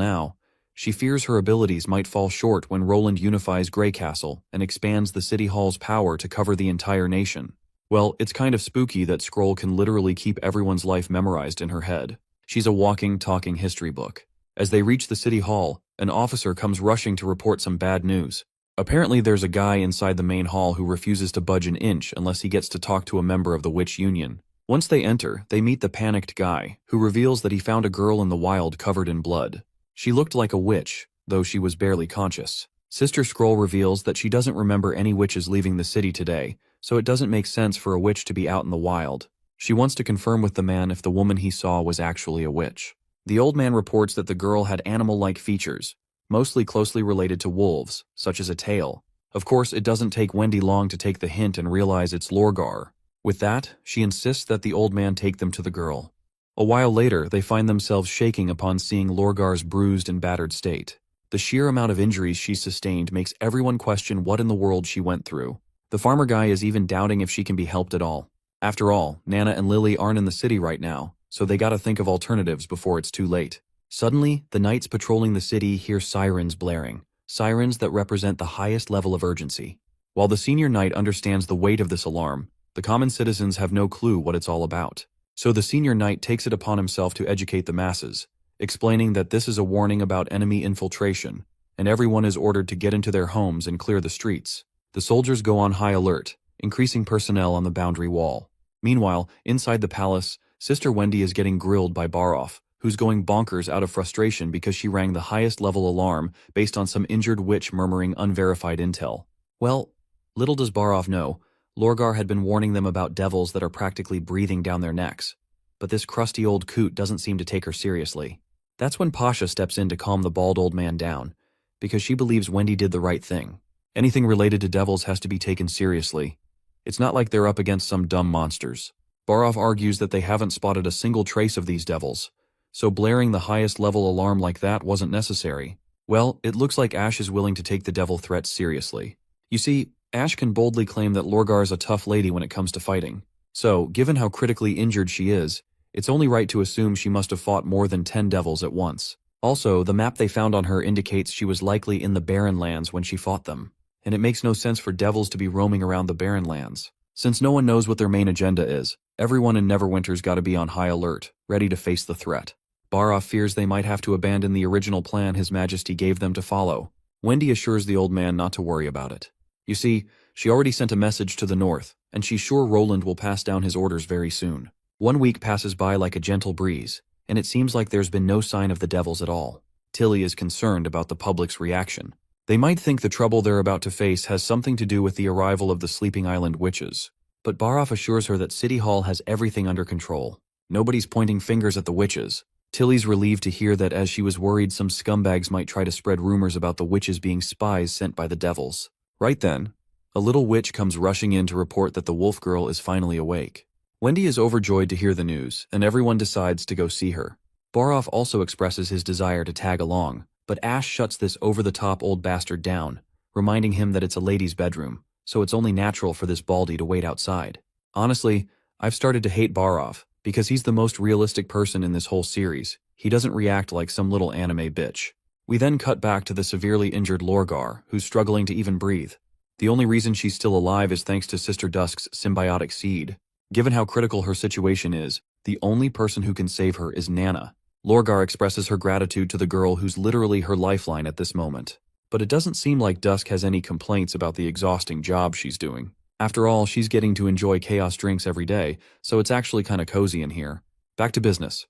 Now, she fears her abilities might fall short when Roland unifies Grey Castle and expands the City Hall's power to cover the entire nation. Well, it's kind of spooky that Scroll can literally keep everyone's life memorized in her head. She's a walking, talking history book. As they reach the City Hall, an officer comes rushing to report some bad news. Apparently there's a guy inside the main hall who refuses to budge an inch unless he gets to talk to a member of the Witch Union. Once they enter, they meet the panicked guy, who reveals that he found a girl in the wild covered in blood. She looked like a witch, though she was barely conscious. Sister Scroll reveals that she doesn't remember any witches leaving the city today, so it doesn't make sense for a witch to be out in the wild. She wants to confirm with the man if the woman he saw was actually a witch. The old man reports that the girl had animal-like features, mostly closely related to wolves, such as a tail. Of course, it doesn't take Wendy long to take the hint and realize it's Lorgar. With that, she insists that the old man take them to the girl. A while later, they find themselves shaking upon seeing Lorgar's bruised and battered state. The sheer amount of injuries she sustained makes everyone question what in the world she went through. The farmer guy is even doubting if she can be helped at all. After all, Nana and Lily aren't in the city right now, so they gotta think of alternatives before it's too late. Suddenly, the knights patrolling the city hear sirens blaring, sirens that represent the highest level of urgency. While the senior knight understands the weight of this alarm, the common citizens have no clue what it's all about. So the senior knight takes it upon himself to educate the masses, explaining that this is a warning about enemy infiltration, and everyone is ordered to get into their homes and clear the streets. The soldiers go on high alert, increasing personnel on the boundary wall. Meanwhile, inside the palace, Sister Wendy is getting grilled by Baroff, who's going bonkers out of frustration because she rang the highest level alarm based on some injured witch murmuring unverified intel. Well, little does Baroff know, Lorgar had been warning them about devils that are practically breathing down their necks. But this crusty old coot doesn't seem to take her seriously. That's when Pasha steps in to calm the bald old man down, because she believes Wendy did the right thing. Anything related to devils has to be taken seriously. It's not like they're up against some dumb monsters. Baroff argues that they haven't spotted a single trace of these devils, so blaring the highest level alarm like that wasn't necessary. Well, it looks like Ash is willing to take the devil threats seriously. You see, Ash can boldly claim that Lorgar is a tough lady when it comes to fighting. So, given how critically injured she is, it's only right to assume she must have fought more than 10 devils at once. Also, the map they found on her indicates she was likely in the Barren Lands when she fought them, and it makes no sense for devils to be roaming around the Barren Lands. Since no one knows what their main agenda is, everyone in Neverwinter's gotta be on high alert, ready to face the threat. Baroff fears they might have to abandon the original plan His Majesty gave them to follow. Wendy assures the old man not to worry about it. You see, she already sent a message to the north, and she's sure Roland will pass down his orders very soon. 1 week passes by like a gentle breeze, and it seems like there's been no sign of the devils at all. Tilly is concerned about the public's reaction. They might think the trouble they're about to face has something to do with the arrival of the Sleeping Island witches. But Baroff assures her that City Hall has everything under control. Nobody's pointing fingers at the witches. Tilly's relieved to hear that, as she was worried some scumbags might try to spread rumors about the witches being spies sent by the devils. Right then, a little witch comes rushing in to report that the wolf girl is finally awake. Wendy is overjoyed to hear the news, and everyone decides to go see her. Baroff also expresses his desire to tag along, but Ash shuts this over-the-top old bastard down, reminding him that it's a lady's bedroom, so it's only natural for this baldy to wait outside. Honestly, I've started to hate Baroff, because he's the most realistic person in this whole series. He doesn't react like some little anime bitch. We then cut back to the severely injured Lorgar, who's struggling to even breathe. The only reason she's still alive is thanks to Sister Dusk's symbiotic seed. Given how critical her situation is, the only person who can save her is Nana. Lorgar expresses her gratitude to the girl who's literally her lifeline at this moment. But it doesn't seem like Dusk has any complaints about the exhausting job she's doing. After all, she's getting to enjoy chaos drinks every day, so it's actually kinda cozy in here. Back to business.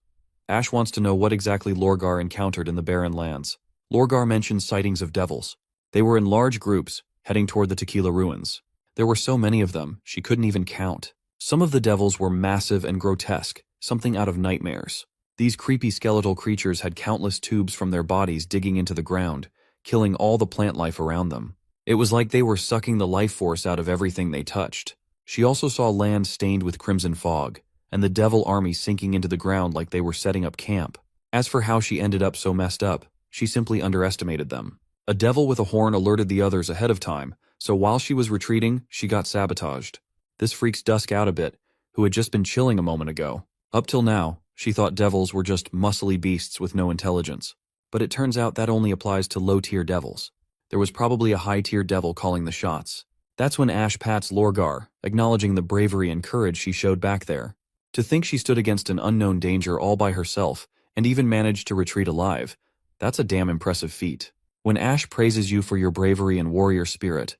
Ash wants to know what exactly Lorgar encountered in the Barren Lands. Lorgar mentions sightings of devils. They were in large groups, heading toward the Tequila Ruins. There were so many of them, she couldn't even count. Some of the devils were massive and grotesque, something out of nightmares. These creepy skeletal creatures had countless tubes from their bodies digging into the ground, killing all the plant life around them. It was like they were sucking the life force out of everything they touched. She also saw land stained with crimson fog, and the devil army sinking into the ground like they were setting up camp. As for how she ended up so messed up, she simply underestimated them. A devil with a horn alerted the others ahead of time, so while she was retreating, she got sabotaged. This freaks Dusk out a bit, who had just been chilling a moment ago. Up till now, she thought devils were just muscly beasts with no intelligence. But it turns out that only applies to low-tier devils. There was probably a high-tier devil calling the shots. That's when Ash pats Lorgar, acknowledging the bravery and courage she showed back there. To think she stood against an unknown danger all by herself, and even managed to retreat alive, that's a damn impressive feat. When Ash praises you for your bravery and warrior spirit,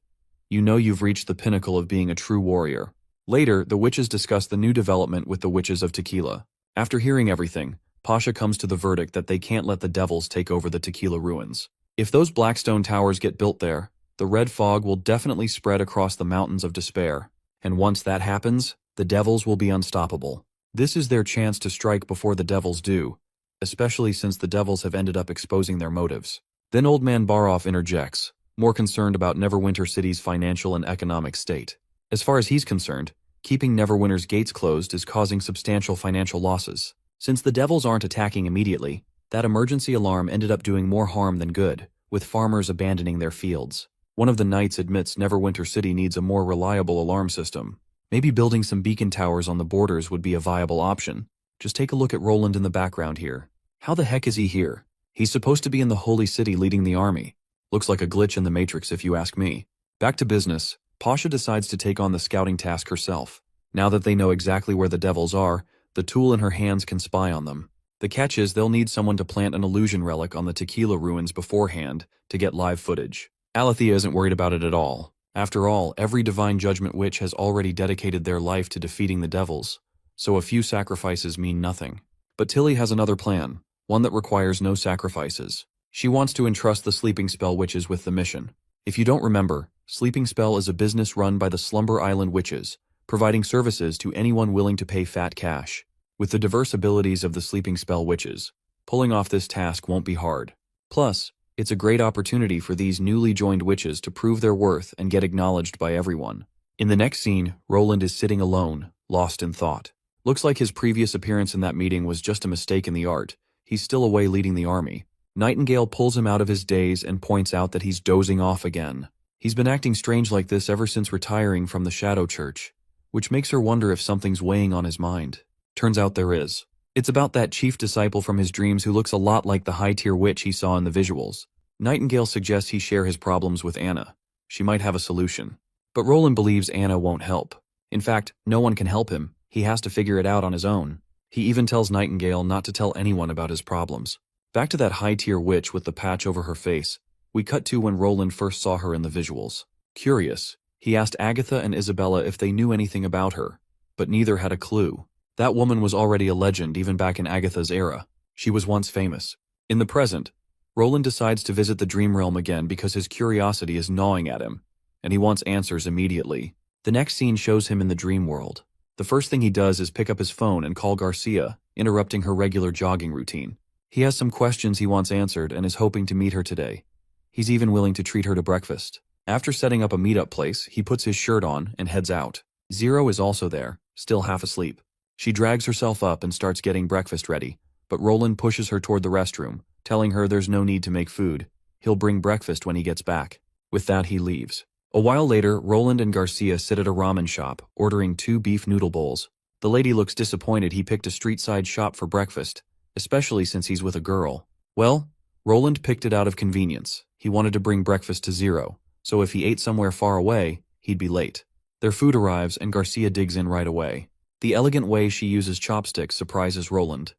you know you've reached the pinnacle of being a true warrior. Later, the witches discuss the new development with the witches of Tequila. After hearing everything, Pasha comes to the verdict that they can't let the devils take over the Tequila ruins. If those Blackstone towers get built there, the red fog will definitely spread across the mountains of despair. And once that happens, the devils will be unstoppable. This is their chance to strike before the devils do, especially since the devils have ended up exposing their motives. Then Old Man Baroff interjects, more concerned about Neverwinter City's financial and economic state. As far as he's concerned, keeping Neverwinter's gates closed is causing substantial financial losses. Since the devils aren't attacking immediately, that emergency alarm ended up doing more harm than good, with farmers abandoning their fields. One of the knights admits Neverwinter City needs a more reliable alarm system. Maybe building some beacon towers on the borders would be a viable option. Just take a look at Roland in the background here. How the heck is he here? He's supposed to be in the Holy City leading the army. Looks like a glitch in the Matrix if you ask me. Back to business, Pasha decides to take on the scouting task herself. Now that they know exactly where the devils are, the tool in her hands can spy on them. The catch is they'll need someone to plant an illusion relic on the Tequila ruins beforehand to get live footage. Alethea isn't worried about it at all. After all, every Divine Judgment witch has already dedicated their life to defeating the devils, so a few sacrifices mean nothing. But Tilly has another plan, one that requires no sacrifices. She wants to entrust the Sleeping Spell witches with the mission. If you don't remember, Sleeping Spell is a business run by the Slumber Island witches, providing services to anyone willing to pay fat cash. With the diverse abilities of the Sleeping Spell witches, pulling off this task won't be hard. Plus, it's a great opportunity for these newly joined witches to prove their worth and get acknowledged by everyone. In the next scene, Roland is sitting alone, lost in thought. Looks like his previous appearance in that meeting was just a mistake in the art. He's still away leading the army. Nightingale pulls him out of his daze and points out that he's dozing off again. He's been acting strange like this ever since retiring from the Shadow Church, which makes her wonder if something's weighing on his mind. Turns out there is. It's about that chief disciple from his dreams who looks a lot like the high-tier witch he saw in the visuals. Nightingale suggests he share his problems with Anna. She might have a solution. But Roland believes Anna won't help. In fact, no one can help him. He has to figure it out on his own. He even tells Nightingale not to tell anyone about his problems. Back to that high-tier witch with the patch over her face, we cut to when Roland first saw her in the visuals. Curious, he asked Agatha and Isabella if they knew anything about her, but neither had a clue. That woman was already a legend even back in Agatha's era. She was once famous. In the present, Roland decides to visit the Dream Realm again because his curiosity is gnawing at him, and he wants answers immediately. The next scene shows him in the dream world. The first thing he does is pick up his phone and call Garcia, interrupting her regular jogging routine. He has some questions he wants answered and is hoping to meet her today. He's even willing to treat her to breakfast. After setting up a meetup place, he puts his shirt on and heads out. Zero is also there, still half asleep. She drags herself up and starts getting breakfast ready, but Roland pushes her toward the restroom, telling her there's no need to make food. He'll bring breakfast when he gets back. With that, he leaves. A while later, Roland and Garcia sit at a ramen shop, ordering 2 beef noodle bowls. The lady looks disappointed he picked a street-side shop for breakfast, especially since he's with a girl. Well, Roland picked it out of convenience. He wanted to bring breakfast to Zero, so if he ate somewhere far away, he'd be late. Their food arrives and Garcia digs in right away. The elegant way she uses chopsticks surprises Roland.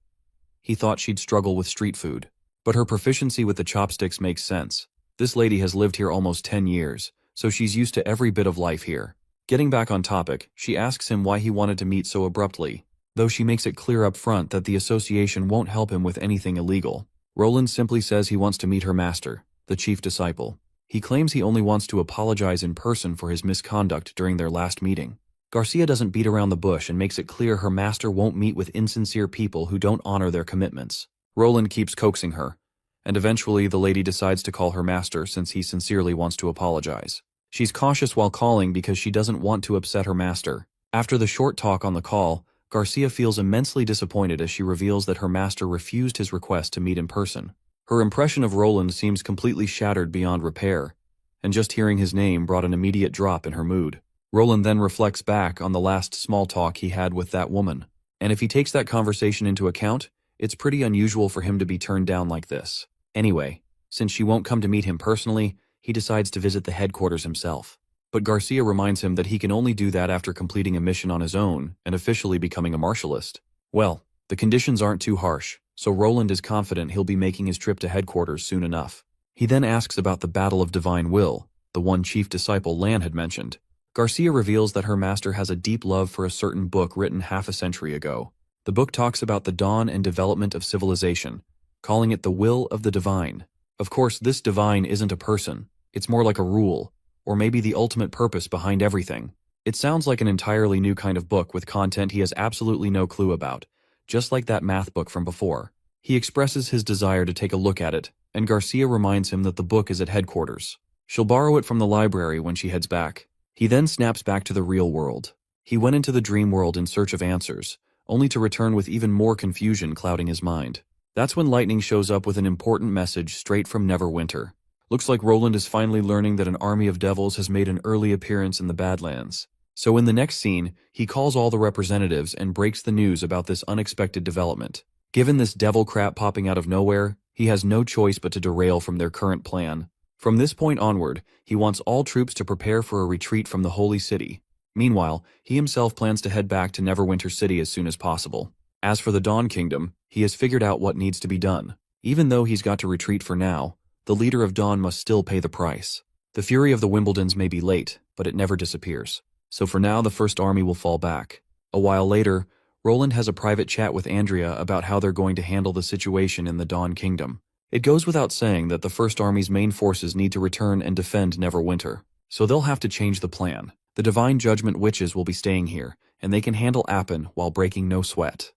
He thought she'd struggle with street food, but her proficiency with the chopsticks makes sense. This lady has lived here almost 10 years, so she's used to every bit of life here. Getting back on topic, she asks him why he wanted to meet so abruptly, though she makes it clear up front that the association won't help him with anything illegal. Roland simply says he wants to meet her master, the chief disciple. He claims he only wants to apologize in person for his misconduct during their last meeting. Garcia doesn't beat around the bush and makes it clear her master won't meet with insincere people who don't honor their commitments. Roland keeps coaxing her, and eventually the lady decides to call her master since he sincerely wants to apologize. She's cautious while calling because she doesn't want to upset her master. After the short talk on the call, Garcia feels immensely disappointed as she reveals that her master refused his request to meet in person. Her impression of Roland seems completely shattered beyond repair, and just hearing his name brought an immediate drop in her mood. Roland then reflects back on the last small talk he had with that woman, and if he takes that conversation into account, it's pretty unusual for him to be turned down like this. Anyway, since she won't come to meet him personally, he decides to visit the headquarters himself. But Garcia reminds him that he can only do that after completing a mission on his own and officially becoming a martialist. Well, the conditions aren't too harsh, so Roland is confident he'll be making his trip to headquarters soon enough. He then asks about the Battle of Divine Will, the one chief disciple Lan had mentioned. Garcia reveals that her master has a deep love for a certain book written half a century ago. The book talks about the dawn and development of civilization, calling it the will of the divine. Of course, this divine isn't a person. It's more like a rule, or maybe the ultimate purpose behind everything. It sounds like an entirely new kind of book with content he has absolutely no clue about, just like that math book from before. He expresses his desire to take a look at it, and Garcia reminds him that the book is at headquarters. She'll borrow it from the library when she heads back. He then snaps back to the real world. He went into the dream world in search of answers, only to return with even more confusion clouding his mind. That's when Lightning shows up with an important message straight from Neverwinter. Looks like Roland is finally learning that an army of devils has made an early appearance in the Badlands. So in the next scene, he calls all the representatives and breaks the news about this unexpected development. Given this devil crap popping out of nowhere, he has no choice but to derail from their current plan. From this point onward, he wants all troops to prepare for a retreat from the Holy City. Meanwhile, he himself plans to head back to Neverwinter City as soon as possible. As for the Dawn Kingdom, he has figured out what needs to be done. Even though he's got to retreat for now, the leader of Dawn must still pay the price. The fury of the Wimbledons may be late, but it never disappears. So for now, the First Army will fall back. A while later, Roland has a private chat with Andrea about how they're going to handle the situation in the Dawn Kingdom. It goes without saying that the First Army's main forces need to return and defend Neverwinter, so they'll have to change the plan. The Divine Judgment Witches will be staying here, and they can handle Appin while breaking no sweat.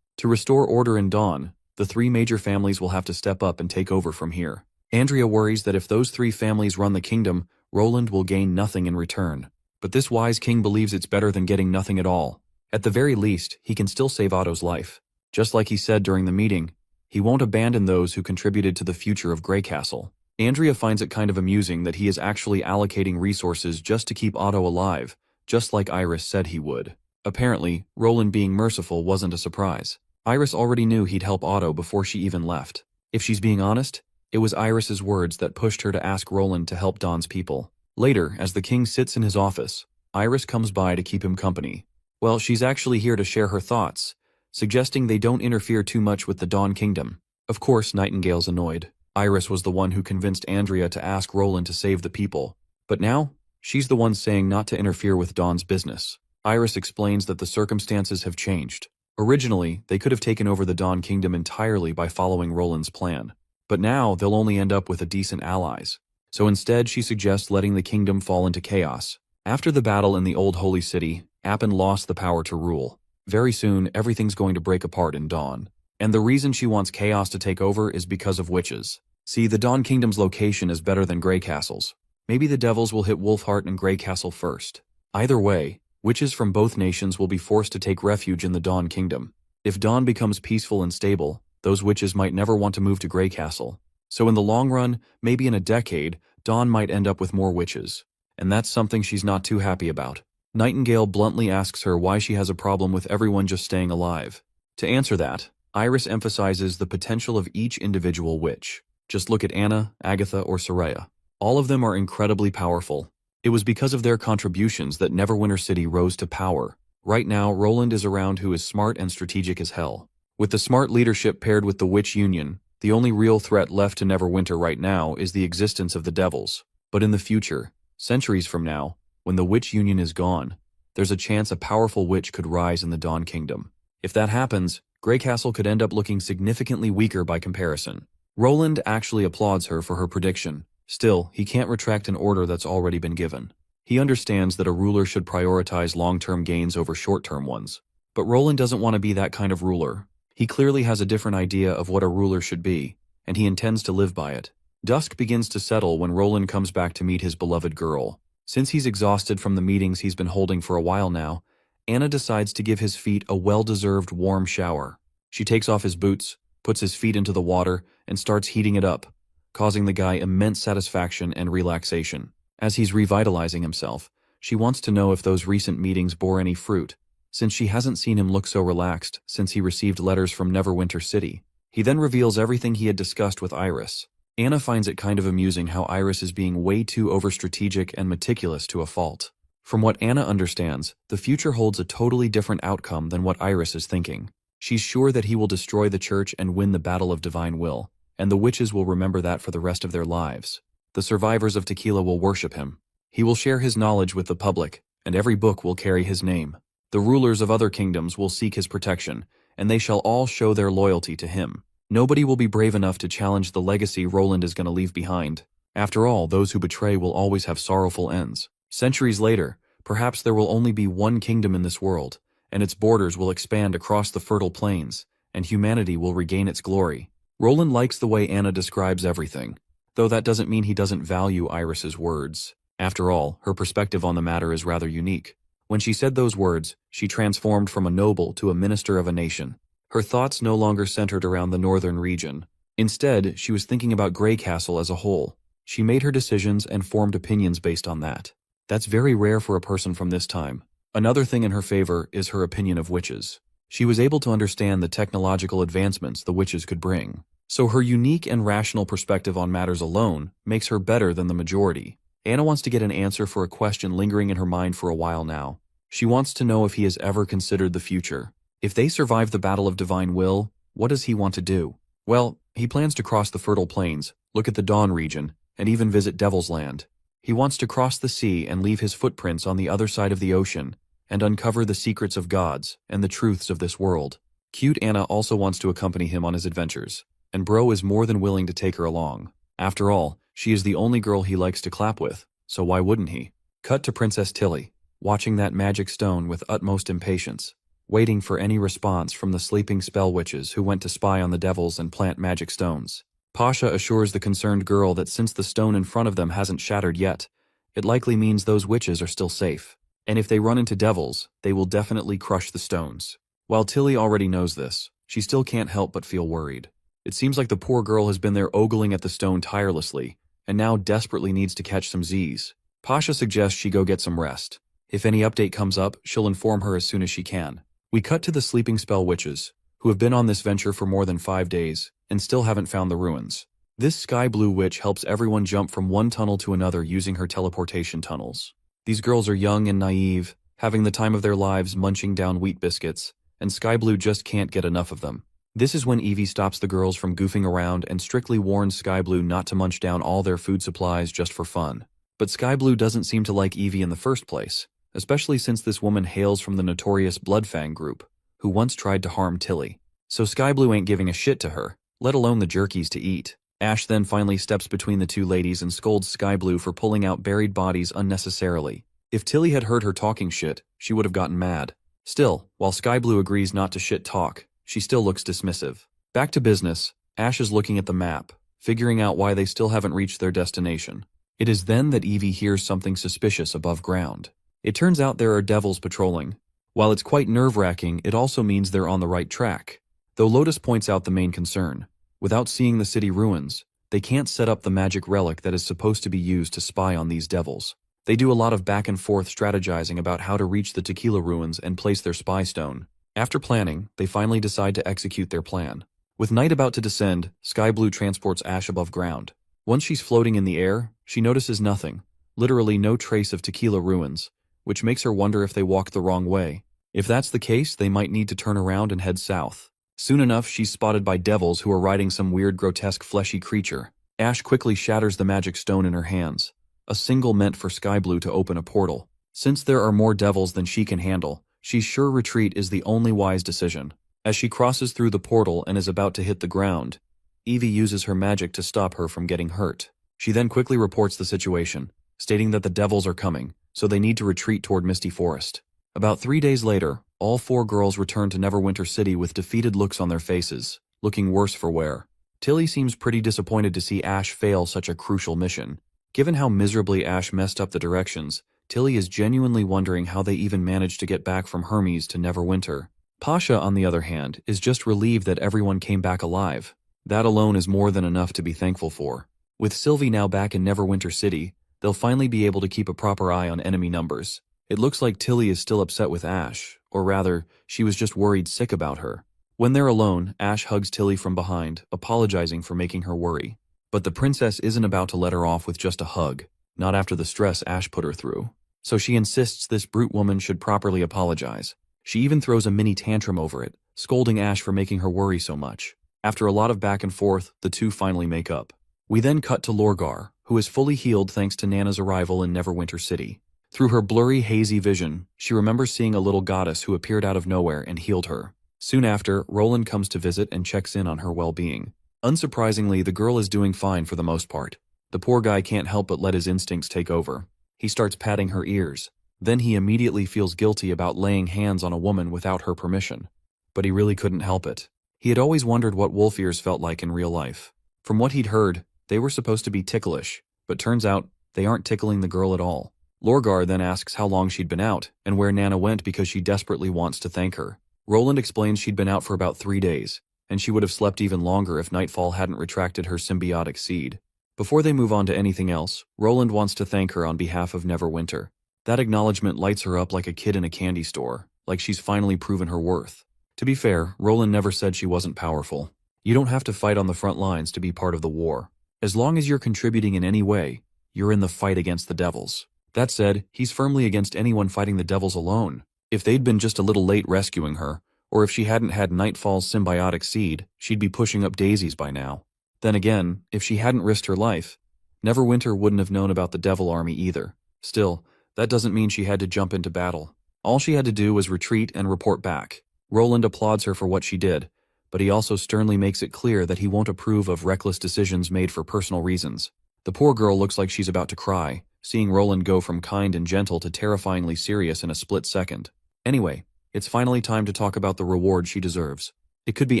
To restore order in Dawn, the three major families will have to step up and take over from here. Andrea worries that if those three families run the kingdom, Roland will gain nothing in return. But this wise king believes it's better than getting nothing at all. At the very least, he can still save Otto's life. Just like he said during the meeting, he won't abandon those who contributed to the future of Greycastle. Andrea finds it kind of amusing that he is actually allocating resources just to keep Otto alive, just like Iris said he would. Apparently, Roland being merciful wasn't a surprise. Iris already knew he'd help Otto before she even left. If she's being honest, it was Iris's words that pushed her to ask Roland to help Dawn's people. Later, as the king sits in his office, Iris comes by to keep him company. Well, she's actually here to share her thoughts, suggesting they don't interfere too much with the Dawn Kingdom. Of course, Nightingale's annoyed. Iris was the one who convinced Andrea to ask Roland to save the people. But now, she's the one saying not to interfere with Dawn's business. Iris explains that the circumstances have changed. Originally, they could have taken over the Dawn Kingdom entirely by following Roland's plan. But now, they'll only end up with a decent allies. So instead, she suggests letting the kingdom fall into chaos. After the battle in the Old Holy City, Appin lost the power to rule. Very soon, everything's going to break apart in Dawn. And the reason she wants chaos to take over is because of witches. See, the Dawn Kingdom's location is better than Greycastle's. Maybe the devils will hit Wolfheart and Greycastle first. Either way, witches from both nations will be forced to take refuge in the Dawn Kingdom. If Dawn becomes peaceful and stable, those witches might never want to move to Greycastle. So in the long run, maybe in a decade, Dawn might end up with more witches. And that's something she's not too happy about. Nightingale bluntly asks her why she has a problem with everyone just staying alive. To answer that, Iris emphasizes the potential of each individual witch. Just look at Anna, Agatha, or Soraya. All of them are incredibly powerful. It was because of their contributions that Neverwinter City rose to power. Right now, Roland is around who is smart and strategic as hell. With the smart leadership paired with the Witch Union, the only real threat left to Neverwinter right now is the existence of the devils. But in the future, centuries from now, when the Witch Union is gone, there's a chance a powerful witch could rise in the Dawn Kingdom. If that happens, Greycastle could end up looking significantly weaker by comparison. Roland actually applauds her for her prediction. Still, he can't retract an order that's already been given. He understands that a ruler should prioritize long-term gains over short-term ones. But Roland doesn't want to be that kind of ruler. He clearly has a different idea of what a ruler should be, and he intends to live by it. Dusk begins to settle when Roland comes back to meet his beloved girl. Since he's exhausted from the meetings he's been holding for a while now, Anna decides to give his feet a well-deserved warm shower. She takes off his boots, puts his feet into the water, and starts heating it up, causing the guy immense satisfaction and relaxation. As he's revitalizing himself, she wants to know if those recent meetings bore any fruit, since she hasn't seen him look so relaxed since he received letters from Neverwinter City. He then reveals everything he had discussed with Iris. Anna finds it kind of amusing how Iris is being way too overstrategic and meticulous to a fault. From what Anna understands, the future holds a totally different outcome than what Iris is thinking. She's sure that he will destroy the church and win the battle of divine will, and the witches will remember that for the rest of their lives. The survivors of Tequila will worship him. He will share his knowledge with the public, and every book will carry his name. The rulers of other kingdoms will seek his protection, and they shall all show their loyalty to him. Nobody will be brave enough to challenge the legacy Roland is going to leave behind. After all, those who betray will always have sorrowful ends. Centuries later, perhaps there will only be one kingdom in this world, and its borders will expand across the fertile plains, and humanity will regain its glory. Roland likes the way Anna describes everything, though that doesn't mean he doesn't value Iris's words. After all, her perspective on the matter is rather unique. When she said those words, she transformed from a noble to a minister of a nation. Her thoughts no longer centered around the northern region. Instead, she was thinking about Grey Castle as a whole. She made her decisions and formed opinions based on that. That's very rare for a person from this time. Another thing in her favor is her opinion of witches. She was able to understand the technological advancements the witches could bring. So her unique and rational perspective on matters alone makes her better than the majority. Anna wants to get an answer for a question lingering in her mind for a while now. She wants to know if he has ever considered the future. If they survive the battle of divine will, what does he want to do? Well, he plans to cross the fertile plains, look at the Dawn region, and even visit Devil's Land. He wants to cross the sea and leave his footprints on the other side of the ocean, and uncover the secrets of gods and the truths of this world. Cute Anna also wants to accompany him on his adventures, and Bro is more than willing to take her along. After all, she is the only girl he likes to clap with, so why wouldn't he? Cut to Princess Tilly, watching that magic stone with utmost impatience, waiting for any response from the sleeping spell witches who went to spy on the devils and plant magic stones. Pasha assures the concerned girl that since the stone in front of them hasn't shattered yet, it likely means those witches are still safe. And if they run into devils, they will definitely crush the stones. While Tilly already knows this, she still can't help but feel worried. It seems like the poor girl has been there ogling at the stone tirelessly, and now desperately needs to catch some Z's. Pasha suggests she go get some rest. If any update comes up, she'll inform her as soon as she can. We cut to the sleeping spell witches, who have been on this venture for more than 5 days, and still haven't found the ruins. This sky blue witch helps everyone jump from one tunnel to another using her teleportation tunnels. These girls are young and naive, having the time of their lives munching down wheat biscuits, and Sky Blue just can't get enough of them. This is when Evie stops the girls from goofing around and strictly warns Sky Blue not to munch down all their food supplies just for fun. But Sky Blue doesn't seem to like Evie in the first place, especially since this woman hails from the notorious Bloodfang group, who once tried to harm Tilly. So Sky Blue ain't giving a shit to her, let alone the jerkies to eat. Ash then finally steps between the two ladies and scolds Sky Blue for pulling out buried bodies unnecessarily. If Tilly had heard her talking shit, she would have gotten mad. Still, while Sky Blue agrees not to shit talk, she still looks dismissive. Back to business, Ash is looking at the map, figuring out why they still haven't reached their destination. It is then that Evie hears something suspicious above ground. It turns out there are devils patrolling. While it's quite nerve-wracking, it also means they're on the right track. Though Lotus points out the main concern. Without seeing the city ruins, they can't set up the magic relic that is supposed to be used to spy on these devils. They do a lot of back and forth strategizing about how to reach the Tequila ruins and place their spy stone. After planning, they finally decide to execute their plan. With night about to descend, Sky Blue transports Ash above ground. Once she's floating in the air, she notices nothing, literally no trace of Tequila ruins, which makes her wonder if they walked the wrong way. If that's the case, they might need to turn around and head south. Soon enough, she's spotted by devils who are riding some weird grotesque fleshy creature. Ash quickly shatters the magic stone in her hands, a single meant for Sky Blue to open a portal. Since there are more devils than she can handle, she's sure retreat is the only wise decision. As she crosses through the portal and is about to hit the ground, Evie uses her magic to stop her from getting hurt. She then quickly reports the situation, stating that the devils are coming, so they need to retreat toward Misty Forest. About 3 days later, all 4 girls return to Neverwinter City with defeated looks on their faces, looking worse for wear. Tilly seems pretty disappointed to see Ash fail such a crucial mission. Given how miserably Ash messed up the directions, Tilly is genuinely wondering how they even managed to get back from Hermes to Neverwinter. Pasha, on the other hand, is just relieved that everyone came back alive. That alone is more than enough to be thankful for. With Sylvie now back in Neverwinter City, they'll finally be able to keep a proper eye on enemy numbers. It looks like Tilly is still upset with Ash, or rather, she was just worried sick about her. When they're alone, Ash hugs Tilly from behind, apologizing for making her worry. But the princess isn't about to let her off with just a hug, not after the stress Ash put her through. So she insists this brute woman should properly apologize. She even throws a mini tantrum over it, scolding Ash for making her worry so much. After a lot of back and forth, the two finally make up. We then cut to Lorgar, who is fully healed thanks to Nana's arrival in Neverwinter City. Through her blurry, hazy vision, she remembers seeing a little goddess who appeared out of nowhere and healed her. Soon after, Roland comes to visit and checks in on her well-being. Unsurprisingly, the girl is doing fine for the most part. The poor guy can't help but let his instincts take over. He starts patting her ears. Then he immediately feels guilty about laying hands on a woman without her permission. But he really couldn't help it. He had always wondered what wolf ears felt like in real life. From what he'd heard, they were supposed to be ticklish, but turns out they aren't tickling the girl at all. Lorgar then asks how long she'd been out, and where Nana went because she desperately wants to thank her. Roland explains she'd been out for about 3 days, and she would have slept even longer if Nightfall hadn't retracted her symbiotic seed. Before they move on to anything else, Roland wants to thank her on behalf of Neverwinter. That acknowledgement lights her up like a kid in a candy store, like she's finally proven her worth. To be fair, Roland never said she wasn't powerful. You don't have to fight on the front lines to be part of the war. As long as you're contributing in any way, you're in the fight against the devils. That said, he's firmly against anyone fighting the devils alone. If they'd been just a little late rescuing her, or if she hadn't had Nightfall's symbiotic seed, she'd be pushing up daisies by now. Then again, if she hadn't risked her life, Neverwinter wouldn't have known about the devil army either. Still, that doesn't mean she had to jump into battle. All she had to do was retreat and report back. Roland applauds her for what she did, but he also sternly makes it clear that he won't approve of reckless decisions made for personal reasons. The poor girl looks like she's about to cry, seeing Roland go from kind and gentle to terrifyingly serious in a split second. Anyway, it's finally time to talk about the reward she deserves. It could be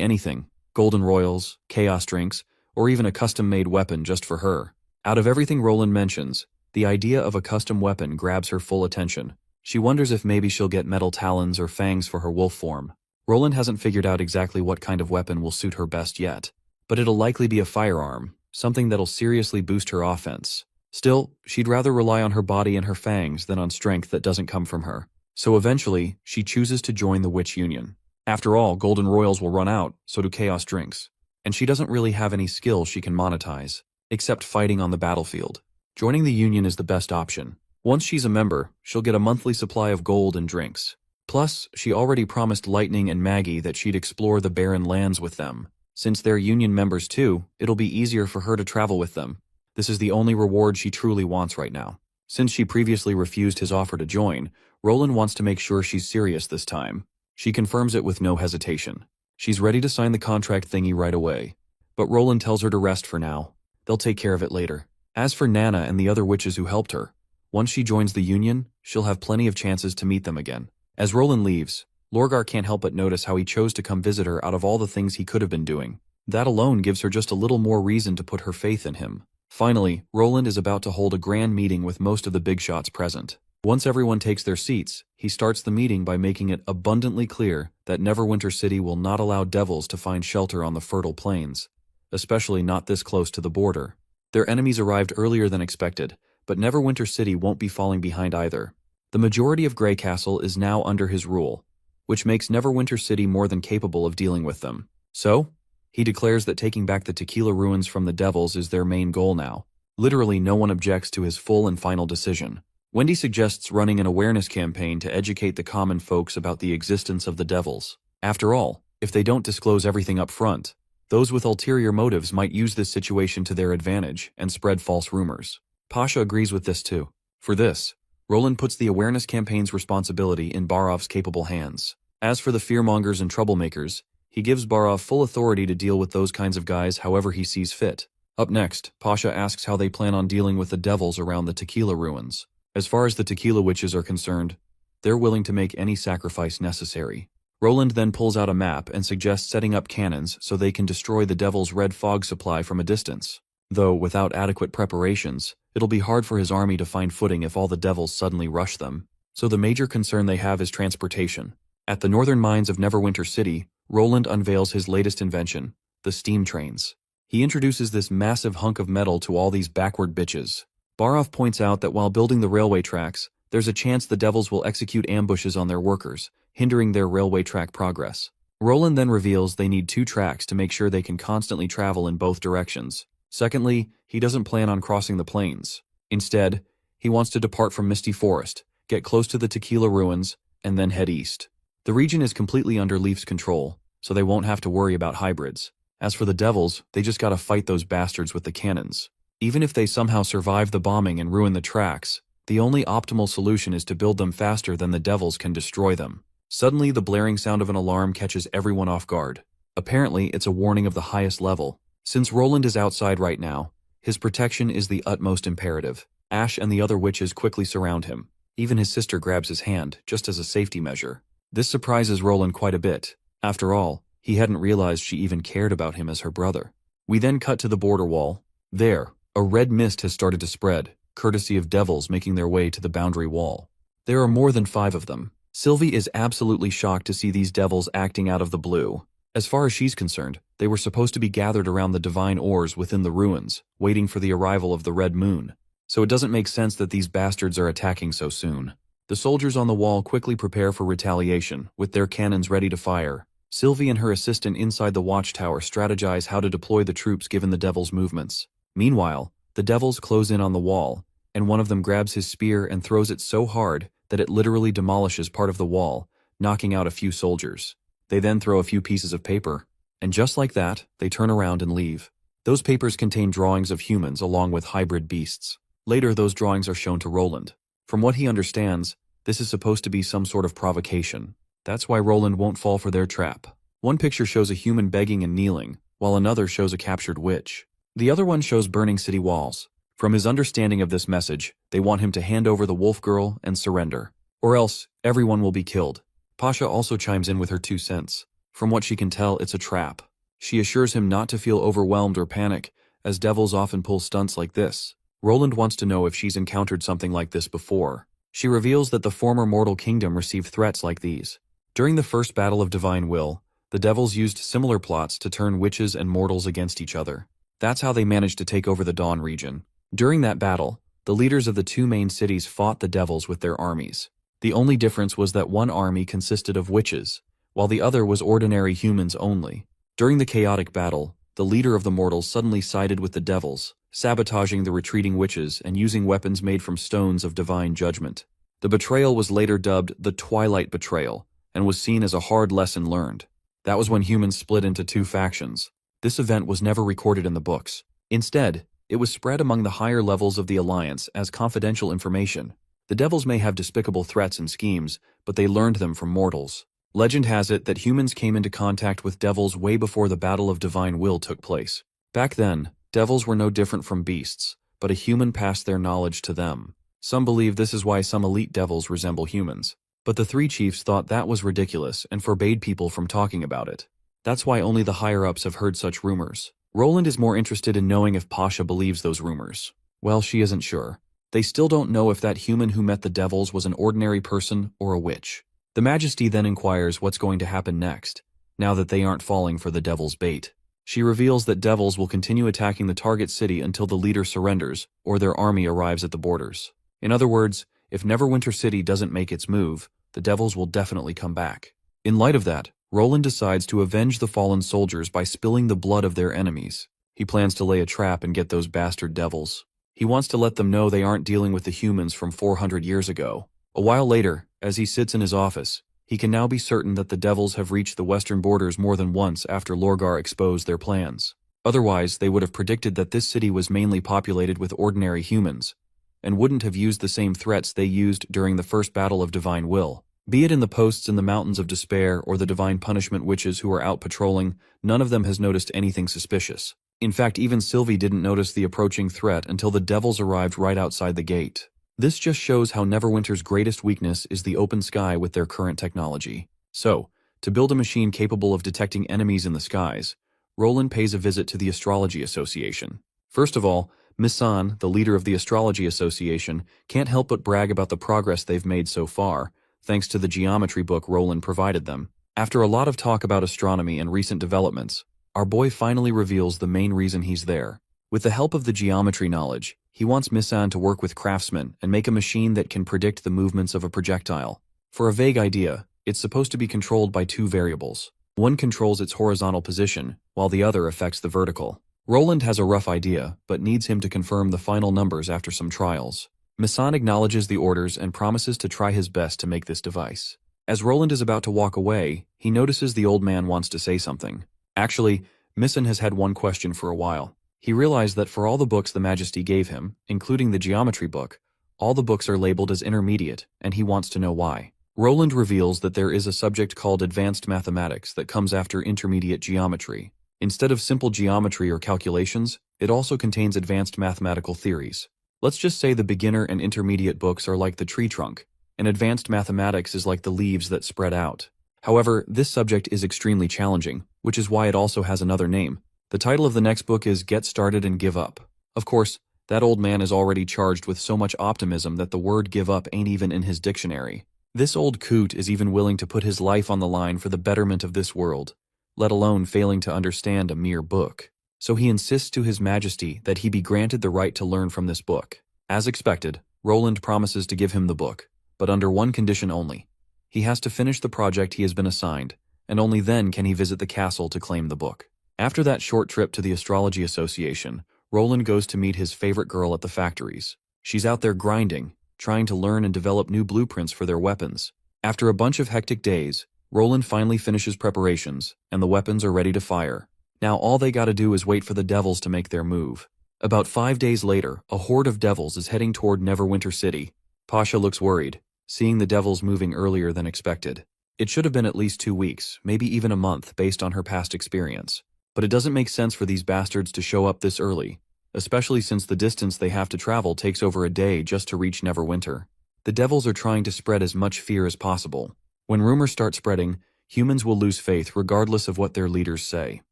anything: golden royals, chaos drinks, or even a custom-made weapon just for her. Out of everything Roland mentions, the idea of a custom weapon grabs her full attention. She wonders if maybe she'll get metal talons or fangs for her wolf form. Roland hasn't figured out exactly what kind of weapon will suit her best yet, but it'll likely be a firearm, something that'll seriously boost her offense. Still, she'd rather rely on her body and her fangs than on strength that doesn't come from her. So eventually, she chooses to join the Witch Union. After all, golden royals will run out, so do chaos drinks. And she doesn't really have any skill she can monetize, except fighting on the battlefield. Joining the Union is the best option. Once she's a member, she'll get a monthly supply of gold and drinks. Plus, she already promised Lightning and Maggie that she'd explore the barren lands with them. Since they're Union members too, it'll be easier for her to travel with them. This is the only reward she truly wants right now. Since she previously refused his offer to join, Roland wants to make sure she's serious this time. She confirms it with no hesitation. She's ready to sign the contract thingy right away. But Roland tells her to rest for now. They'll take care of it later. As for Nana and the other witches who helped her, once she joins the Union, she'll have plenty of chances to meet them again. As Roland leaves, Lorgar can't help but notice how he chose to come visit her out of all the things he could have been doing. That alone gives her just a little more reason to put her faith in him. Finally, Roland is about to hold a grand meeting with most of the big shots present. Once everyone takes their seats, he starts the meeting by making it abundantly clear that Neverwinter City will not allow devils to find shelter on the fertile plains, especially not this close to the border. Their enemies arrived earlier than expected, but Neverwinter City won't be falling behind either. The majority of Grey Castle is now under his rule, which makes Neverwinter City more than capable of dealing with them. So, he declares that taking back the Tequila Ruins from the devils is their main goal now. Literally no one objects to his full and final decision. Wendy suggests running an awareness campaign to educate the common folks about the existence of the devils. After all, if they don't disclose everything up front, those with ulterior motives might use this situation to their advantage and spread false rumors. Pasha agrees with this too. For this, Roland puts the awareness campaign's responsibility in Barov's capable hands. As for the fearmongers and troublemakers, he gives Barov full authority to deal with those kinds of guys however he sees fit. Up next, Pasha asks how they plan on dealing with the devils around the Tequila Ruins. As far as the Tequila Witches are concerned, they're willing to make any sacrifice necessary. Roland then pulls out a map and suggests setting up cannons so they can destroy the devil's red fog supply from a distance. Though, without adequate preparations, it'll be hard for his army to find footing if all the devils suddenly rush them. So the major concern they have is transportation. At the northern mines of Neverwinter City, Roland unveils his latest invention, the steam trains. He introduces this massive hunk of metal to all these backward bitches. Barov points out that while building the railway tracks, there's a chance the devils will execute ambushes on their workers, hindering their railway track progress. Roland then reveals they need 2 tracks to make sure they can constantly travel in both directions. Secondly, he doesn't plan on crossing the plains. Instead, he wants to depart from Misty Forest, get close to the Tequila ruins, and then head east. The region is completely under Leaf's control, so they won't have to worry about hybrids. As for the devils, they just gotta fight those bastards with the cannons. Even if they somehow survive the bombing and ruin the tracks, the only optimal solution is to build them faster than the devils can destroy them. Suddenly, the blaring sound of an alarm catches everyone off guard. Apparently, it's a warning of the highest level. Since Roland is outside right now, his protection is the utmost imperative. Ash and the other witches quickly surround him. Even his sister grabs his hand, just as a safety measure. This surprises Roland quite a bit. After all, he hadn't realized she even cared about him as her brother. We then cut to the border wall. There, a red mist has started to spread, courtesy of devils making their way to the boundary wall. There are more than 5 of them. Sylvie is absolutely shocked to see these devils acting out of the blue. As far as she's concerned, they were supposed to be gathered around the divine ores within the ruins, waiting for the arrival of the red moon. So it doesn't make sense that these bastards are attacking so soon. The soldiers on the wall quickly prepare for retaliation, with their cannons ready to fire. Sylvie and her assistant inside the watchtower strategize how to deploy the troops given the devils' movements. Meanwhile, the devils close in on the wall, and one of them grabs his spear and throws it so hard that it literally demolishes part of the wall, knocking out a few soldiers. They then throw a few pieces of paper, and just like that, they turn around and leave. Those papers contain drawings of humans along with hybrid beasts. Later, those drawings are shown to Roland. From what he understands, this is supposed to be some sort of provocation. That's why Roland won't fall for their trap. One picture shows a human begging and kneeling, while another shows a captured witch. The other one shows burning city walls. From his understanding of this message, they want him to hand over the wolf girl and surrender. Or else, everyone will be killed. Pasha also chimes in with her 2 cents. From what she can tell, it's a trap. She assures him not to feel overwhelmed or panic, as devils often pull stunts like this. Roland wants to know if she's encountered something like this before. She reveals that the former mortal kingdom received threats like these. During the first battle of Divine Will, the devils used similar plots to turn witches and mortals against each other. That's how they managed to take over the Dawn region. During that battle, the leaders of the 2 main cities fought the devils with their armies. The only difference was that one army consisted of witches, while the other was ordinary humans only. During the chaotic battle, the leader of the mortals suddenly sided with the devils, sabotaging the retreating witches and using weapons made from stones of divine judgment. The betrayal was later dubbed the Twilight Betrayal, and was seen as a hard lesson learned. That was when humans split into 2 factions. This event was never recorded in the books. Instead, it was spread among the higher levels of the Alliance as confidential information. The devils may have despicable threats and schemes, but they learned them from mortals. Legend has it that humans came into contact with devils way before the Battle of Divine Will took place. Back then, devils were no different from beasts, but a human passed their knowledge to them. Some believe this is why some elite devils resemble humans. But the 3 chiefs thought that was ridiculous and forbade people from talking about it. That's why only the higher-ups have heard such rumors. Roland is more interested in knowing if Pasha believes those rumors. Well, she isn't sure. They still don't know if that human who met the devils was an ordinary person or a witch. The Majesty then inquires what's going to happen next, now that they aren't falling for the devil's bait. She reveals that devils will continue attacking the target city until the leader surrenders or their army arrives at the borders. In other words, if Neverwinter City doesn't make its move, the devils will definitely come back. In light of that, Roland decides to avenge the fallen soldiers by spilling the blood of their enemies. He plans to lay a trap and get those bastard devils. He wants to let them know they aren't dealing with the humans from 400 years ago. A while later, as he sits in his office, he can now be certain that the devils have reached the western borders more than once after Lorgar exposed their plans. Otherwise, they would have predicted that this city was mainly populated with ordinary humans, and wouldn't have used the same threats they used during the first Battle of Divine Will. Be it in the posts in the Mountains of Despair or the Divine Punishment witches who are out patrolling, none of them has noticed anything suspicious. In fact, even Sylvie didn't notice the approaching threat until the devils arrived right outside the gate. This just shows how Neverwinter's greatest weakness is the open sky with their current technology. So, to build a machine capable of detecting enemies in the skies, Roland pays a visit to the Astrology Association. First of all, Misan, the leader of the Astrology Association, can't help but brag about the progress they've made so far, thanks to the geometry book Roland provided them. After a lot of talk about astronomy and recent developments, our boy finally reveals the main reason he's there. With the help of the geometry knowledge, he wants Misan to work with craftsmen and make a machine that can predict the movements of a projectile. For a vague idea, it's supposed to be controlled by 2 variables. One controls its horizontal position, while the other affects the vertical. Roland has a rough idea, but needs him to confirm the final numbers after some trials. Misan acknowledges the orders and promises to try his best to make this device. As Roland is about to walk away, he notices the old man wants to say something. Actually, Misan has had one question for a while. He realized that for all the books the Majesty gave him, including the geometry book, all the books are labeled as intermediate, and he wants to know why. Roland reveals that there is a subject called advanced mathematics that comes after intermediate geometry. Instead of simple geometry or calculations, it also contains advanced mathematical theories. Let's just say the beginner and intermediate books are like the tree trunk, and advanced mathematics is like the leaves that spread out. However, this subject is extremely challenging, which is why it also has another name. The title of the next book is Get Started and Give Up. Of course, that old man is already charged with so much optimism that the word give up ain't even in his dictionary. This old coot is even willing to put his life on the line for the betterment of this world, let alone failing to understand a mere book. So he insists to His Majesty that he be granted the right to learn from this book. As expected, Roland promises to give him the book, but under one condition only. He has to finish the project he has been assigned, and only then can he visit the castle to claim the book. After that short trip to the Astrology Association, Roland goes to meet his favorite girl at the factories. She's out there grinding, trying to learn and develop new blueprints for their weapons. After a bunch of hectic days, Roland finally finishes preparations, and the weapons are ready to fire. Now all they gotta do is wait for the devils to make their move. About 5 days later, a horde of devils is heading toward Neverwinter City. Pasha looks worried, seeing the devils moving earlier than expected. It should have been at least 2 weeks, maybe even a month based on her past experience. But it doesn't make sense for these bastards to show up this early, especially since the distance they have to travel takes over a day just to reach Neverwinter. The devils are trying to spread as much fear as possible. When rumors start spreading, humans will lose faith regardless of what their leaders say.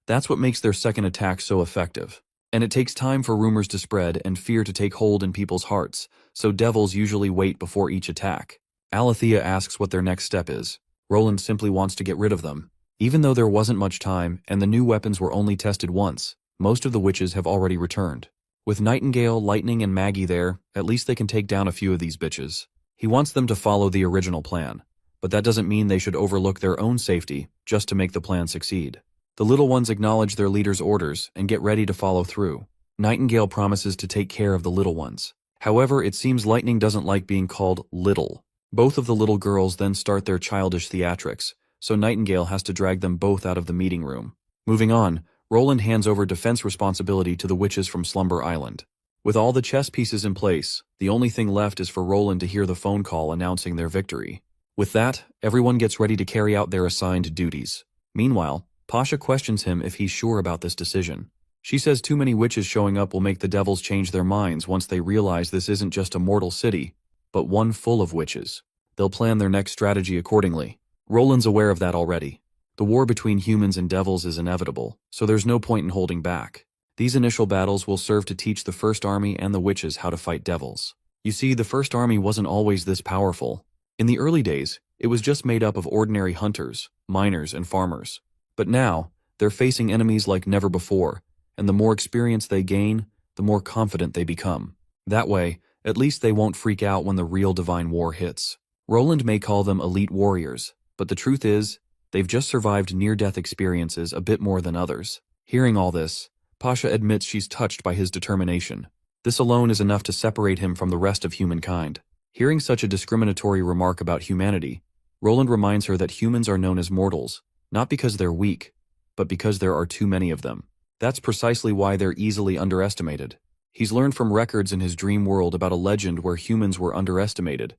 That's what makes their second attack so effective. And it takes time for rumors to spread and fear to take hold in people's hearts, so devils usually wait before each attack. Alethea asks what their next step is. Roland simply wants to get rid of them. Even though there wasn't much time and the new weapons were only tested once, most of the witches have already returned. With Nightingale, Lightning, and Maggie there, at least they can take down a few of these bitches. He wants them to follow the original plan, but that doesn't mean they should overlook their own safety just to make the plan succeed. The little ones acknowledge their leader's orders and get ready to follow through. Nightingale promises to take care of the little ones. However, it seems Lightning doesn't like being called little. Both of the little girls then start their childish theatrics, so Nightingale has to drag them both out of the meeting room. Moving on, Roland hands over defense responsibility to the witches from Slumber Island. With all the chess pieces in place, the only thing left is for Roland to hear the phone call announcing their victory. With that, everyone gets ready to carry out their assigned duties. Meanwhile, Pasha questions him if he's sure about this decision. She says too many witches showing up will make the devils change their minds once they realize this isn't just a mortal city, but one full of witches. They'll plan their next strategy accordingly. Roland's aware of that already. The war between humans and devils is inevitable, so there's no point in holding back. These initial battles will serve to teach the First Army and the witches how to fight devils. You see, the First Army wasn't always this powerful. In the early days, it was just made up of ordinary hunters, miners, and farmers. But now, they're facing enemies like never before, and the more experience they gain, the more confident they become. That way, at least they won't freak out when the real divine war hits. Roland may call them elite warriors, but the truth is, they've just survived near-death experiences a bit more than others. Hearing all this, Pasha admits she's touched by his determination. This alone is enough to separate him from the rest of humankind. Hearing such a discriminatory remark about humanity, Roland reminds her that humans are known as mortals, not because they're weak, but because there are too many of them. That's precisely why they're easily underestimated. He's learned from records in his dream world about a legend where humans were underestimated,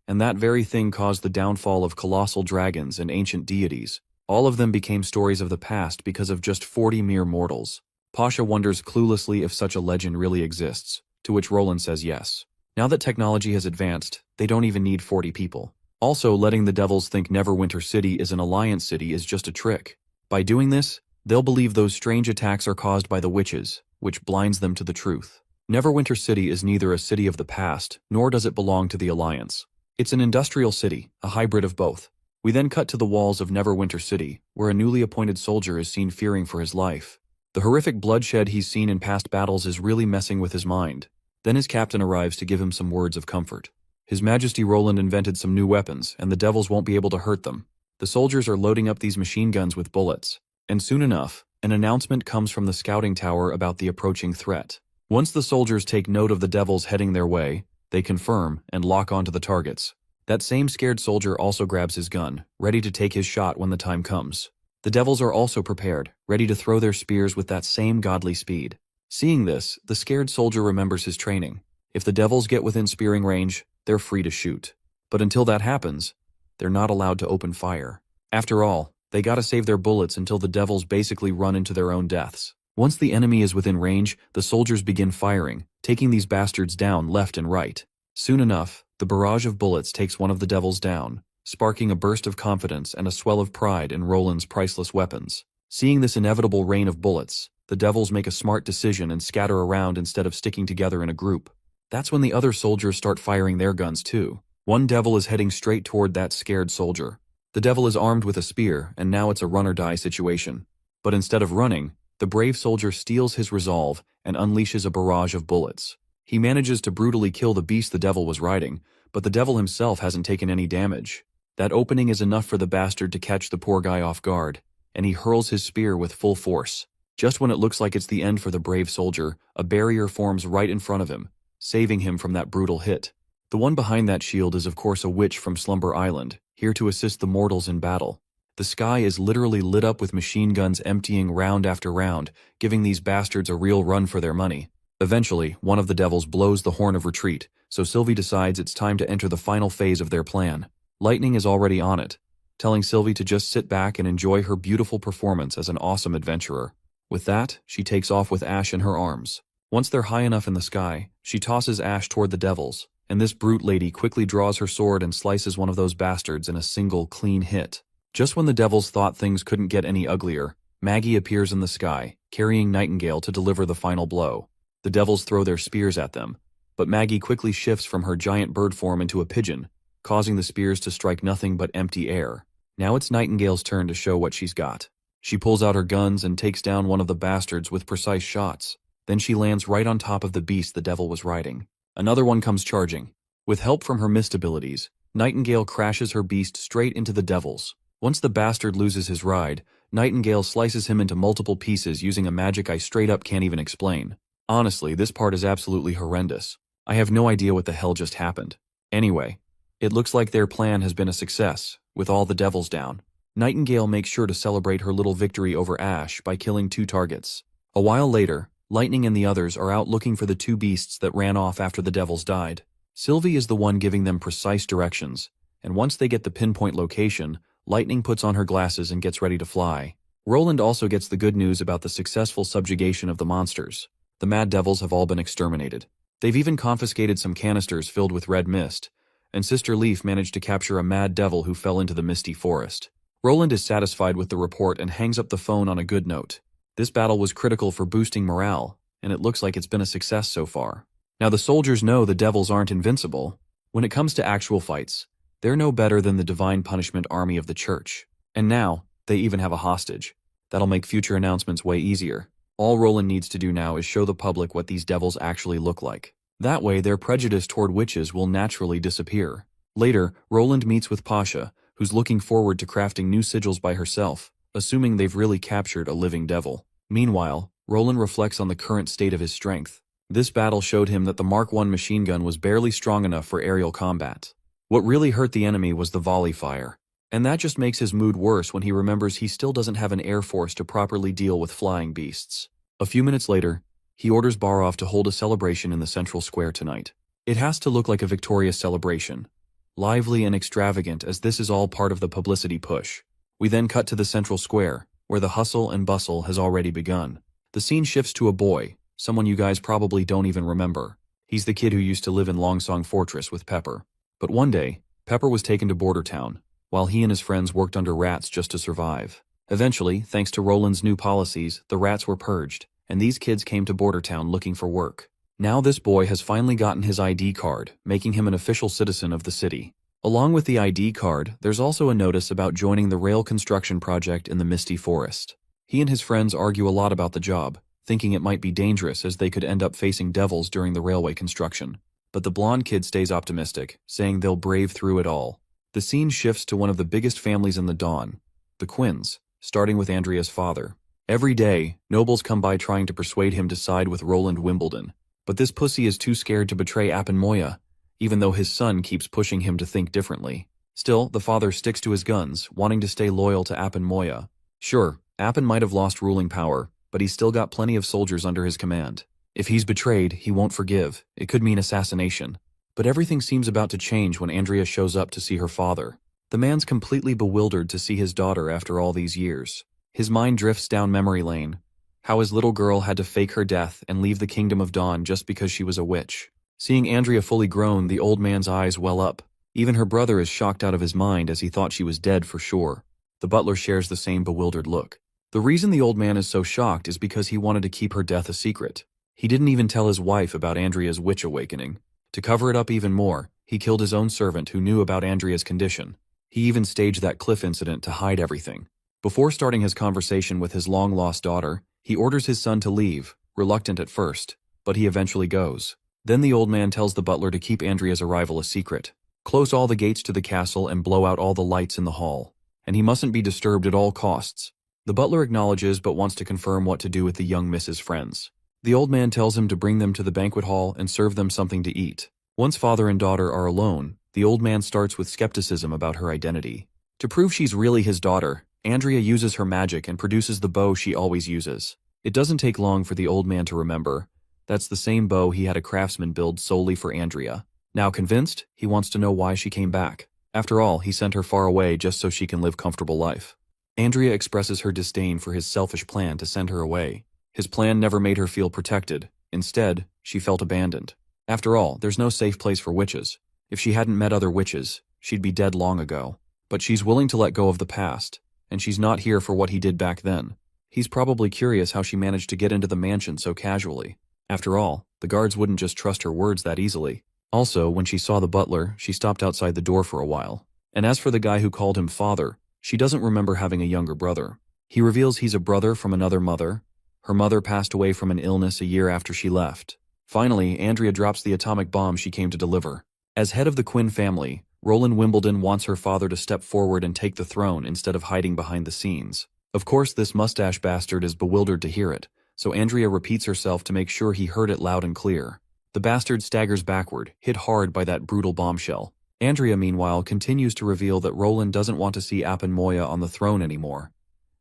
and that very thing caused the downfall of colossal dragons and ancient deities. All of them became stories of the past because of just 40 mere mortals. Pasha wonders cluelessly if such a legend really exists, to which Roland says yes. Now that technology has advanced, they don't even need 40 people. Also, letting the devils think Neverwinter City is an alliance city is just a trick. By doing this, they'll believe those strange attacks are caused by the witches, which blinds them to the truth. Neverwinter City is neither a city of the past, nor does it belong to the Alliance. It's an industrial city, a hybrid of both. We then cut to the walls of Neverwinter City, where a newly appointed soldier is seen fearing for his life. The horrific bloodshed he's seen in past battles is really messing with his mind. Then his captain arrives to give him some words of comfort. His Majesty Roland invented some new weapons, and the devils won't be able to hurt them. The soldiers are loading up these machine guns with bullets, and soon enough, An announcement comes from the scouting tower about the approaching threat. Once the soldiers take note of the devils heading their way, they confirm and lock onto the targets. That same scared soldier also grabs his gun, ready to take his shot when the time comes. The devils are also prepared, ready to throw their spears with that same godly speed. Seeing this, the scared soldier remembers his training. If the devils get within spearing range, they're free to shoot. But until that happens, they're not allowed to open fire. After all, they gotta save their bullets until the devils basically run into their own deaths. Once the enemy is within range, the soldiers begin firing, taking these bastards down left and right. Soon enough, the barrage of bullets takes one of the devils down, sparking a burst of confidence and a swell of pride in Roland's priceless weapons. Seeing this inevitable rain of bullets, the devils make a smart decision and scatter around instead of sticking together in a group. That's when the other soldiers start firing their guns too. One devil is heading straight toward that scared soldier. The devil is armed with a spear, and now it's a run-or-die situation. But instead of running, the brave soldier steals his resolve and unleashes a barrage of bullets. He manages to brutally kill the beast the devil was riding, but the devil himself hasn't taken any damage. That opening is enough for the bastard to catch the poor guy off guard, and he hurls his spear with full force. Just when it looks like it's the end for the brave soldier, a barrier forms right in front of him, saving him from that brutal hit. The one behind that shield is of course a witch from Slumber Island, here to assist the mortals in battle. The sky is literally lit up with machine guns emptying round after round, giving these bastards a real run for their money. Eventually, one of the devils blows the horn of retreat, so Sylvie decides it's time to enter the final phase of their plan. Lightning is already on it, telling Sylvie to just sit back and enjoy her beautiful performance as an awesome adventurer. With that, she takes off with Ash in her arms. Once they're high enough in the sky, she tosses Ash toward the devils, and this brute lady quickly draws her sword and slices one of those bastards in a single, clean hit. Just when the devils thought things couldn't get any uglier, Maggie appears in the sky, carrying Nightingale to deliver the final blow. The devils throw their spears at them, but Maggie quickly shifts from her giant bird form into a pigeon, causing the spears to strike nothing but empty air. Now it's Nightingale's turn to show what she's got. She pulls out her guns and takes down one of the bastards with precise shots. Then she lands right on top of the beast the devil was riding. Another one comes charging. With help from her mist abilities, Nightingale crashes her beast straight into the devils. Once the bastard loses his ride, Nightingale slices him into multiple pieces using a magic I straight up can't even explain. Honestly, this part is absolutely horrendous. I have no idea what the hell just happened. Anyway, it looks like their plan has been a success, with all the devils down. Nightingale makes sure to celebrate her little victory over Ash by killing 2 targets. A while later, Lightning and the others are out looking for the 2 beasts that ran off after the devils died. Sylvie is the one giving them precise directions, and once they get the pinpoint location, Lightning puts on her glasses and gets ready to fly. Roland also gets the good news about the successful subjugation of the monsters. The mad devils have all been exterminated. They've even confiscated some canisters filled with red mist, and Sister Leaf managed to capture a mad devil who fell into the misty forest. Roland is satisfied with the report and hangs up the phone on a good note. This battle was critical for boosting morale, and it looks like it's been a success so far. Now the soldiers know the devils aren't invincible. When it comes to actual fights, they're no better than the Divine Punishment Army of the Church. And now, they even have a hostage. That'll make future announcements way easier. All Roland needs to do now is show the public what these devils actually look like. That way, their prejudice toward witches will naturally disappear. Later, Roland meets with Pasha, who's looking forward to crafting new sigils by herself, assuming they've really captured a living devil. Meanwhile, Roland reflects on the current state of his strength. This battle showed him that the Mark I machine gun was barely strong enough for aerial combat. What really hurt the enemy was the volley fire. And that just makes his mood worse when he remembers he still doesn't have an air force to properly deal with flying beasts. A few minutes later, he orders Barov to hold a celebration in the central square tonight. It has to look like a victorious celebration, lively and extravagant, as this is all part of the publicity push. We then cut to the central square, where the hustle and bustle has already begun. The scene shifts to a boy, someone you guys probably don't even remember. He's the kid who used to live in Longsong Fortress with Pepper. But one day, Pepper was taken to Border Town, while he and his friends worked under rats just to survive. Eventually, thanks to Roland's new policies, the rats were purged, and these kids came to Border Town looking for work. Now this boy has finally gotten his ID card, making him an official citizen of the city. Along with the ID card, there's also a notice about joining the rail construction project in the Misty Forest. He and his friends argue a lot about the job, thinking it might be dangerous as they could end up facing devils during the railway construction. But the blonde kid stays optimistic, saying they'll brave through it all. The scene shifts to one of the biggest families in the Dawn, the Quinns, starting with Andrea's father. Every day, nobles come by trying to persuade him to side with Roland Wimbledon. But this pussy is too scared to betray Appin Moya, even though his son keeps pushing him to think differently. Still, the father sticks to his guns, wanting to stay loyal to Appin Moya. Sure, Appin might have lost ruling power, but he's still got plenty of soldiers under his command. If he's betrayed, he won't forgive. It could mean assassination. But everything seems about to change when Andrea shows up to see her father. The man's completely bewildered to see his daughter after all these years. His mind drifts down memory lane. How his little girl had to fake her death and leave the kingdom of Dawn just because she was a witch. Seeing Andrea fully grown, the old man's eyes well up. Even her brother is shocked out of his mind as he thought she was dead for sure. The butler shares the same bewildered look. The reason the old man is so shocked is because he wanted to keep her death a secret. He didn't even tell his wife about Andrea's witch awakening. To cover it up even more, he killed his own servant who knew about Andrea's condition. He even staged that cliff incident to hide everything. Before starting his conversation with his long-lost daughter, he orders his son to leave, reluctant at first, but he eventually goes. Then the old man tells the butler to keep Andrea's arrival a secret. Close all the gates to the castle and blow out all the lights in the hall. And he mustn't be disturbed at all costs. The butler acknowledges but wants to confirm what to do with the young Mrs. Friends. The old man tells him to bring them to the banquet hall and serve them something to eat. Once father and daughter are alone, the old man starts with skepticism about her identity. To prove she's really his daughter, Andrea uses her magic and produces the bow she always uses. It doesn't take long for the old man to remember. That's the same bow he had a craftsman build solely for Andrea. Now convinced, he wants to know why she came back. After all, he sent her far away just so she can live a comfortable life. Andrea expresses her disdain for his selfish plan to send her away. His plan never made her feel protected. Instead, she felt abandoned. After all, there's no safe place for witches. If she hadn't met other witches, she'd be dead long ago. But she's willing to let go of the past, and she's not here for what he did back then. He's probably curious how she managed to get into the mansion so casually. After all, the guards wouldn't just trust her words that easily. Also, when she saw the butler, she stopped outside the door for a while. And as for the guy who called him father, she doesn't remember having a younger brother. He reveals he's a brother from another mother. Her mother passed away from an illness a year after she left. Finally, Andrea drops the atomic bomb she came to deliver. As head of the Quinn family, Roland Wimbledon wants her father to step forward and take the throne instead of hiding behind the scenes. Of course, this mustache bastard is bewildered to hear it, so Andrea repeats herself to make sure he heard it loud and clear. The bastard staggers backward, hit hard by that brutal bombshell. Andrea, meanwhile, continues to reveal that Roland doesn't want to see Appin Moya on the throne anymore.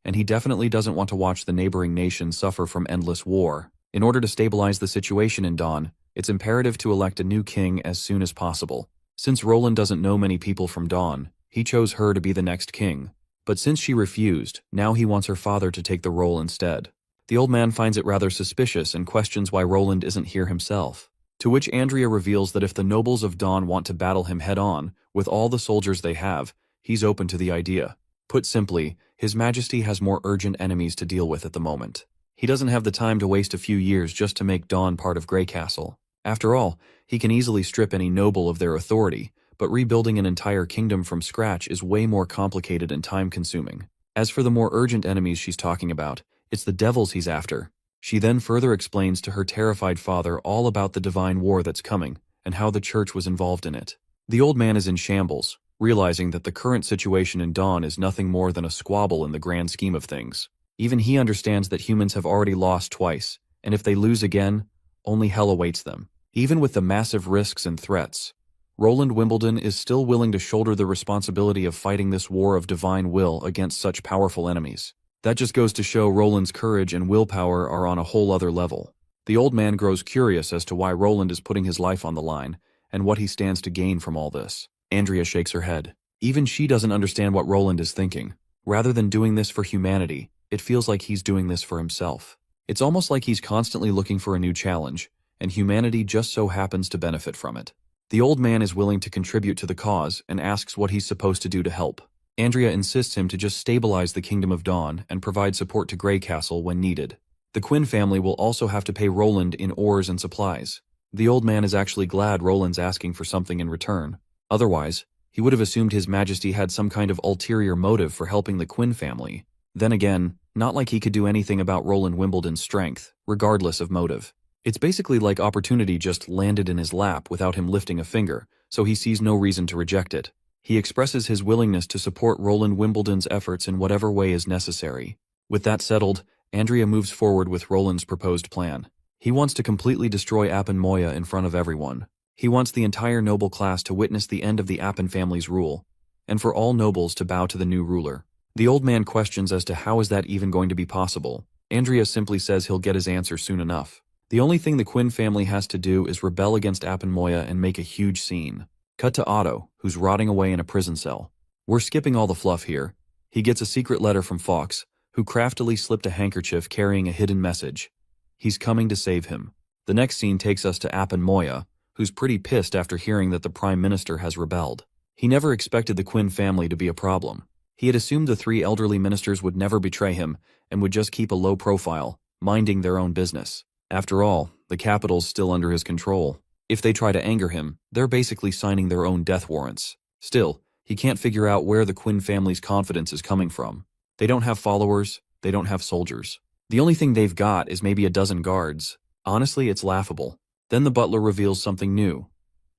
And he definitely doesn't want to watch the neighboring nations suffer from endless war. In order to stabilize the situation in Dawn, it's imperative to elect a new king as soon as possible. Since Roland doesn't know many people from Dawn, he chose her to be the next king. But since she refused, now he wants her father to take the role instead. The old man finds it rather suspicious and questions why Roland isn't here himself. To which Andrea reveals that if the nobles of Dawn want to battle him head-on, with all the soldiers they have, he's open to the idea. Put simply, His Majesty has more urgent enemies to deal with at the moment. He doesn't have the time to waste a few years just to make Dawn part of Grey Castle. After all, he can easily strip any noble of their authority, but rebuilding an entire kingdom from scratch is way more complicated and time-consuming. As for the more urgent enemies she's talking about, it's the devils he's after. She then further explains to her terrified father all about the divine war that's coming, and how the church was involved in it. The old man is in shambles, realizing that the current situation in Dawn is nothing more than a squabble in the grand scheme of things. Even he understands that humans have already lost twice, and if they lose again, only hell awaits them. Even with the massive risks and threats, Roland Wimbledon is still willing to shoulder the responsibility of fighting this war of divine will against such powerful enemies. That just goes to show Roland's courage and willpower are on a whole other level. The old man grows curious as to why Roland is putting his life on the line, and what he stands to gain from all this. Andrea shakes her head. Even she doesn't understand what Roland is thinking. Rather than doing this for humanity, it feels like he's doing this for himself. It's almost like he's constantly looking for a new challenge, and humanity just so happens to benefit from it. The old man is willing to contribute to the cause and asks what he's supposed to do to help. Andrea insists him to just stabilize the Kingdom of Dawn and provide support to Grey Castle when needed. The Quinn family will also have to pay Roland in ores and supplies. The old man is actually glad Roland's asking for something in return. Otherwise, he would have assumed His Majesty had some kind of ulterior motive for helping the Quinn family. Then again, not like he could do anything about Roland Wimbledon's strength, regardless of motive. It's basically like opportunity just landed in his lap without him lifting a finger, so he sees no reason to reject it. He expresses his willingness to support Roland Wimbledon's efforts in whatever way is necessary. With that settled, Andrea moves forward with Roland's proposed plan. He wants to completely destroy Apen Moya in front of everyone. He wants the entire noble class to witness the end of the Apen family's rule, and for all nobles to bow to the new ruler. The old man questions as to how is that even going to be possible. Andrea simply says he'll get his answer soon enough. The only thing the Quinn family has to do is rebel against Apen Moya and make a huge scene. Cut to Otto, who's rotting away in a prison cell. We're skipping all the fluff here. He gets a secret letter from Fox, who craftily slipped a handkerchief carrying a hidden message. He's coming to save him. The next scene takes us to Apen Moya, who's pretty pissed after hearing that the Prime Minister has rebelled. He never expected the Quinn family to be a problem. He had assumed the 3 elderly ministers would never betray him and would just keep a low profile, minding their own business. After all, the capital's still under his control. If they try to anger him, they're basically signing their own death warrants. Still, he can't figure out where the Quinn family's confidence is coming from. They don't have followers, they don't have soldiers. The only thing they've got is maybe a dozen guards. Honestly, it's laughable. Then the butler reveals something new.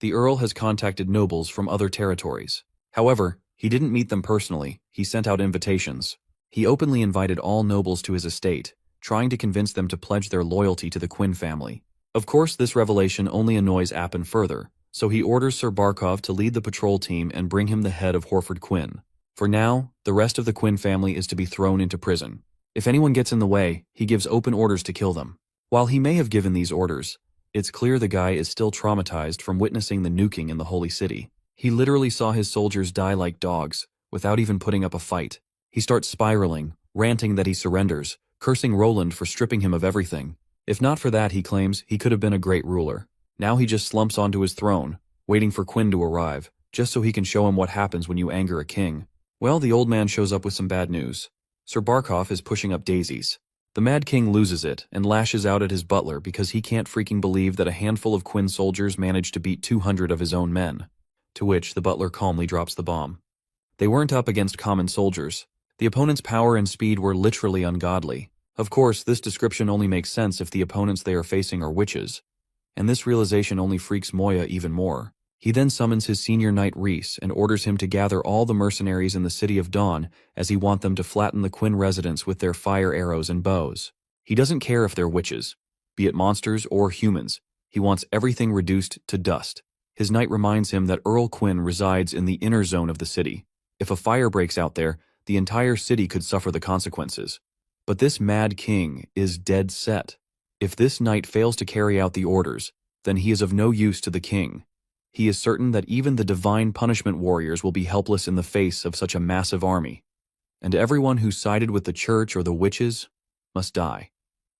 The Earl has contacted nobles from other territories. However, he didn't meet them personally, he sent out invitations. He openly invited all nobles to his estate, trying to convince them to pledge their loyalty to the Quinn family. Of course, this revelation only annoys Apen further, so he orders Sir Barkov to lead the patrol team and bring him the head of Horford Quinn. For now, the rest of the Quinn family is to be thrown into prison. If anyone gets in the way, he gives open orders to kill them. While he may have given these orders, it's clear the guy is still traumatized from witnessing the nuking in the Holy City. He literally saw his soldiers die like dogs, without even putting up a fight. He starts spiraling, ranting that he surrenders, cursing Roland for stripping him of everything. If not for that, he claims, he could have been a great ruler. Now he just slumps onto his throne, waiting for Quinn to arrive, just so he can show him what happens when you anger a king. Well, the old man shows up with some bad news. Sir Barkov is pushing up daisies. The Mad King loses it and lashes out at his butler because he can't freaking believe that a handful of Quinn soldiers managed to beat 200 of his own men. To which the butler calmly drops the bomb. They weren't up against common soldiers. The opponent's power and speed were literally ungodly. Of course, this description only makes sense if the opponents they are facing are witches. And this realization only freaks Moya even more. He then summons his senior knight Rhys and orders him to gather all the mercenaries in the City of Dawn as he wants them to flatten the Quinn residents with their fire arrows and bows. He doesn't care if they're witches, be it monsters or humans. He wants everything reduced to dust. His knight reminds him that Earl Quinn resides in the inner zone of the city. If a fire breaks out there, the entire city could suffer the consequences. But this Mad King is dead set. If this knight fails to carry out the orders, then he is of no use to the king. He is certain that even the divine punishment warriors will be helpless in the face of such a massive army. And everyone who sided with the church or the witches must die.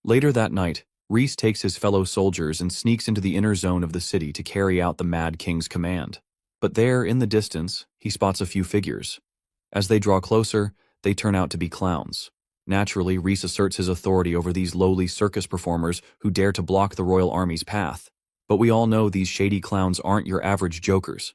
Later that night, Rhys takes his fellow soldiers and sneaks into the inner zone of the city to carry out the Mad King's command. But there, in the distance, he spots a few figures. As they draw closer, they turn out to be clowns. Naturally, Rhys asserts his authority over these lowly circus performers who dare to block the royal army's path. But we all know these shady clowns aren't your average jokers.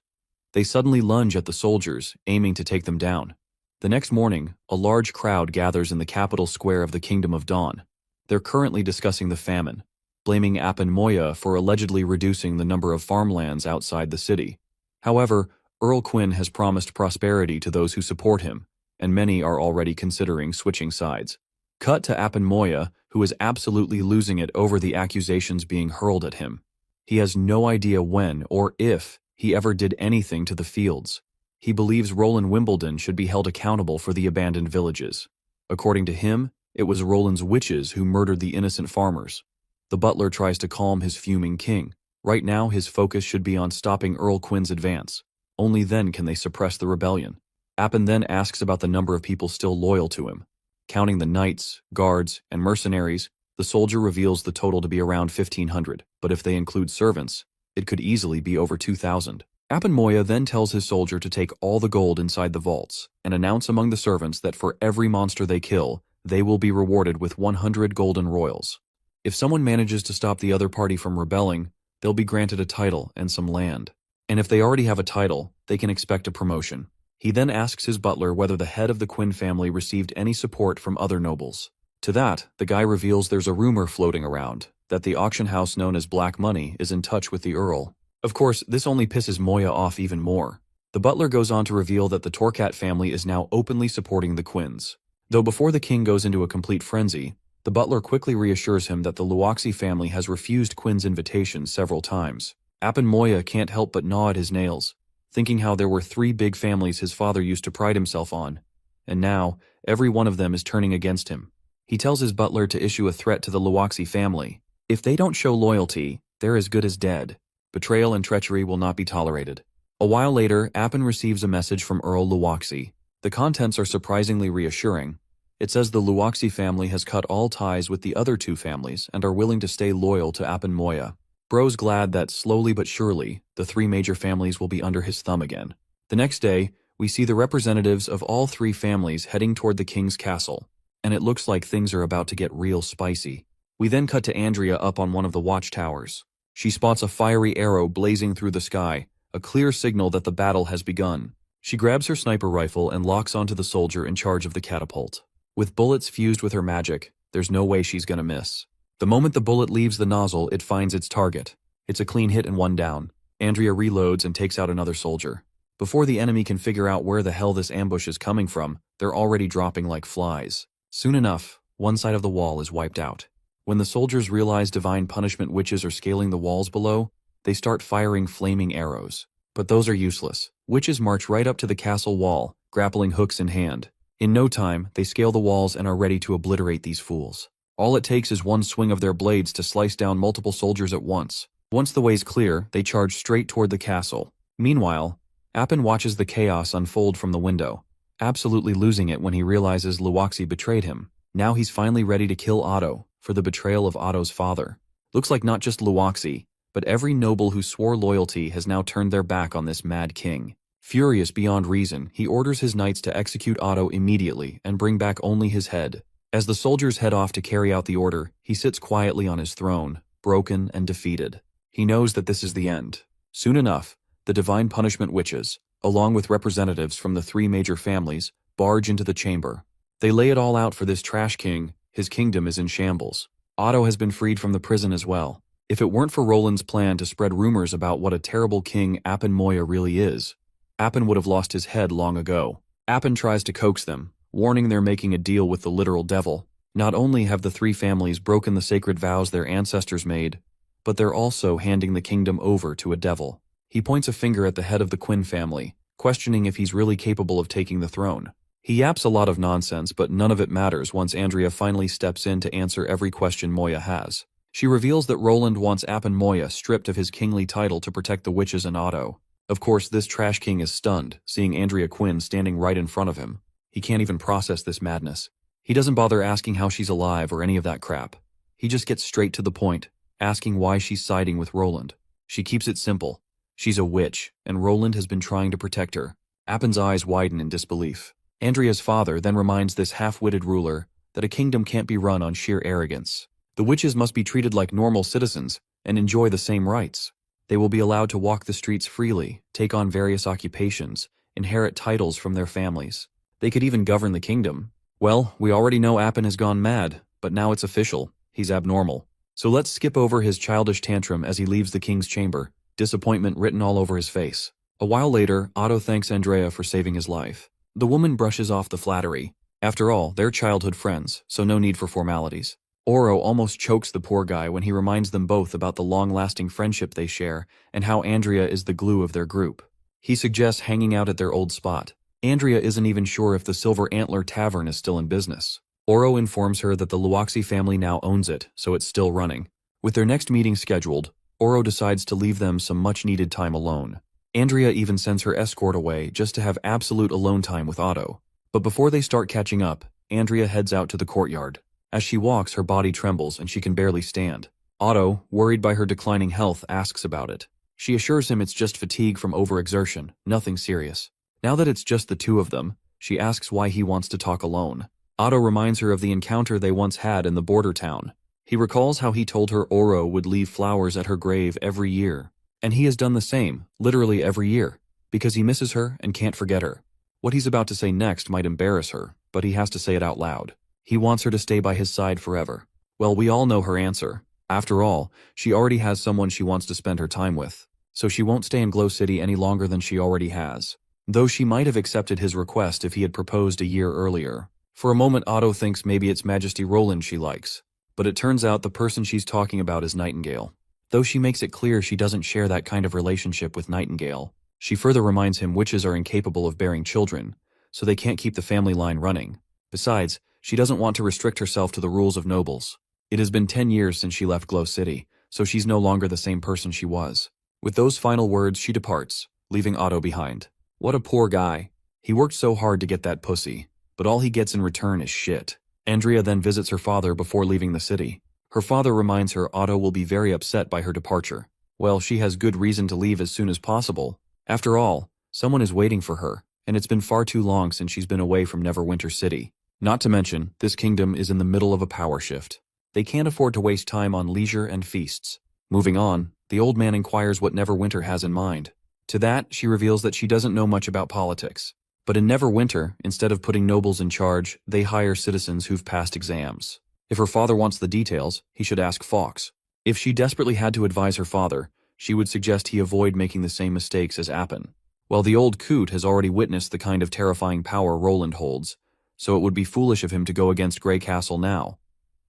They suddenly lunge at the soldiers, aiming to take them down. The next morning, a large crowd gathers in the capital square of the Kingdom of Dawn. They're currently discussing the famine, blaming Apen Moya for allegedly reducing the number of farmlands outside the city. However, Earl Quinn has promised prosperity to those who support him, and many are already considering switching sides. Cut to Apen Moya, who is absolutely losing it over the accusations being hurled at him. He has no idea when or if he ever did anything to the fields. He believes Roland Wimbledon should be held accountable for the abandoned villages. According to him, it was Roland's witches who murdered the innocent farmers. The butler tries to calm his fuming king. Right now, his focus should be on stopping Earl Quinn's advance. Only then can they suppress the rebellion. Apen then asks about the number of people still loyal to him. Counting the knights, guards, and mercenaries, the soldier reveals the total to be around 1,500, but if they include servants, it could easily be over 2,000. Apen Moya then tells his soldier to take all the gold inside the vaults and announce among the servants that for every monster they kill, they will be rewarded with 100 golden royals. If someone manages to stop the other party from rebelling, they'll be granted a title and some land. And if they already have a title, they can expect a promotion. He then asks his butler whether the head of the Quinn family received any support from other nobles. To that, the guy reveals there's a rumor floating around that the auction house known as Black Money is in touch with the Earl. Of course, this only pisses Moya off even more. The butler goes on to reveal that the Torcat family is now openly supporting the Quinns. Though before the king goes into a complete frenzy, The butler quickly reassures him that the Luoxi family has refused Quinn's invitation several times. Apen Moya can't help but gnaw at his nails, thinking how there were 3 big families his father used to pride himself on, and now, every one of them is turning against him. He tells his butler to issue a threat to the Luoxi family. If they don't show loyalty, they're as good as dead. Betrayal and treachery will not be tolerated. A while later, Apen receives a message from Earl Luoxi. The contents are surprisingly reassuring. It says the Luoxi family has cut all ties with the other 2 families and are willing to stay loyal to Apen Moya. Bro's glad that slowly but surely, the 3 major families will be under his thumb again. The next day, we see the representatives of all 3 families heading toward the king's castle, and it looks like things are about to get real spicy. We then cut to Andrea up on one of the watchtowers. She spots a fiery arrow blazing through the sky, a clear signal that the battle has begun. She grabs her sniper rifle and locks onto the soldier in charge of the catapult. With bullets fused with her magic, there's no way she's gonna miss. The moment the bullet leaves the nozzle, it finds its target. It's a clean hit and 1 down. Andrea reloads and takes out another soldier. Before the enemy can figure out where the hell this ambush is coming from, they're already dropping like flies. Soon enough, one side of the wall is wiped out. When the soldiers realize divine punishment witches are scaling the walls below, they start firing flaming arrows. But those are useless. Witches march right up to the castle wall, grappling hooks in hand. In no time, they scale the walls and are ready to obliterate these fools. All it takes is one swing of their blades to slice down multiple soldiers at once. Once the way's clear, they charge straight toward the castle. Meanwhile, Apen watches the chaos unfold from the window, absolutely losing it when he realizes Luoxi betrayed him. Now he's finally ready to kill Otto for the betrayal of Otto's father. Looks like not just Luoxi, but every noble who swore loyalty has now turned their back on this mad king. Furious beyond reason, he orders his knights to execute Otto immediately and bring back only his head. As the soldiers head off to carry out the order, he sits quietly on his throne, broken and defeated. He knows that this is the end. Soon enough, the divine punishment witches, along with representatives from the 3 major families, barge into the chamber. They lay it all out for this trash king. His kingdom is in shambles. Otto has been freed from the prison as well. If it weren't for Roland's plan to spread rumors about what a terrible king Apen Moya really is, Apen would have lost his head long ago. Apen tries to coax them, warning they're making a deal with the literal devil. Not only have the 3 families broken the sacred vows their ancestors made, but they're also handing the kingdom over to a devil. He points a finger at the head of the Quinn family, questioning if he's really capable of taking the throne. He yaps a lot of nonsense, but none of it matters once Andrea finally steps in to answer every question Moya has. She reveals that Roland wants Apen Moya stripped of his kingly title to protect the witches and Otto. Of course, this trash king is stunned, seeing Andrea Quinn standing right in front of him. He can't even process this madness. He doesn't bother asking how she's alive or any of that crap. He just gets straight to the point, asking why she's siding with Roland. She keeps it simple. She's a witch, and Roland has been trying to protect her. Apen's eyes widen in disbelief. Andrea's father then reminds this half-witted ruler that a kingdom can't be run on sheer arrogance. The witches must be treated like normal citizens and enjoy the same rights. They will be allowed to walk the streets freely, take on various occupations, inherit titles from their families. They could even govern the kingdom. Well, we already know Apen has gone mad, but now it's official. He's abnormal. So let's skip over his childish tantrum as he leaves the king's chamber, disappointment written all over his face. A while later, Otto thanks Andrea for saving his life. The woman brushes off the flattery. After all, they're childhood friends, so no need for formalities. Oro almost chokes the poor guy when he reminds them both about the long-lasting friendship they share and how Andrea is the glue of their group. He suggests hanging out at their old spot. Andrea isn't even sure if the Silver Antler Tavern is still in business. Oro informs her that the Luoxi family now owns it, so it's still running. With their next meeting scheduled, Oro decides to leave them some much-needed time alone. Andrea even sends her escort away just to have absolute alone time with Otto. But before they start catching up, Andrea heads out to the courtyard. As she walks, her body trembles and she can barely stand. Otto, worried by her declining health, asks about it. She assures him it's just fatigue from overexertion, nothing serious. Now that it's just the 2 of them, she asks why he wants to talk alone. Otto reminds her of the encounter they once had in the border town. He recalls how he told her Oro would leave flowers at her grave every year. And he has done the same, literally every year, because he misses her and can't forget her. What he's about to say next might embarrass her, but he has to say it out loud. He wants her to stay by his side forever. Well, we all know her answer. After all, she already has someone she wants to spend her time with, so she won't stay in Glow City any longer than she already has. Though she might have accepted his request if he had proposed a year earlier. For a moment Otto thinks maybe it's Majesty Roland she likes, but it turns out the person she's talking about is Nightingale. Though she makes it clear she doesn't share that kind of relationship with Nightingale, she further reminds him witches are incapable of bearing children, so they can't keep the family line running. Besides, she doesn't want to restrict herself to the rules of nobles. It has been 10 years since she left Glow City, so she's no longer the same person she was. With those final words, she departs, leaving Otto behind. What a poor guy. He worked so hard to get that pussy, but all he gets in return is shit. Andrea then visits her father before leaving the city. Her father reminds her Otto will be very upset by her departure. Well, she has good reason to leave as soon as possible. After all, someone is waiting for her, and it's been far too long since she's been away from Neverwinter City. Not to mention, this kingdom is in the middle of a power shift. They can't afford to waste time on leisure and feasts. Moving on, the old man inquires what Neverwinter has in mind. To that, she reveals that she doesn't know much about politics. But in Neverwinter, instead of putting nobles in charge, they hire citizens who've passed exams. If her father wants the details, he should ask Fox. If she desperately had to advise her father, she would suggest he avoid making the same mistakes as Appin. Well, the old coot has already witnessed the kind of terrifying power Roland holds, so it would be foolish of him to go against Grey Castle now.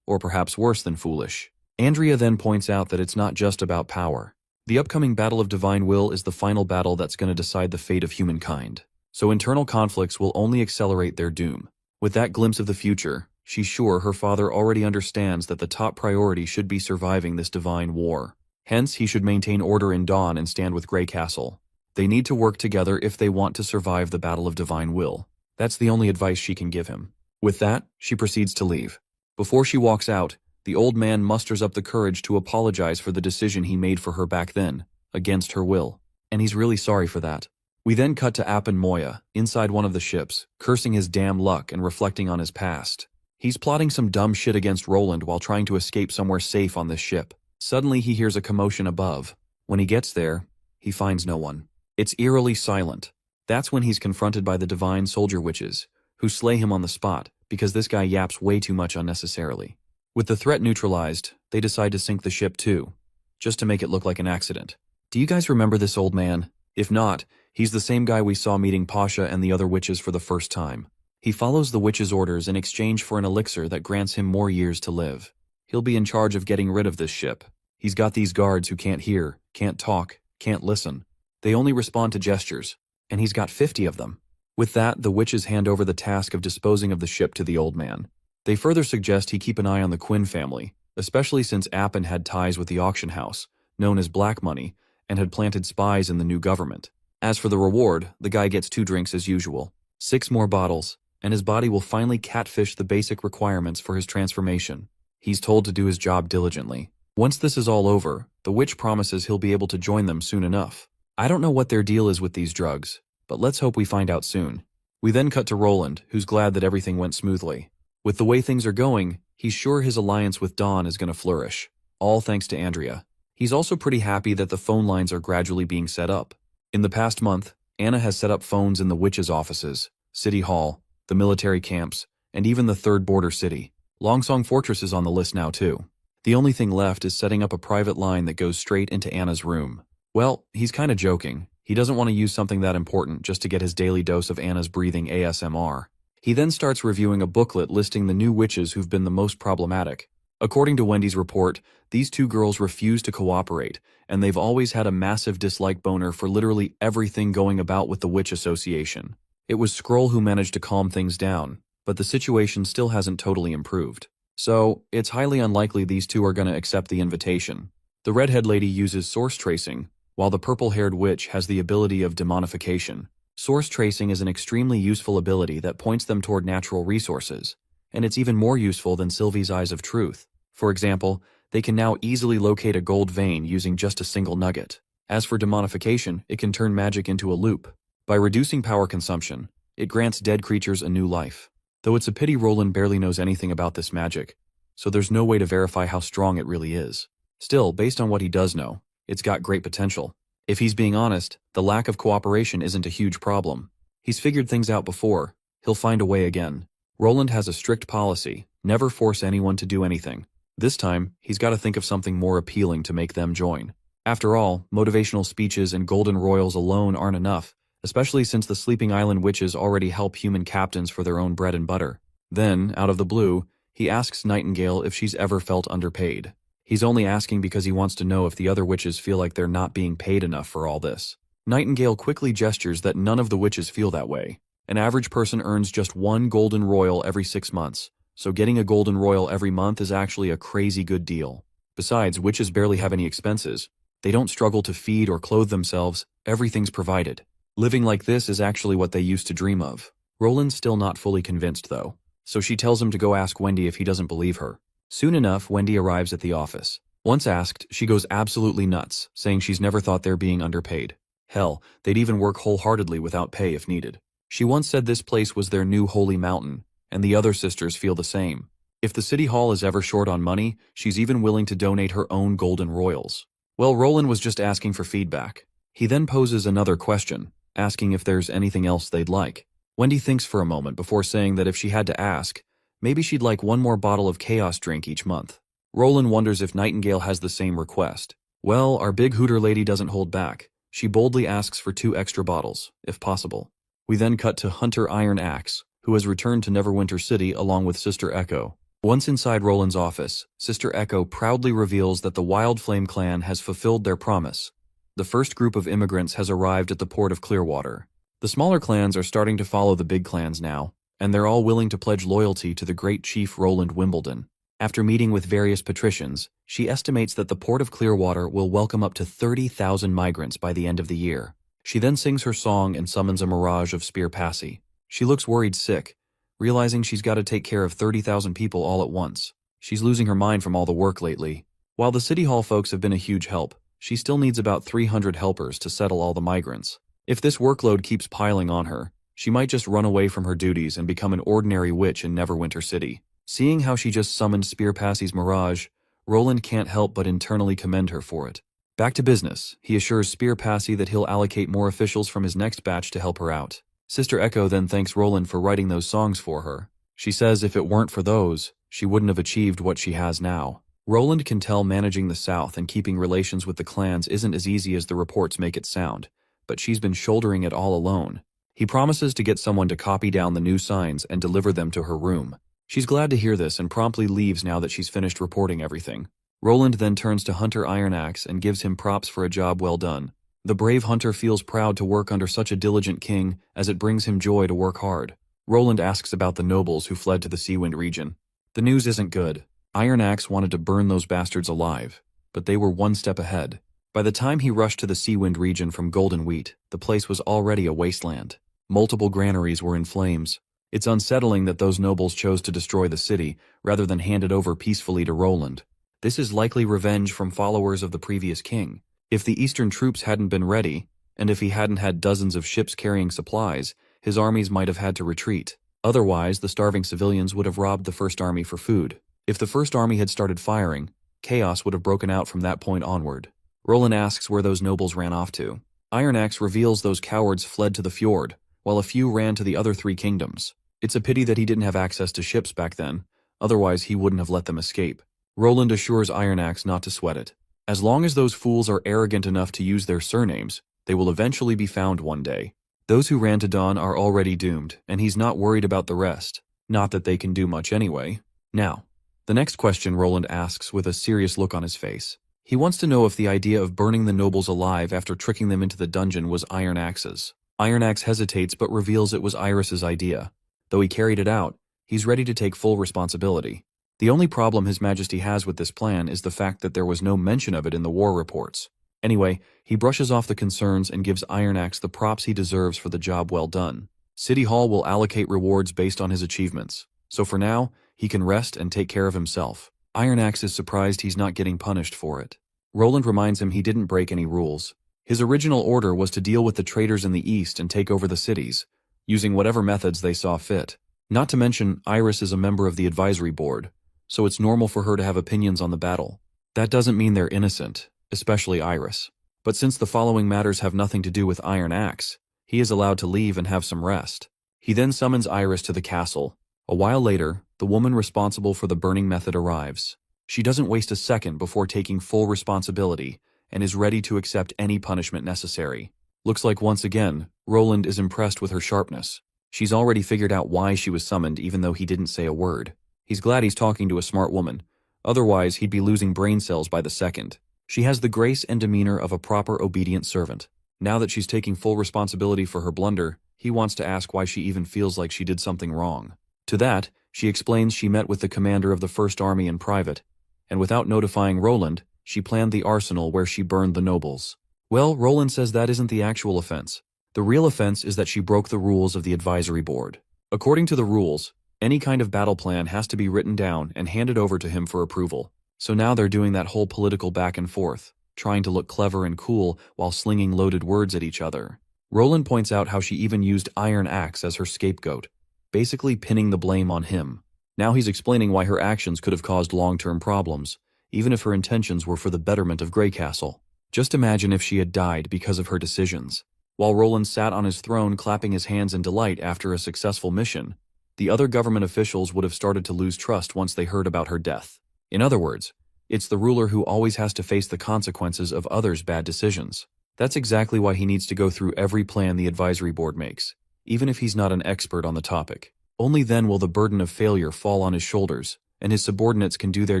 Or perhaps worse than foolish. Andrea then points out that it's not just about power. The upcoming Battle of Divine Will is the final battle that's going to decide the fate of humankind. So internal conflicts will only accelerate their doom. With that glimpse of the future, she's sure her father already understands that the top priority should be surviving this divine war. Hence, he should maintain order in Dawn and stand with Grey Castle. They need to work together if they want to survive the Battle of Divine Will. That's the only advice she can give him. With that, she proceeds to leave. Before she walks out, the old man musters up the courage to apologize for the decision he made for her back then, against her will. And he's really sorry for that. We then cut to Appin Moya, inside one of the ships, cursing his damn luck and reflecting on his past. He's plotting some dumb shit against Roland while trying to escape somewhere safe on this ship. Suddenly he hears a commotion above. When he gets there, he finds no one. It's eerily silent. That's when he's confronted by the divine soldier witches, who slay him on the spot because this guy yaps way too much unnecessarily. With the threat neutralized, they decide to sink the ship too, just to make it look like an accident. Do you guys remember this old man? If not, he's the same guy we saw meeting Pasha and the other witches for the first time. He follows the witches' orders in exchange for an elixir that grants him more years to live. He'll be in charge of getting rid of this ship. He's got these guards who can't hear, can't talk, can't listen. They only respond to gestures, and he's got 50 of them. With that, the witches hand over the task of disposing of the ship to the old man. They further suggest he keep an eye on the Quinn family, especially since Appin had ties with the auction house, known as Black Money, and had planted spies in the new government. As for the reward, the guy gets 2 drinks as usual, 6 more bottles, and his body will finally catfish the basic requirements for his transformation. He's told to do his job diligently. Once this is all over, the witch promises he'll be able to join them soon enough. I don't know what their deal is with these drugs, but let's hope we find out soon. We then cut to Roland, who's glad that everything went smoothly. With the way things are going, he's sure his alliance with Dawn is going to flourish, all thanks to Andrea. He's also pretty happy that the phone lines are gradually being set up. In the past month, Anna has set up phones in the witches' offices, City Hall, the military camps, and even the third border city. Longsong Fortress is on the list now too. The only thing left is setting up a private line that goes straight into Anna's room. Well, he's kinda joking. He doesn't want to use something that important just to get his daily dose of Anna's breathing ASMR. He then starts reviewing a booklet listing the new witches who've been the most problematic. According to Wendy's report, these 2 girls refuse to cooperate, and they've always had a massive dislike boner for literally everything going about with the Witch Association. It was Skrull who managed to calm things down, but the situation still hasn't totally improved. So, it's highly unlikely these 2 are going to accept the invitation. The redhead lady uses source tracing, while the purple-haired witch has the ability of demonification. Source tracing is an extremely useful ability that points them toward natural resources, and it's even more useful than Sylvie's Eyes of Truth. For example, they can now easily locate a gold vein using just a single nugget. As for demonification, it can turn magic into a loop. By reducing power consumption, it grants dead creatures a new life. Though it's a pity Roland barely knows anything about this magic, so there's no way to verify how strong it really is. Still, based on what he does know, it's got great potential. If he's being honest, the lack of cooperation isn't a huge problem. He's figured things out before. He'll find a way again. Roland has a strict policy: never force anyone to do anything. This time, he's got to think of something more appealing to make them join. After all, motivational speeches and golden royals alone aren't enough, especially since the Sleeping Island witches already help human captains for their own bread and butter. Then, out of the blue, he asks Nightingale if she's ever felt underpaid. He's only asking because he wants to know if the other witches feel like they're not being paid enough for all this. Nightingale quickly gestures that none of the witches feel that way. An average person earns just one golden royal every 6 months, so getting a golden royal every month is actually a crazy good deal. Besides, witches barely have any expenses. They don't struggle to feed or clothe themselves, everything's provided. Living like this is actually what they used to dream of. Roland's still not fully convinced though, so she tells him to go ask Wendy if he doesn't believe her. Soon enough, Wendy arrives at the office. Once asked, she goes absolutely nuts, saying she's never thought they're being underpaid. Hell, they'd even work wholeheartedly without pay if needed. She once said this place was their new holy mountain, and the other sisters feel the same. If the city hall is ever short on money, she's even willing to donate her own golden royals. Well, Roland was just asking for feedback. He then poses another question, asking if there's anything else they'd like. Wendy thinks for a moment before saying that if she had to ask, maybe she'd like one more bottle of chaos drink each month. Roland wonders if Nightingale has the same request. Well, our big hooter lady doesn't hold back. She boldly asks for 2 extra bottles, if possible. We then cut to Hunter Iron Axe, who has returned to Neverwinter City along with Sister Echo. Once inside Roland's office, Sister Echo proudly reveals that the Wild Flame clan has fulfilled their promise. The first group of immigrants has arrived at the port of Clearwater. The smaller clans are starting to follow the big clans now, and they're all willing to pledge loyalty to the great chief Roland Wimbledon. After meeting with various patricians, she estimates that the port of Clearwater will welcome up to 30,000 migrants by the end of the year. She then sings her song and summons a mirage of spear passy. She looks worried sick, realizing she's got to take care of 30,000 people all at once. She's losing her mind from all the work lately. While the City Hall folks have been a huge help, she still needs about 300 helpers to settle all the migrants. If this workload keeps piling on her, she might just run away from her duties and become an ordinary witch in Neverwinter City. Seeing how she just summoned Spear Passy's mirage, Roland can't help but internally commend her for it. Back to business, he assures Spear Passy that he'll allocate more officials from his next batch to help her out. Sister Echo then thanks Roland for writing those songs for her. She says if it weren't for those, she wouldn't have achieved what she has now. Roland can tell managing the South and keeping relations with the clans isn't as easy as the reports make it sound, but she's been shouldering it all alone. He promises to get someone to copy down the new signs and deliver them to her room. She's glad to hear this and promptly leaves now that she's finished reporting everything. Roland then turns to Hunter Iron Axe and gives him props for a job well done. The brave hunter feels proud to work under such a diligent king, as it brings him joy to work hard. Roland asks about the nobles who fled to the Seawind region. The news isn't good. Iron Axe wanted to burn those bastards alive, but they were one step ahead. By the time he rushed to the Seawind region from Golden Wheat, the place was already a wasteland. Multiple granaries were in flames. It's unsettling that those nobles chose to destroy the city, rather than hand it over peacefully to Roland. This is likely revenge from followers of the previous king. If the eastern troops hadn't been ready, and if he hadn't had dozens of ships carrying supplies, his armies might have had to retreat. Otherwise, the starving civilians would have robbed the First Army for food. If the First Army had started firing, chaos would have broken out from that point onward. Roland asks where those nobles ran off to. Iron Axe reveals those cowards fled to the fjord, while a few ran to the other 3 kingdoms. It's a pity that he didn't have access to ships back then, otherwise he wouldn't have let them escape. Roland assures Iron Axe not to sweat it. As long as those fools are arrogant enough to use their surnames, they will eventually be found one day. Those who ran to Dawn are already doomed, and he's not worried about the rest. Not that they can do much anyway. Now, the next question Roland asks with a serious look on his face. He wants to know if the idea of burning the nobles alive after tricking them into the dungeon was Iron Axe's. Iron Axe hesitates but reveals it was Iris's idea. Though he carried it out, he's ready to take full responsibility. The only problem His Majesty has with this plan is the fact that there was no mention of it in the war reports. Anyway, he brushes off the concerns and gives Iron Axe the props he deserves for the job well done. City Hall will allocate rewards based on his achievements, so for now, he can rest and take care of himself. Iron Axe is surprised he's not getting punished for it. Roland reminds him he didn't break any rules. His original order was to deal with the traitors in the east and take over the cities, using whatever methods they saw fit. Not to mention, Iris is a member of the advisory board, so it's normal for her to have opinions on the battle. That doesn't mean they're innocent, especially Iris. But since the following matters have nothing to do with Iron Axe, he is allowed to leave and have some rest. He then summons Iris to the castle. A while later, the woman responsible for the burning method arrives. She doesn't waste a second before taking full responsibility and is ready to accept any punishment necessary. Looks like once again, Roland is impressed with her sharpness. She's already figured out why she was summoned even though he didn't say a word. He's glad he's talking to a smart woman. Otherwise, he'd be losing brain cells by the second. She has the grace and demeanor of a proper obedient servant. Now that she's taking full responsibility for her blunder, he wants to ask why she even feels like she did something wrong. To that, she explains she met with the commander of the First Army in private, and without notifying Roland, she planned the arsenal where she burned the nobles. Well, Roland says that isn't the actual offense. The real offense is that she broke the rules of the advisory board. According to the rules, any kind of battle plan has to be written down and handed over to him for approval. So now they're doing that whole political back and forth, trying to look clever and cool while slinging loaded words at each other. Roland points out how she even used Iron Axe as her scapegoat, basically pinning the blame on him. Now he's explaining why her actions could have caused long-term problems, even if her intentions were for the betterment of Greycastle. Just imagine if she had died because of her decisions. While Roland sat on his throne clapping his hands in delight after a successful mission, the other government officials would have started to lose trust once they heard about her death. In other words, it's the ruler who always has to face the consequences of others' bad decisions. That's exactly why he needs to go through every plan the advisory board makes, even if he's not an expert on the topic. Only then will the burden of failure fall on his shoulders, and his subordinates can do their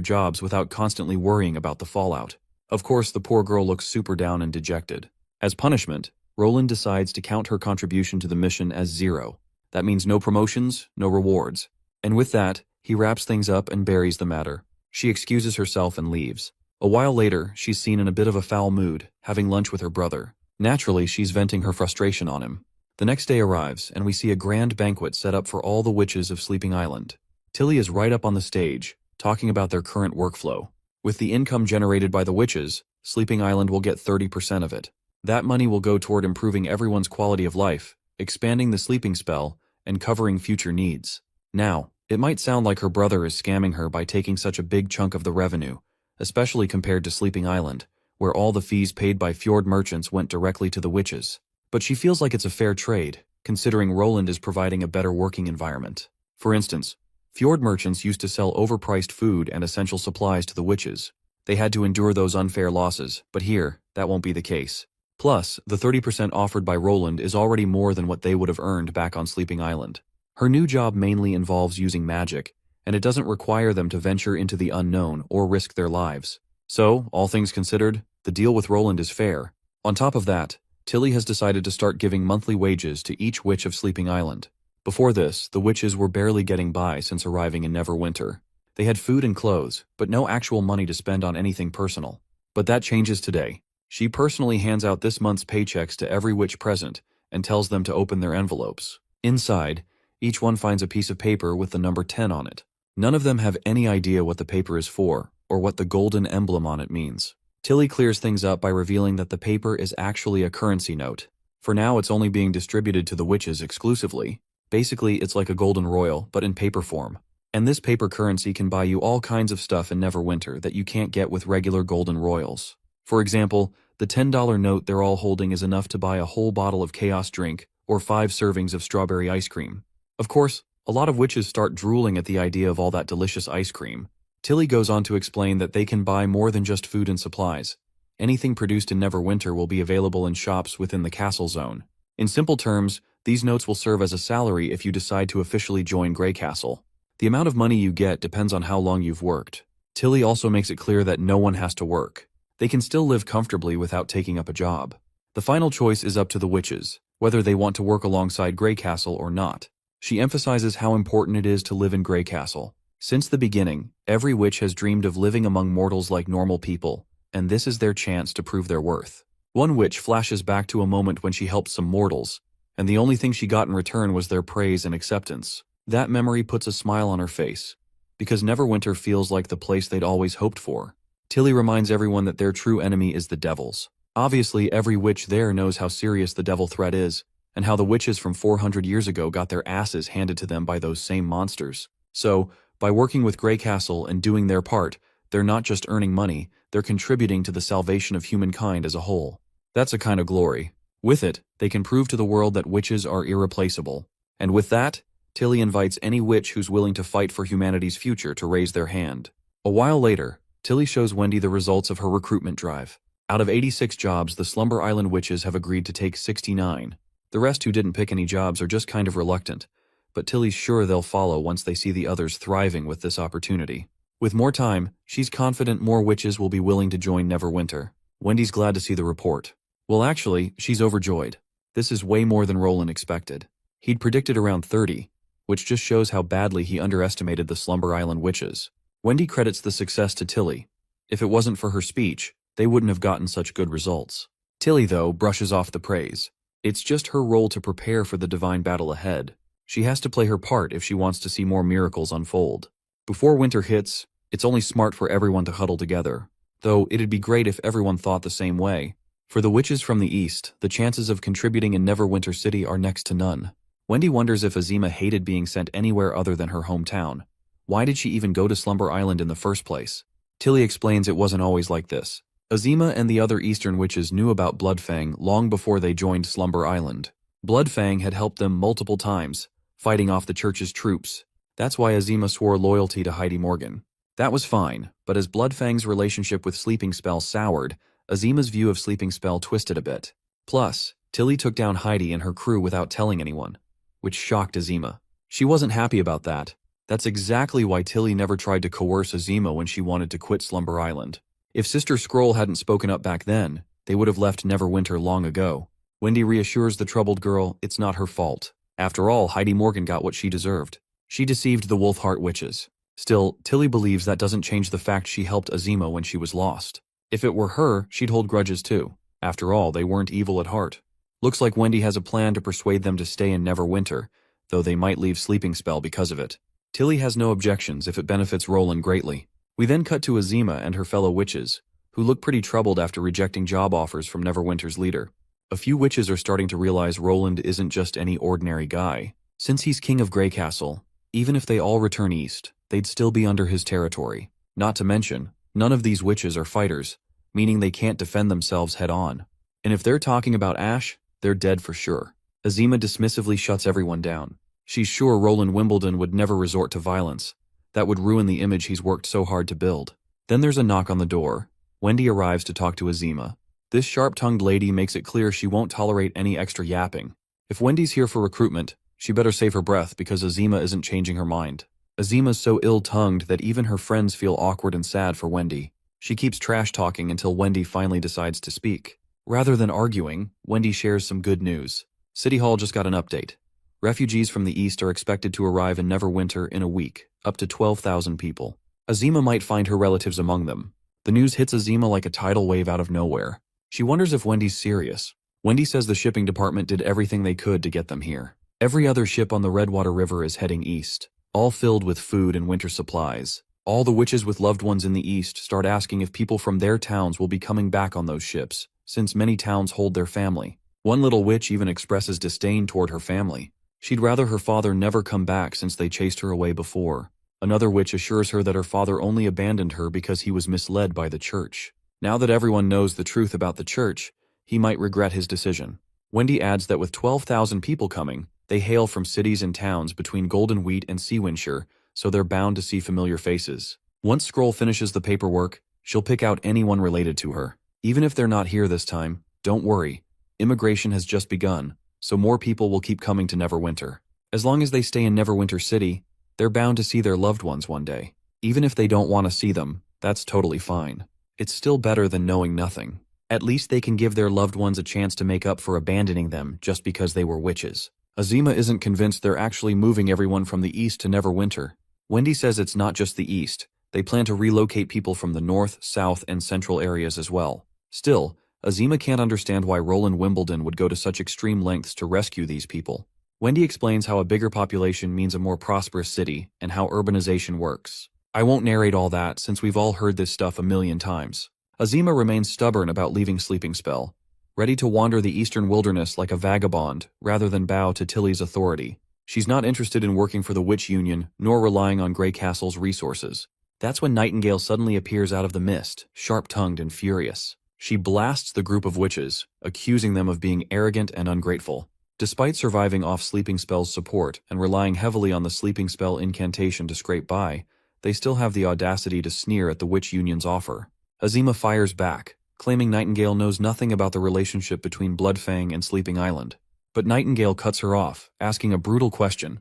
jobs without constantly worrying about the fallout. Of course, the poor girl looks super down and dejected. As punishment, Roland decides to count her contribution to the mission as 0. That means no promotions, no rewards. And with that, he wraps things up and buries the matter. She excuses herself and leaves. A while later, she's seen in a bit of a foul mood, having lunch with her brother. Naturally, she's venting her frustration on him. The next day arrives, and we see a grand banquet set up for all the witches of Sleeping Island. Tilly is right up on the stage, talking about their current workflow. With the income generated by the witches, Sleeping Island will get 30% of it. That money will go toward improving everyone's quality of life, expanding the sleeping spell, and covering future needs. Now, it might sound like her brother is scamming her by taking such a big chunk of the revenue, especially compared to Sleeping Island, where all the fees paid by fjord merchants went directly to the witches. But she feels like it's a fair trade, considering Roland is providing a better working environment. For instance, fjord merchants used to sell overpriced food and essential supplies to the witches. They had to endure those unfair losses, but here, that won't be the case. Plus, the 30% offered by Roland is already more than what they would have earned back on Sleeping Island. Her new job mainly involves using magic, and it doesn't require them to venture into the unknown or risk their lives. So, all things considered, the deal with Roland is fair. On top of that, Tilly has decided to start giving monthly wages to each witch of Sleeping Island. Before this, the witches were barely getting by since arriving in Neverwinter. They had food and clothes, but no actual money to spend on anything personal. But that changes today. She personally hands out this month's paychecks to every witch present and tells them to open their envelopes. Inside, each one finds a piece of paper with the number 10 on it. None of them have any idea what the paper is for, or what the golden emblem on it means. Tilly clears things up by revealing that the paper is actually a currency note. For now, it's only being distributed to the witches exclusively. Basically, it's like a golden royal, but in paper form. And this paper currency can buy you all kinds of stuff in Neverwinter that you can't get with regular golden royals. For example, the $10 note they're all holding is enough to buy a whole bottle of chaos drink or 5 servings of strawberry ice cream. Of course, a lot of witches start drooling at the idea of all that delicious ice cream. Tilly goes on to explain that they can buy more than just food and supplies. Anything produced in Neverwinter will be available in shops within the castle zone. In simple terms, these notes will serve as a salary if you decide to officially join Greycastle. The amount of money you get depends on how long you've worked. Tilly also makes it clear that no one has to work. They can still live comfortably without taking up a job. The final choice is up to the witches, whether they want to work alongside Greycastle or not. She emphasizes how important it is to live in Greycastle. Since the beginning, every witch has dreamed of living among mortals like normal people, and this is their chance to prove their worth. One witch flashes back to a moment when she helped some mortals, and the only thing she got in return was their praise and acceptance. That memory puts a smile on her face, because Neverwinter feels like the place they'd always hoped for. Tilly reminds everyone that their true enemy is the devils. Obviously, every witch there knows how serious the devil threat is, and how the witches from 400 years ago got their asses handed to them by those same monsters. So, by working with Greycastle and doing their part, they're not just earning money, they're contributing to the salvation of humankind as a whole. That's a kind of glory. With it, they can prove to the world that witches are irreplaceable. And with that, Tilly invites any witch who's willing to fight for humanity's future to raise their hand. A while later, Tilly shows Wendy the results of her recruitment drive. Out of 86 jobs, the Slumber Island witches have agreed to take 69. The rest who didn't pick any jobs are just kind of reluctant, but Tilly's sure they'll follow once they see the others thriving with this opportunity. With more time, she's confident more witches will be willing to join Neverwinter. Wendy's glad to see the report. Well, actually, she's overjoyed. This is way more than Roland expected. He'd predicted around 30, which just shows how badly he underestimated the Slumber Island witches. Wendy credits the success to Tilly. If it wasn't for her speech, they wouldn't have gotten such good results. Tilly, though, brushes off the praise. It's just her role to prepare for the divine battle ahead. She has to play her part if she wants to see more miracles unfold. Before winter hits, it's only smart for everyone to huddle together. Though it'd be great if everyone thought the same way. For the witches from the east, the chances of contributing in Neverwinter City are next to none. Wendy wonders if Azima hated being sent anywhere other than her hometown. Why did she even go to Slumber Island in the first place? Tilly explains it wasn't always like this. Azima and the other eastern witches knew about Bloodfang long before they joined Slumber Island. Bloodfang had helped them multiple times, fighting off the church's troops. That's why Azima swore loyalty to Heidi Morgan. That was fine, but as Bloodfang's relationship with Sleeping Spell soured, Azima's view of Sleeping Spell twisted a bit. Plus, Tilly took down Heidi and her crew without telling anyone, which shocked Azima. She wasn't happy about that. That's exactly why Tilly never tried to coerce Azima when she wanted to quit Slumber Island. If Sister Scroll hadn't spoken up back then, they would have left Neverwinter long ago. Wendy reassures the troubled girl it's not her fault. After all, Heidi Morgan got what she deserved. She deceived the Wolfheart witches. Still, Tilly believes that doesn't change the fact she helped Azima when she was lost. If it were her, she'd hold grudges too. After all, they weren't evil at heart. Looks like Wendy has a plan to persuade them to stay in Neverwinter, though they might leave Sleeping Spell because of it. Tilly has no objections if it benefits Roland greatly. We then cut to Azima and her fellow witches, who look pretty troubled after rejecting job offers from Neverwinter's leader. A few witches are starting to realize Roland isn't just any ordinary guy. Since he's king of Grey Castle, even if they all return east, they'd still be under his territory. Not to mention, none of these witches are fighters, meaning they can't defend themselves head-on. And if they're talking about Ash, they're dead for sure. Azima dismissively shuts everyone down. She's sure Roland Wimbledon would never resort to violence. That would ruin the image he's worked so hard to build. Then there's a knock on the door. Wendy arrives to talk to Azima. This sharp-tongued lady makes it clear she won't tolerate any extra yapping. If Wendy's here for recruitment, she better save her breath because Azima isn't changing her mind. Azima's so ill-tongued that even her friends feel awkward and sad for Wendy. She keeps trash-talking until Wendy finally decides to speak. Rather than arguing, Wendy shares some good news. City Hall just got an update. Refugees from the east are expected to arrive in Neverwinter in a week, up to 12,000 people. Azima might find her relatives among them. The news hits Azima like a tidal wave out of nowhere. She wonders if Wendy's serious. Wendy says the shipping department did everything they could to get them here. Every other ship on the Redwater River is heading east, all filled with food and winter supplies. All the witches with loved ones in the east start asking if people from their towns will be coming back on those ships, since many towns hold their family. One little witch even expresses disdain toward her family. She'd rather her father never come back since they chased her away before. Another witch assures her that her father only abandoned her because he was misled by the church. Now that everyone knows the truth about the church, he might regret his decision. Wendy adds that with 12,000 people coming, they hail from cities and towns between Golden Wheat and Seawindshire, so they're bound to see familiar faces. Once Scroll finishes the paperwork, she'll pick out anyone related to her. Even if they're not here this time, don't worry. Immigration has just begun, so more people will keep coming to Neverwinter. As long as they stay in Neverwinter City, they're bound to see their loved ones one day. Even if they don't want to see them, that's totally fine. It's still better than knowing nothing. At least they can give their loved ones a chance to make up for abandoning them just because they were witches. Azima isn't convinced they're actually moving everyone from the east to Neverwinter. Wendy says it's not just the east. They plan to relocate people from the north, south, and central areas as well. Still, Azima can't understand why Roland Wimbledon would go to such extreme lengths to rescue these people. Wendy explains how a bigger population means a more prosperous city and how urbanization works. I won't narrate all that since we've all heard this stuff a million times. Azima remains stubborn about leaving Sleeping Spell, ready to wander the eastern wilderness like a vagabond rather than bow to Tilly's authority. She's not interested in working for the Witch Union nor relying on Grey Castle's resources. That's when Nightingale suddenly appears out of the mist, sharp-tongued and furious. She blasts the group of witches, accusing them of being arrogant and ungrateful. Despite surviving off Sleeping Spell's support and relying heavily on the Sleeping Spell incantation to scrape by, they still have the audacity to sneer at the Witch Union's offer. Azima fires back, claiming Nightingale knows nothing about the relationship between Bloodfang and Sleeping Island. But Nightingale cuts her off, asking a brutal question.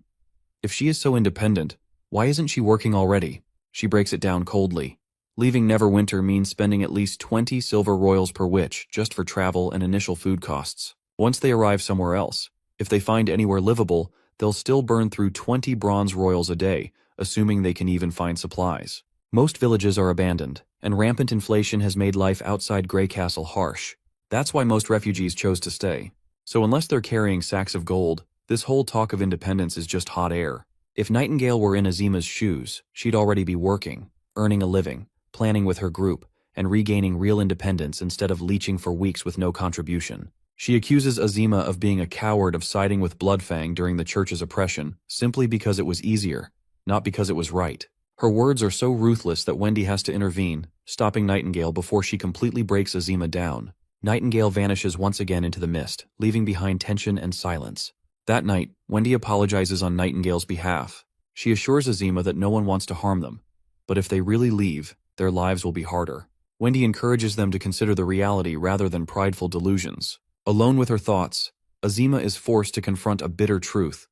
If she is so independent, why isn't she working already? She breaks it down coldly. Leaving Neverwinter means spending at least 20 silver royals per witch just for travel and initial food costs. Once they arrive somewhere else, if they find anywhere livable, they'll still burn through 20 bronze royals a day, assuming they can even find supplies. Most villages are abandoned, and rampant inflation has made life outside Grey Castle harsh. That's why most refugees chose to stay. So unless they're carrying sacks of gold, this whole talk of independence is just hot air. If Nightingale were in Azima's shoes, she'd already be working, earning a living, planning with her group, and regaining real independence instead of leeching for weeks with no contribution. She accuses Azima of being a coward of siding with Bloodfang during the church's oppression, simply because it was easier, not because it was right. Her words are so ruthless that Wendy has to intervene, stopping Nightingale before she completely breaks Azima down. Nightingale vanishes once again into the mist, leaving behind tension and silence. That night, Wendy apologizes on Nightingale's behalf. She assures Azima that no one wants to harm them, but if they really leave, their lives will be harder. Wendy encourages them to consider the reality rather than prideful delusions. Alone with her thoughts, Azima is forced to confront a bitter truth.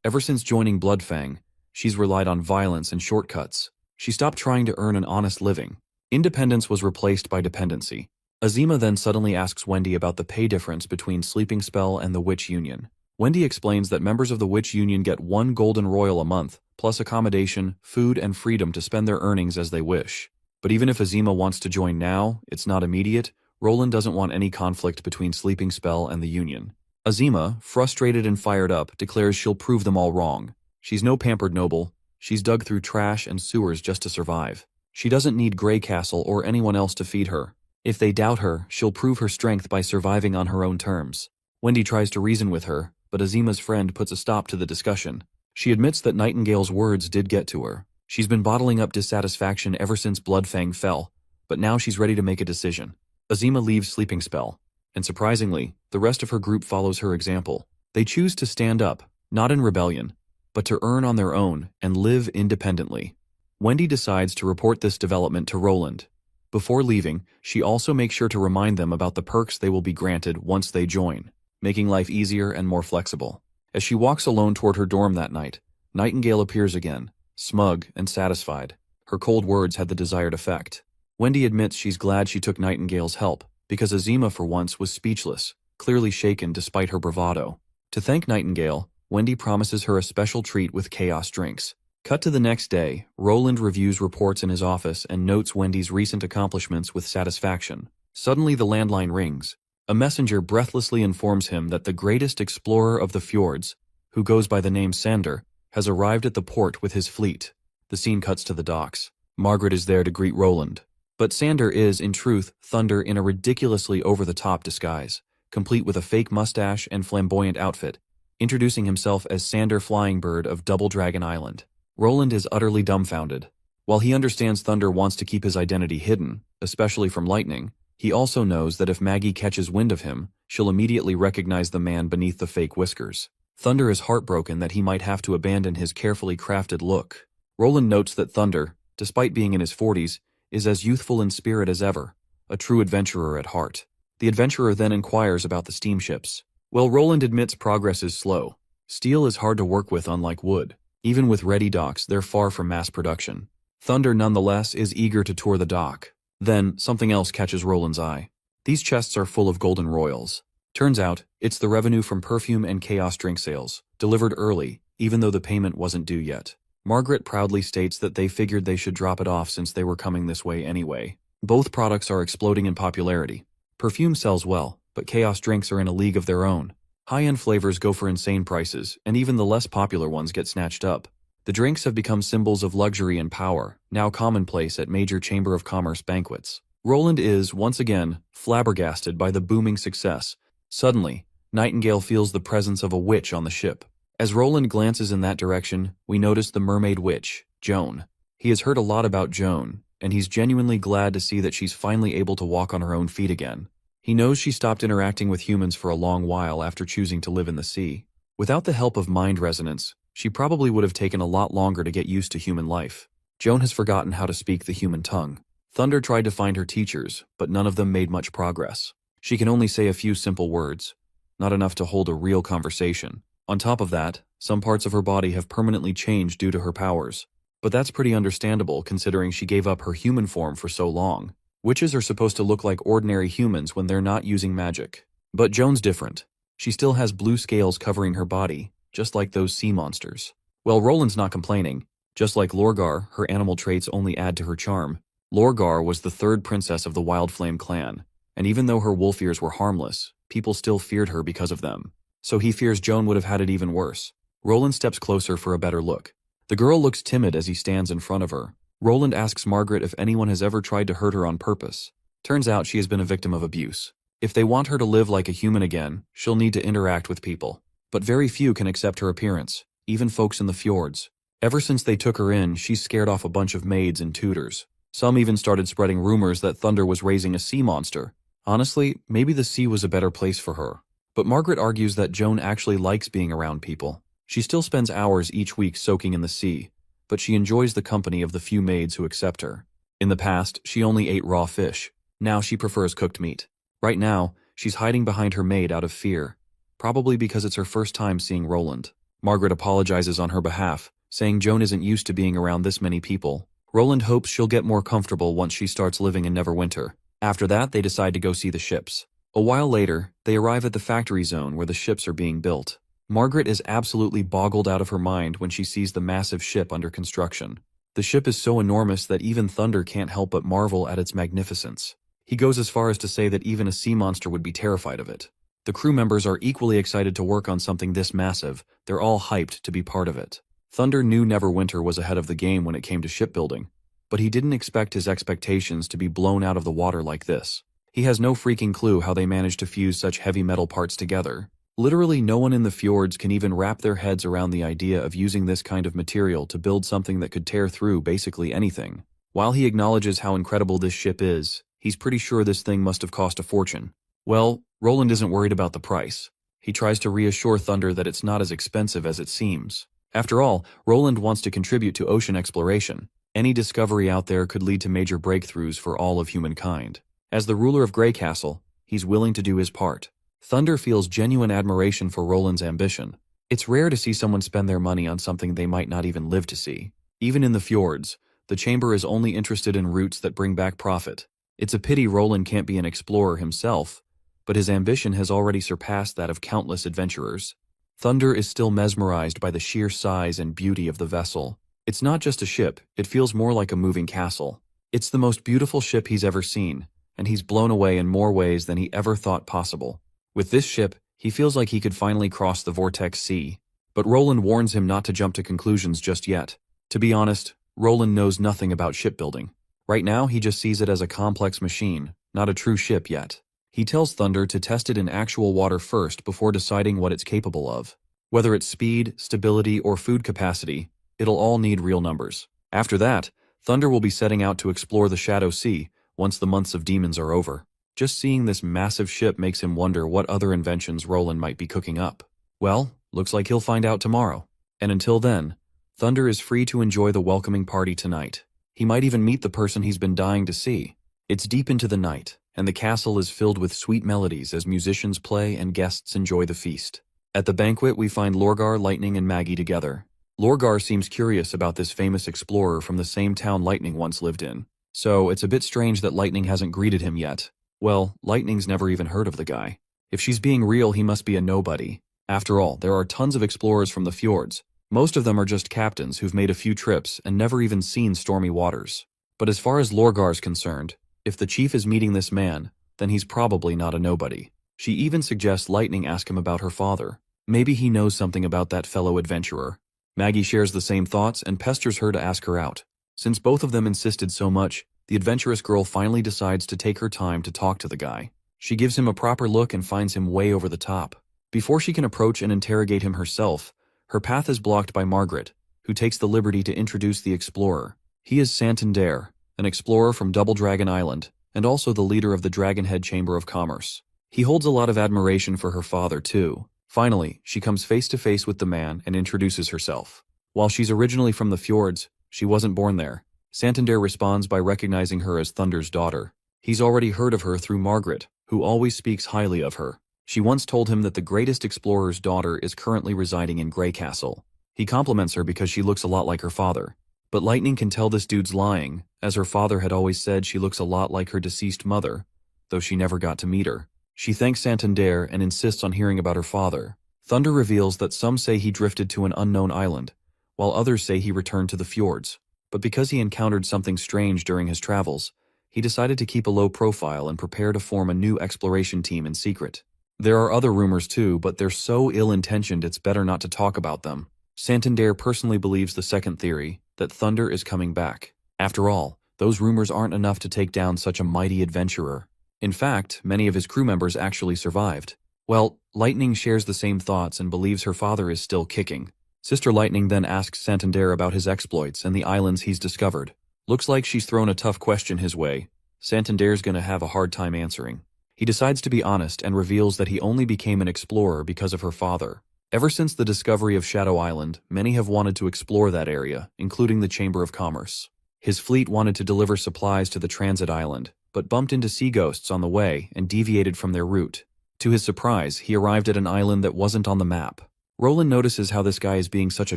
Ever since joining Bloodfang, she's relied on violence and shortcuts. She stopped trying to earn an honest living. Independence was replaced by dependency. Azima then suddenly asks Wendy about the pay difference between Sleeping Spell and the Witch Union. Wendy explains that members of the Witch Union get 1 golden royal a month, plus accommodation, food, and freedom to spend their earnings as they wish. But even if Azima wants to join now, it's not immediate. Roland doesn't want any conflict between Sleeping Spell and the Union. Azima, frustrated and fired up, declares she'll prove them all wrong. She's no pampered noble. She's dug through trash and sewers just to survive. She doesn't need Grey Castle or anyone else to feed her. If they doubt her, she'll prove her strength by surviving on her own terms. Wendy tries to reason with her, but Azima's friend puts a stop to the discussion. She admits that Nightingale's words did get to her. She's been bottling up dissatisfaction ever since Bloodfang fell, but now she's ready to make a decision. Azima leaves Sleeping Spell, and surprisingly, the rest of her group follows her example. They choose to stand up, not in rebellion, but to earn on their own and live independently. Wendy decides to report this development to Roland. Before leaving, she also makes sure to remind them about the perks they will be granted once they join, making life easier and more flexible. As she walks alone toward her dorm that night, Nightingale appears again, smug and satisfied. Her cold words had the desired effect. Wendy admits she's glad she took Nightingale's help, because Azima for once was speechless, clearly shaken despite her bravado. To thank Nightingale, Wendy promises her a special treat with chaos drinks. Cut to the next day, Roland reviews reports in his office and notes Wendy's recent accomplishments with satisfaction. Suddenly the landline rings. A messenger breathlessly informs him that the greatest explorer of the fjords, who goes by the name Sander, has arrived at the port with his fleet. The scene cuts to the docks. Margaret is there to greet Roland. But Sander is, in truth, Thunder in a ridiculously over-the-top disguise, complete with a fake mustache and flamboyant outfit, introducing himself as Sander Flyingbird of Double Dragon Island. Roland is utterly dumbfounded. While he understands Thunder wants to keep his identity hidden, especially from Lightning, he also knows that if Maggie catches wind of him, she'll immediately recognize the man beneath the fake whiskers. Thunder is heartbroken that he might have to abandon his carefully crafted look. Roland notes that Thunder, despite being in his 40s, is as youthful in spirit as ever, a true adventurer at heart. The adventurer then inquires about the steamships. Well, Roland admits progress is slow. Steel is hard to work with, unlike wood. Even with ready docks, they're far from mass production. Thunder, nonetheless, is eager to tour the dock. Then, something else catches Roland's eye. These chests are full of golden royals. Turns out, it's the revenue from perfume and chaos drink sales, delivered early, even though the payment wasn't due yet. Margaret proudly states that they figured they should drop it off since they were coming this way anyway. Both products are exploding in popularity. Perfume sells well, but chaos drinks are in a league of their own. High-end flavors go for insane prices, and even the less popular ones get snatched up. The drinks have become symbols of luxury and power, now commonplace at major Chamber of Commerce banquets. Roland is, once again, flabbergasted by the booming success. Suddenly, Nightingale feels the presence of a witch on the ship. As Roland glances in that direction, we notice the mermaid witch, Joan. He has heard a lot about Joan, and he's genuinely glad to see that she's finally able to walk on her own feet again. He knows she stopped interacting with humans for a long while after choosing to live in the sea. Without the help of mind resonance, she probably would have taken a lot longer to get used to human life. Joan has forgotten how to speak the human tongue. Thunder tried to find her teachers, but none of them made much progress. She can only say a few simple words, not enough to hold a real conversation. On top of that, some parts of her body have permanently changed due to her powers. But that's pretty understandable considering she gave up her human form for so long. Witches are supposed to look like ordinary humans when they're not using magic. But Joan's different. She still has blue scales covering her body, just like those sea monsters. Well, Roland's not complaining. Just like Lorgar, her animal traits only add to her charm. Lorgar was the third princess of the Wildflame clan, and even though her wolf ears were harmless, people still feared her because of them. So he fears Joan would have had it even worse. Roland steps closer for a better look. The girl looks timid as he stands in front of her. Roland asks Margaret if anyone has ever tried to hurt her on purpose. Turns out she has been a victim of abuse. If they want her to live like a human again, she'll need to interact with people. But very few can accept her appearance, even folks in the fjords. Ever since they took her in, she's scared off a bunch of maids and tutors. Some even started spreading rumors that Thunder was raising a sea monster. Honestly, maybe the sea was a better place for her. But Margaret argues that Joan actually likes being around people. She still spends hours each week soaking in the sea, but she enjoys the company of the few maids who accept her. In the past, she only ate raw fish. Now she prefers cooked meat. Right now, she's hiding behind her maid out of fear, probably because it's her first time seeing Roland. Margaret apologizes on her behalf, saying Joan isn't used to being around this many people. Roland hopes she'll get more comfortable once she starts living in Neverwinter. After that, they decide to go see the ships. A while later, they arrive at the factory zone where the ships are being built. Margaret is absolutely boggled out of her mind when she sees the massive ship under construction. The ship is so enormous that even Thunder can't help but marvel at its magnificence. He goes as far as to say that even a sea monster would be terrified of it. The crew members are equally excited to work on something this massive. They're all hyped to be part of it. Thunder knew Neverwinter was ahead of the game when it came to shipbuilding, but he didn't expect his expectations to be blown out of the water like this. He has no freaking clue how they managed to fuse such heavy metal parts together. Literally no one in the fjords can even wrap their heads around the idea of using this kind of material to build something that could tear through basically anything. While he acknowledges how incredible this ship is, he's pretty sure this thing must have cost a fortune. Well, Roland isn't worried about the price. He tries to reassure Thunder that it's not as expensive as it seems. After all, Roland wants to contribute to ocean exploration. Any discovery out there could lead to major breakthroughs for all of humankind. As the ruler of Grey Castle, he's willing to do his part. Thunder feels genuine admiration for Roland's ambition. It's rare to see someone spend their money on something they might not even live to see. Even in the fjords, the Chamber is only interested in routes that bring back profit. It's a pity Roland can't be an explorer himself, but his ambition has already surpassed that of countless adventurers. Thunder is still mesmerized by the sheer size and beauty of the vessel. It's not just a ship, it feels more like a moving castle. It's the most beautiful ship he's ever seen, and he's blown away in more ways than he ever thought possible. With this ship, he feels like he could finally cross the Vortex Sea. But Roland warns him not to jump to conclusions just yet. To be honest, Roland knows nothing about shipbuilding. Right now, he just sees it as a complex machine, not a true ship yet. He tells Thunder to test it in actual water first before deciding what it's capable of. Whether it's speed, stability, or food capacity, it'll all need real numbers. After that, Thunder will be setting out to explore the Shadow Sea once the months of demons are over. Just seeing this massive ship makes him wonder what other inventions Roland might be cooking up. Well, looks like he'll find out tomorrow. And until then, Thunder is free to enjoy the welcoming party tonight. He might even meet the person he's been dying to see. It's deep into the night, and the castle is filled with sweet melodies as musicians play and guests enjoy the feast. At the banquet, we find Lorgar, Lightning, and Maggie together. Lorgar seems curious about this famous explorer from the same town Lightning once lived in. So it's a bit strange that Lightning hasn't greeted him yet. Well, Lightning's never even heard of the guy. If she's being real, he must be a nobody. After all, there are tons of explorers from the fjords. Most of them are just captains who've made a few trips and never even seen stormy waters. But as far as Lorgar's concerned, if the chief is meeting this man, then he's probably not a nobody. She even suggests Lightning ask him about her father. Maybe he knows something about that fellow adventurer. Maggie shares the same thoughts and pesters her to ask her out. Since both of them insisted so much, the adventurous girl finally decides to take her time to talk to the guy. She gives him a proper look and finds him way over the top. Before she can approach and interrogate him herself, her path is blocked by Margaret, who takes the liberty to introduce the explorer. He is Santander, an explorer from Double Dragon Island, and also the leader of the Dragonhead Chamber of Commerce. He holds a lot of admiration for her father, too. Finally, she comes face to face with the man and introduces herself. While she's originally from the fjords, she wasn't born there. Santander responds by recognizing her as Thunder's daughter. He's already heard of her through Margaret, who always speaks highly of her. She once told him that the greatest explorer's daughter is currently residing in Grey Castle. He compliments her because she looks a lot like her father. But Lightning can tell this dude's lying, as her father had always said she looks a lot like her deceased mother, though she never got to meet her. She thanks Santander and insists on hearing about her father. Thunder reveals that some say he drifted to an unknown island, while others say he returned to the fjords. But because he encountered something strange during his travels, he decided to keep a low profile and prepare to form a new exploration team in secret. There are other rumors too, but they're so ill-intentioned it's better not to talk about them. Santander personally believes the second theory, that Thunder is coming back. After all, those rumors aren't enough to take down such a mighty adventurer. In fact, many of his crew members actually survived. Well, Lightning shares the same thoughts and believes her father is still kicking. Sister Lightning then asks Santander about his exploits and the islands he's discovered. Looks like she's thrown a tough question his way. Santander's gonna have a hard time answering. He decides to be honest and reveals that he only became an explorer because of her father. Ever since the discovery of Shadow Island, many have wanted to explore that area, including the Chamber of Commerce. His fleet wanted to deliver supplies to the transit island, but bumped into sea ghosts on the way and deviated from their route. To his surprise, he arrived at an island that wasn't on the map. Roland notices how this guy is being such a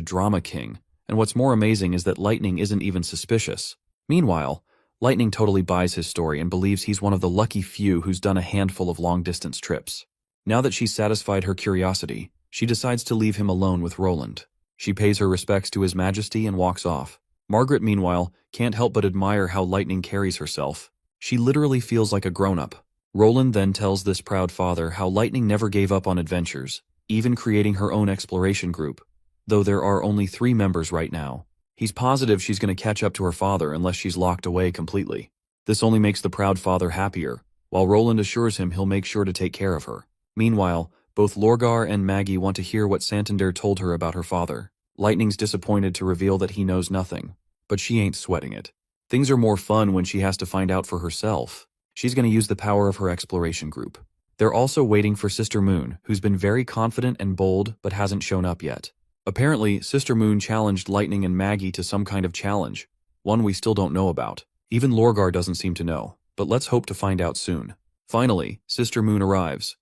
drama king, and what's more amazing is that Lightning isn't even suspicious. Meanwhile, Lightning totally buys his story and believes he's one of the lucky few who's done a handful of long-distance trips. Now that she's satisfied her curiosity, she decides to leave him alone with Roland. She pays her respects to His Majesty and walks off. Margaret, meanwhile, can't help but admire how Lightning carries herself. She literally feels like a grown-up. Roland then tells this proud father how Lightning never gave up on adventures, even creating her own exploration group, though there are only 3 members right now. He's positive she's going to catch up to her father unless she's locked away completely. This only makes the proud father happier, while Roland assures him he'll make sure to take care of her. Meanwhile, both Lorgar and Maggie want to hear what Santander told her about her father. Lightning's disappointed to reveal that he knows nothing, but she ain't sweating it. Things are more fun when she has to find out for herself. She's going to use the power of her exploration group. They're also waiting for Sister Moon, who's been very confident and bold but hasn't shown up yet. Apparently, Sister Moon challenged Lightning and Maggie to some kind of challenge, one we still don't know about. Even Lorgar doesn't seem to know, but let's hope to find out soon. Finally, Sister Moon arrives,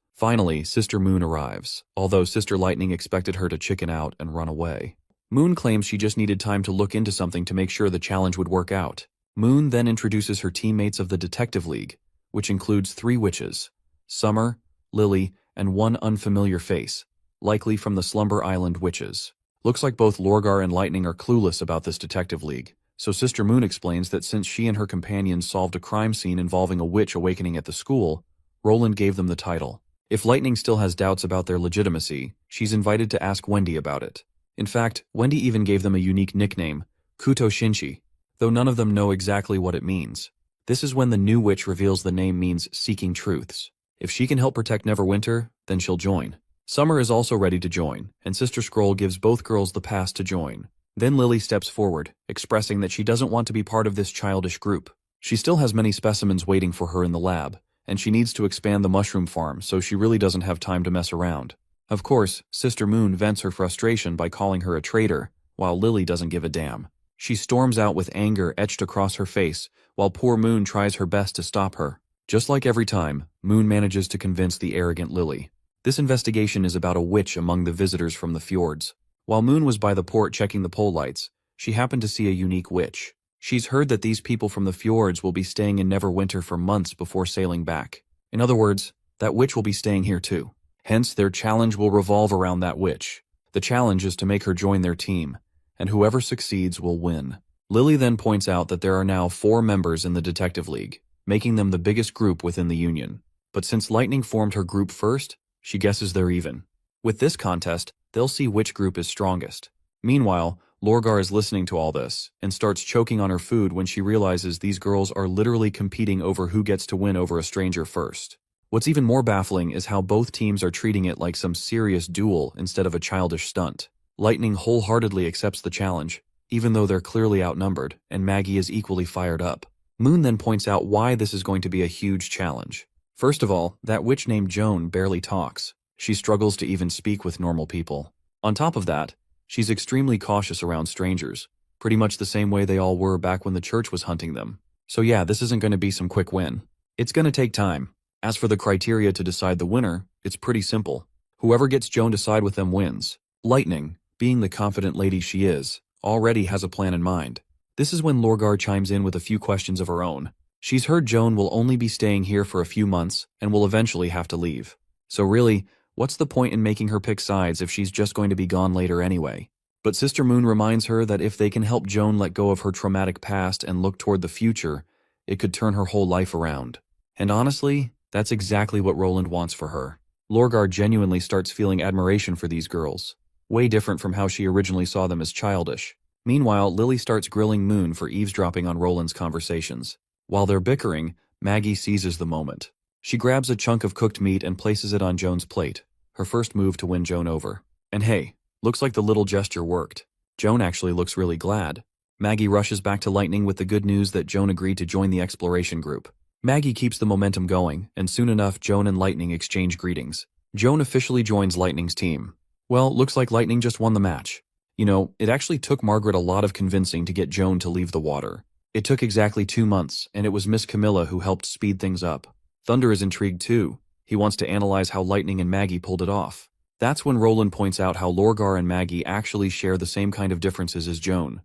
although Sister Lightning expected her to chicken out and run away. Moon claims she just needed time to look into something to make sure the challenge would work out. Moon then introduces her teammates of the Detective League, which includes 3 witches, Summer, Lily, and one unfamiliar face, likely from the Slumber Island witches. Looks like both Lorgar and Lightning are clueless about this Detective League, so Sister Moon explains that since she and her companions solved a crime scene involving a witch awakening at the school, Roland gave them the title. If Lightning still has doubts about their legitimacy, she's invited to ask Wendy about it. In fact, Wendy even gave them a unique nickname, Kuto Shinchi, though none of them know exactly what it means. This is when the new witch reveals the name means seeking truths. If she can help protect Neverwinter, then she'll join. Summer is also ready to join, and Sister Scroll gives both girls the pass to join. Then Lily steps forward, expressing that she doesn't want to be part of this childish group. She still has many specimens waiting for her in the lab, and she needs to expand the mushroom farm, so she really doesn't have time to mess around. Of course, Sister Moon vents her frustration by calling her a traitor, while Lily doesn't give a damn. She storms out with anger etched across her face, while poor Moon tries her best to stop her. Just like every time, Moon manages to convince the arrogant Lily. This investigation is about a witch among the visitors from the fjords. While Moon was by the port checking the pole lights, she happened to see a unique witch. She's heard that these people from the fjords will be staying in Neverwinter for months before sailing back. In other words, that witch will be staying here too. Hence, their challenge will revolve around that witch. The challenge is to make her join their team, and whoever succeeds will win. Lily then points out that there are now 4 members in the Detective League, making them the biggest group within the Union. But since Lightning formed her group first, she guesses they're even. With this contest, they'll see which group is strongest. Meanwhile, Lorgar is listening to all this, and starts choking on her food when she realizes these girls are literally competing over who gets to win over a stranger first. What's even more baffling is how both teams are treating it like some serious duel instead of a childish stunt. Lightning wholeheartedly accepts the challenge, even though they're clearly outnumbered, and Maggie is equally fired up. Moon then points out why this is going to be a huge challenge. First of all, that witch named Joan barely talks. She struggles to even speak with normal people. On top of that, she's extremely cautious around strangers, pretty much the same way they all were back when the church was hunting them. So yeah, this isn't going to be some quick win. It's going to take time. As for the criteria to decide the winner, It's pretty simple. Whoever gets Joan to side with them wins. Lightning, being the confident lady she is, already has a plan in mind. This is when Lorgar chimes in with a few questions of her own. She's heard Joan will only be staying here for a few months and will eventually have to leave. So really, what's the point in making her pick sides if she's just going to be gone later anyway? But Sister Moon reminds her that if they can help Joan let go of her traumatic past and look toward the future, it could turn her whole life around. And honestly, that's exactly what Roland wants for her. Lorgar genuinely starts feeling admiration for these girls. Way different from how she originally saw them as childish. Meanwhile, Lily starts grilling Moon for eavesdropping on Roland's conversations. While they're bickering, Maggie seizes the moment. She grabs a chunk of cooked meat and places it on Joan's plate, her first move to win Joan over. And hey, looks like the little gesture worked. Joan actually looks really glad. Maggie rushes back to Lightning with the good news that Joan agreed to join the exploration group. Maggie keeps the momentum going, and soon enough Joan and Lightning exchange greetings. Joan officially joins Lightning's team. Well, looks like Lightning just won the match. You know, it actually took Margaret a lot of convincing to get Joan to leave the water. It took exactly 2 months, and it was Miss Camilla who helped speed things up. Thunder is intrigued too. He wants to analyze how Lightning and Maggie pulled it off. That's when Roland points out how Lorgar and Maggie actually share the same kind of differences as Joan,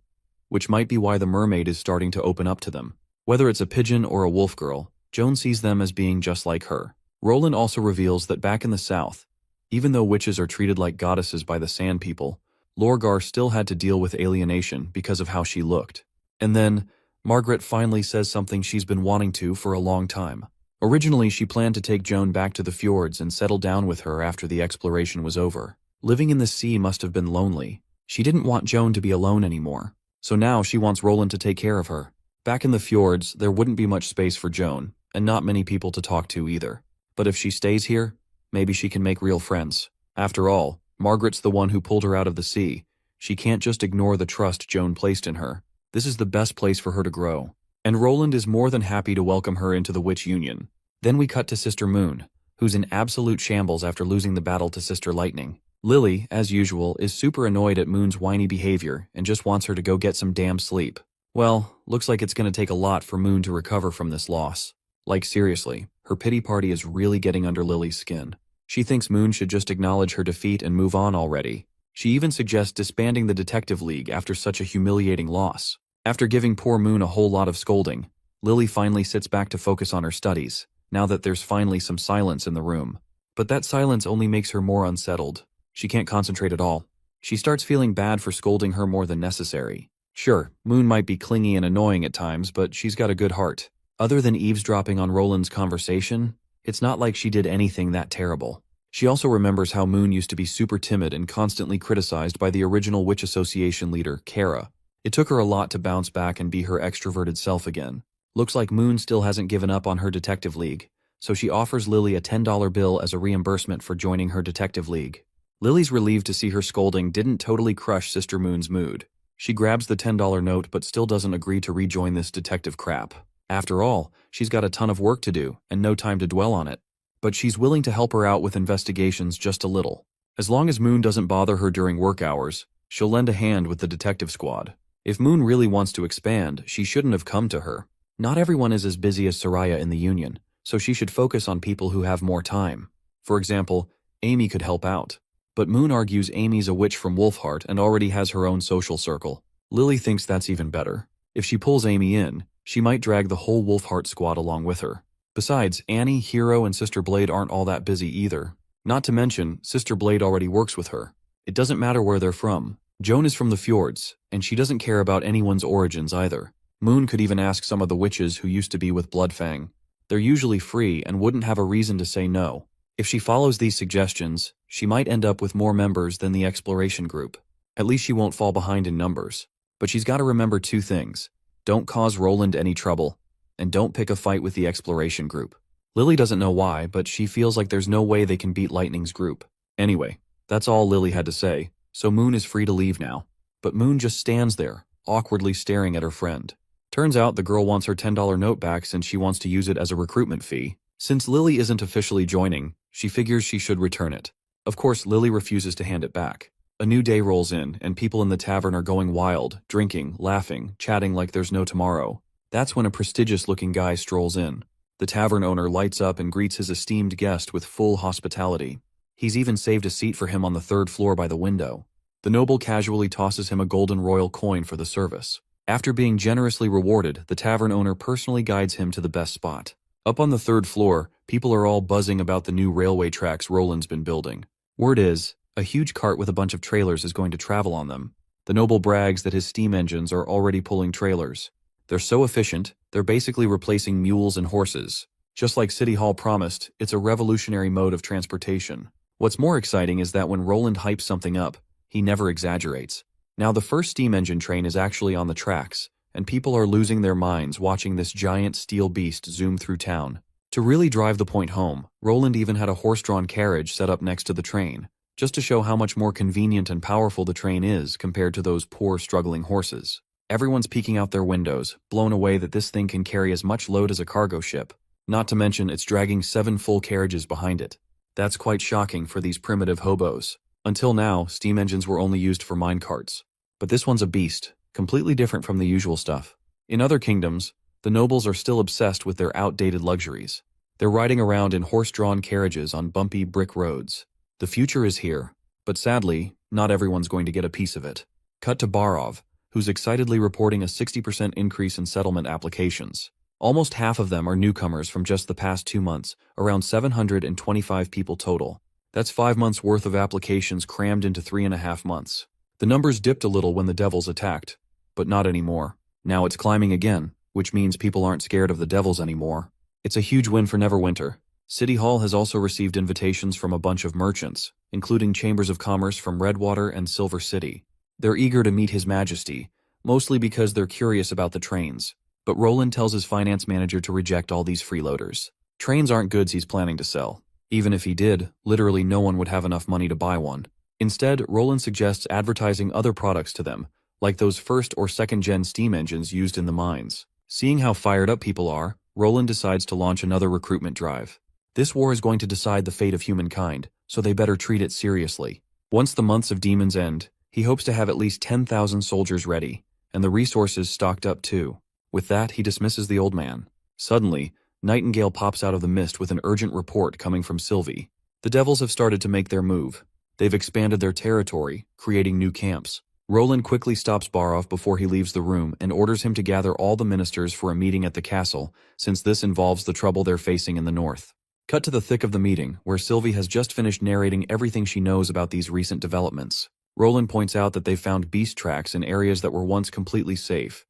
which might be why the mermaid is starting to open up to them. Whether it's a pigeon or a wolf girl, Joan sees them as being just like her. Roland also reveals that back in the south, even though witches are treated like goddesses by the Sand People, Lorgar still had to deal with alienation because of how she looked. And then, Margaret finally says something she's been wanting to for a long time. Originally, she planned to take Joan back to the fjords and settle down with her after the exploration was over. Living in the sea must have been lonely. She didn't want Joan to be alone anymore. So now she wants Roland to take care of her. Back in the fjords, there wouldn't be much space for Joan, and not many people to talk to either. But if she stays here, maybe she can make real friends. After all, Margaret's the one who pulled her out of the sea. She can't just ignore the trust Joan placed in her. This is the best place for her to grow. And Roland is more than happy to welcome her into the Witch Union. Then we cut to Sister Moon, who's in absolute shambles after losing the battle to Sister Lightning. Lily, as usual, is super annoyed at Moon's whiny behavior and just wants her to go get some damn sleep. Well, looks like it's going to take a lot for Moon to recover from this loss. Like seriously, her pity party is really getting under Lily's skin. She thinks Moon should just acknowledge her defeat and move on already. She even suggests disbanding the Detective League after such a humiliating loss. After giving poor Moon a whole lot of scolding, Lily finally sits back to focus on her studies, now that there's finally some silence in the room. But that silence only makes her more unsettled. She can't concentrate at all. She starts feeling bad for scolding her more than necessary. Sure, Moon might be clingy and annoying at times, but she's got a good heart. Other than eavesdropping on Roland's conversation, it's not like she did anything that terrible. She also remembers how Moon used to be super timid and constantly criticized by the original Witch Association leader, Kara. It took her a lot to bounce back and be her extroverted self again. Looks like Moon still hasn't given up on her Detective League, so she offers Lily a $10 bill as a reimbursement for joining her Detective League. Lily's relieved to see her scolding didn't totally crush Sister Moon's mood. She grabs the $10 note but still doesn't agree to rejoin this detective crap. After all, she's got a ton of work to do and no time to dwell on it. But she's willing to help her out with investigations just a little. As long as Moon doesn't bother her during work hours, she'll lend a hand with the detective squad. If Moon really wants to expand, she shouldn't have come to her. Not everyone is as busy as Soraya in the Union, so she should focus on people who have more time. For example, Amy could help out. But Moon argues Amy's a witch from Wolfheart and already has her own social circle. Lily thinks that's even better. If she pulls Amy in, she might drag the whole Wolfheart squad along with her. Besides, Annie, Hero, and Sister Blade aren't all that busy either. Not to mention, Sister Blade already works with her. It doesn't matter where they're from. Joan is from the fjords, and she doesn't care about anyone's origins either. Moon could even ask some of the witches who used to be with Bloodfang. They're usually free and wouldn't have a reason to say no. If she follows these suggestions, she might end up with more members than the exploration group. At least she won't fall behind in numbers. But she's got to remember 2 things. Don't cause Roland any trouble, and don't pick a fight with the exploration group. Lily doesn't know why, but she feels like there's no way they can beat Lightning's group. Anyway, that's all Lily had to say, so Moon is free to leave now. But Moon just stands there, awkwardly staring at her friend. Turns out the girl wants her $10 note back since she wants to use it as a recruitment fee. Since Lily isn't officially joining, she figures she should return it. Of course, Lily refuses to hand it back. A new day rolls in, and people in the tavern are going wild, drinking, laughing, chatting like there's no tomorrow. That's when a prestigious-looking guy strolls in. The tavern owner lights up and greets his esteemed guest with full hospitality. He's even saved a seat for him on the third floor by the window. The noble casually tosses him a golden royal coin for the service. After being generously rewarded, the tavern owner personally guides him to the best spot. Up on the third floor, people are all buzzing about the new railway tracks Roland's been building. Word is, a huge cart with a bunch of trailers is going to travel on them. The noble brags that his steam engines are already pulling trailers. They're so efficient, they're basically replacing mules and horses. Just like City Hall promised, it's a revolutionary mode of transportation. What's more exciting is that when Roland hypes something up, he never exaggerates. Now the first steam engine train is actually on the tracks, and people are losing their minds watching this giant steel beast zoom through town. To really drive the point home, Roland even had a horse-drawn carriage set up next to the train, just to show how much more convenient and powerful the train is compared to those poor, struggling horses. Everyone's peeking out their windows, blown away that this thing can carry as much load as a cargo ship. Not to mention it's dragging 7 full carriages behind it. That's quite shocking for these primitive hobos. Until now, steam engines were only used for minecarts. But this one's a beast, completely different from the usual stuff. In other kingdoms, the nobles are still obsessed with their outdated luxuries. They're riding around in horse-drawn carriages on bumpy brick roads. The future is here, but sadly, not everyone's going to get a piece of it. Cut to Barov, who's excitedly reporting a 60% increase in settlement applications. Almost half of them are newcomers from just the past 2 months, around 725 people total. That's 5 months' worth of applications crammed into 3.5 months. The numbers dipped a little when the devils attacked, but not anymore. Now it's climbing again, which means people aren't scared of the devils anymore. It's a huge win for Neverwinter. City Hall has also received invitations from a bunch of merchants, including chambers of commerce from Redwater and Silver City. They're eager to meet His Majesty, mostly because they're curious about the trains. But Roland tells his finance manager to reject all these freeloaders. Trains aren't goods he's planning to sell. Even if he did, literally no one would have enough money to buy one. Instead, Roland suggests advertising other products to them, like those first or second-gen steam engines used in the mines. Seeing how fired up people are, Roland decides to launch another recruitment drive. This war is going to decide the fate of humankind, so they better treat it seriously. Once the months of demons end, he hopes to have at least 10,000 soldiers ready, and the resources stocked up too. With that, he dismisses the old man. Suddenly, Nightingale pops out of the mist with an urgent report coming from Sylvie. The devils have started to make their move. They've expanded their territory, creating new camps. Roland quickly stops Barov before he leaves the room and orders him to gather all the ministers for a meeting at the castle, since this involves the trouble they're facing in the north. Cut to the thick of the meeting, where Sylvie has just finished narrating everything she knows about these recent developments. Roland points out that they've found beast tracks in areas that were once completely safe,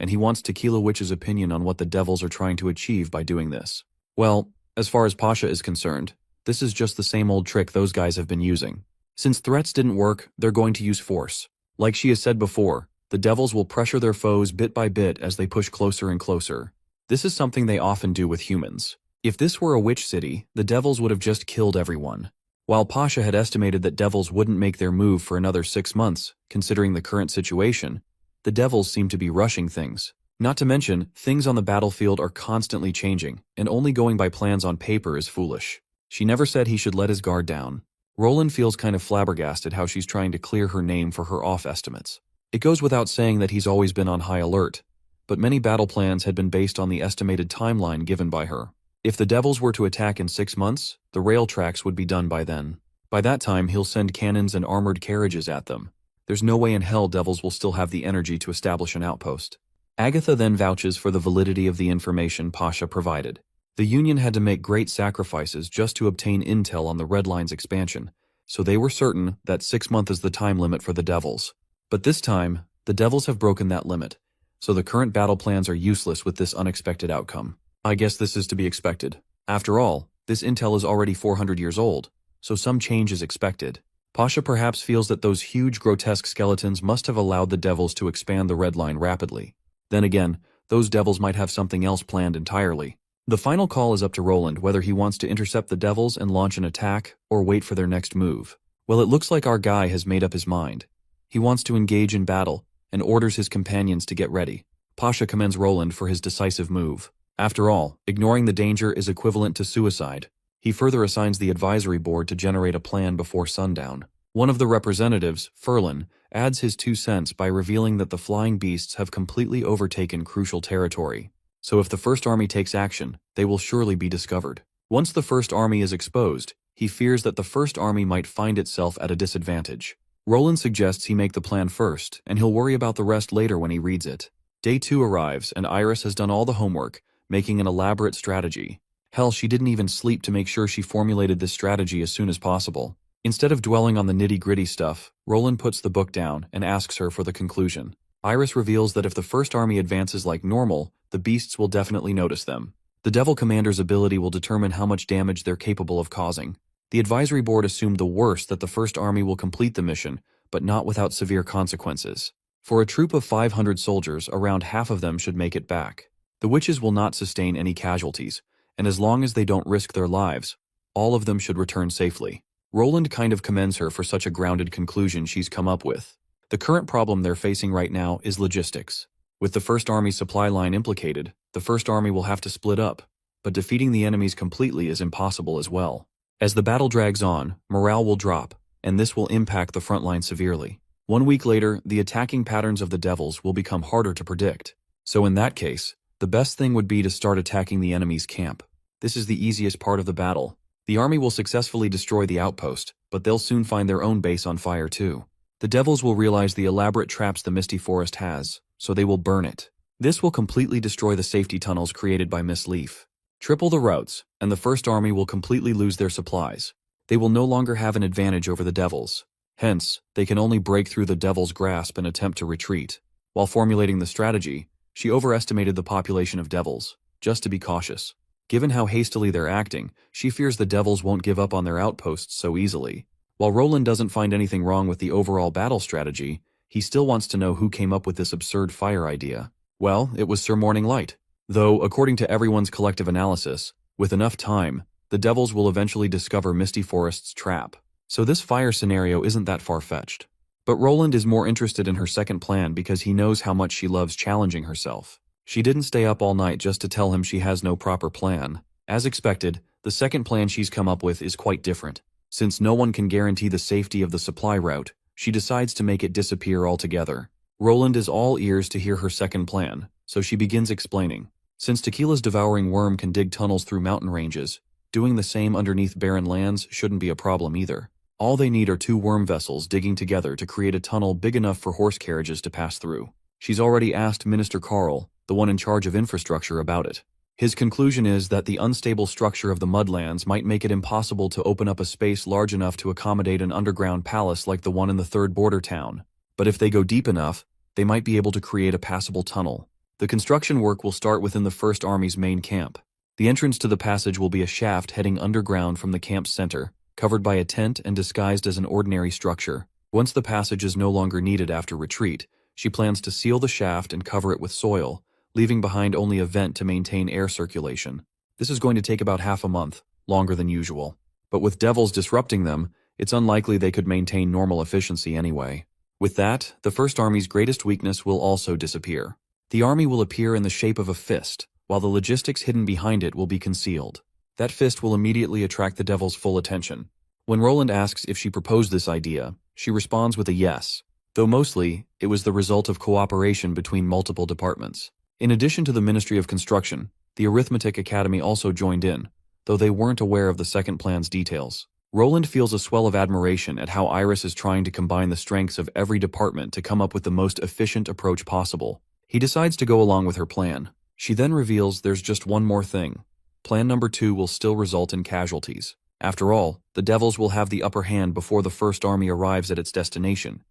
and he wants Tequila Witch's opinion on what the devils are trying to achieve by doing this. Well, as far as Pasha is concerned, this is just the same old trick those guys have been using. Since threats didn't work, they're going to use force. Like she has said before, the devils will pressure their foes bit by bit as they push closer and closer. This is something they often do with humans. If this were a witch city, the devils would have just killed everyone. While Pasha had estimated that devils wouldn't make their move for another 6 months, considering the current situation, the devils seem to be rushing things. Not to mention, things on the battlefield are constantly changing, and only going by plans on paper is foolish. She never said he should let his guard down. Roland feels kind of flabbergasted how she's trying to clear her name for her off estimates. It goes without saying that he's always been on high alert, but many battle plans had been based on the estimated timeline given by her. If the devils were to attack in 6 months, the rail tracks would be done by then. By that time, he'll send cannons and armored carriages at them. There's no way in hell devils will still have the energy to establish an outpost. Agatha then vouches for the validity of the information Pasha provided. The Union had to make great sacrifices just to obtain intel on the Red Line's expansion, so they were certain that 6 months is the time limit for the devils. But this time, the devils have broken that limit, so the current battle plans are useless with this unexpected outcome. I guess this is to be expected. After all, this intel is already 400 years old, so some change is expected. Pasha perhaps feels that those huge grotesque skeletons must have allowed the devils to expand the Red Line rapidly. Then again, those devils might have something else planned entirely. The final call is up to Roland whether he wants to intercept the devils and launch an attack or wait for their next move. Well, it looks like our guy has made up his mind. He wants to engage in battle and orders his companions to get ready. Pasha commends Roland for his decisive move. After all, ignoring the danger is equivalent to suicide. He further assigns the advisory board to generate a plan before sundown. One of the representatives, Furlan, adds his 2 cents by revealing that the flying beasts have completely overtaken crucial territory. so if the first army takes action, they will surely be discovered. Once the first army is exposed, he fears that the first army might find itself at a disadvantage. Roland suggests he make the plan first, and he'll worry about the rest later when he reads it. Day 2 arrives, and Iris has done all the homework, making an elaborate strategy. Hell, she didn't even sleep to make sure she formulated this strategy as soon as possible. Instead of dwelling on the nitty-gritty stuff, Roland puts the book down and asks her for the conclusion. Iris reveals that if the first army advances like normal, the beasts will definitely notice them. The Devil Commander's ability will determine how much damage they're capable of causing. The advisory board assumed the worst, that the first army will complete the mission, but not without severe consequences. For a troop of 500 soldiers, around half of them should make it back. The witches will not sustain any casualties, and as long as they don't risk their lives, all of them should return safely. Roland kind of commends her for such a grounded conclusion she's come up with. The current problem they're facing right now is logistics. With the First Army's supply line implicated, the First Army will have to split up, but defeating the enemies completely is impossible as well. As the battle drags on, morale will drop, and this will impact the front line severely. 1 week later, the attacking patterns of the Devils will become harder to predict. So in that case, the best thing would be to start attacking the enemy's camp. This is the easiest part of the battle. The army will successfully destroy the outpost, but they'll soon find their own base on fire too. The Devils will realize the elaborate traps the Misty Forest has, so they will burn it. This will completely destroy the safety tunnels created by Miss Leaf. Triple the routes, and the First Army will completely lose their supplies. They will no longer have an advantage over the Devils. Hence, they can only break through the Devil's grasp and attempt to retreat. While formulating the strategy, she overestimated the population of Devils, just to be cautious. Given how hastily they're acting, she fears the Devils won't give up on their outposts so easily. While Roland doesn't find anything wrong with the overall battle strategy, he still wants to know who came up with this absurd fire idea. Well, it was Sir Morning Light. Though, according to everyone's collective analysis, with enough time, the Devils will eventually discover Misty Forest's trap. So this fire scenario isn't that far-fetched. But Roland is more interested in her second plan because he knows how much she loves challenging herself. She didn't stay up all night just to tell him she has no proper plan. As expected, the second plan she's come up with is quite different. Since no one can guarantee the safety of the supply route, she decides to make it disappear altogether. Roland is all ears to hear her second plan, so she begins explaining. Since Tequila's devouring worm can dig tunnels through mountain ranges, doing the same underneath barren lands shouldn't be a problem either. All they need are 2 worm vessels digging together to create a tunnel big enough for horse carriages to pass through. She's already asked Minister Carl, the one in charge of infrastructure, about it. His conclusion is that the unstable structure of the mudlands might make it impossible to open up a space large enough to accommodate an underground palace like the one in the 3rd border town. But if they go deep enough, they might be able to create a passable tunnel. The construction work will start within the First Army's main camp. The entrance to the passage will be a shaft heading underground from the camp's center, covered by a tent and disguised as an ordinary structure. Once the passage is no longer needed after retreat, she plans to seal the shaft and cover it with soil, leaving behind only a vent to maintain air circulation. This is going to take about half a month, longer than usual. But with Devils disrupting them, it's unlikely they could maintain normal efficiency anyway. With that, the First Army's greatest weakness will also disappear. The army will appear in the shape of a fist, while the logistics hidden behind it will be concealed. That fist will immediately attract the Devil's full attention. When Roland asks if she proposed this idea, she responds with a yes, though mostly, it was the result of cooperation between multiple departments. In addition to the Ministry of Construction, the Arithmetic Academy also joined in, though they weren't aware of the second plan's details. Roland feels a swell of admiration at how Iris is trying to combine the strengths of every department to come up with the most efficient approach possible. He decides to go along with her plan. She then reveals there's just one more thing. Plan number 2 will still result in casualties. After all, the Devils will have the upper hand before the First Army arrives at its destination,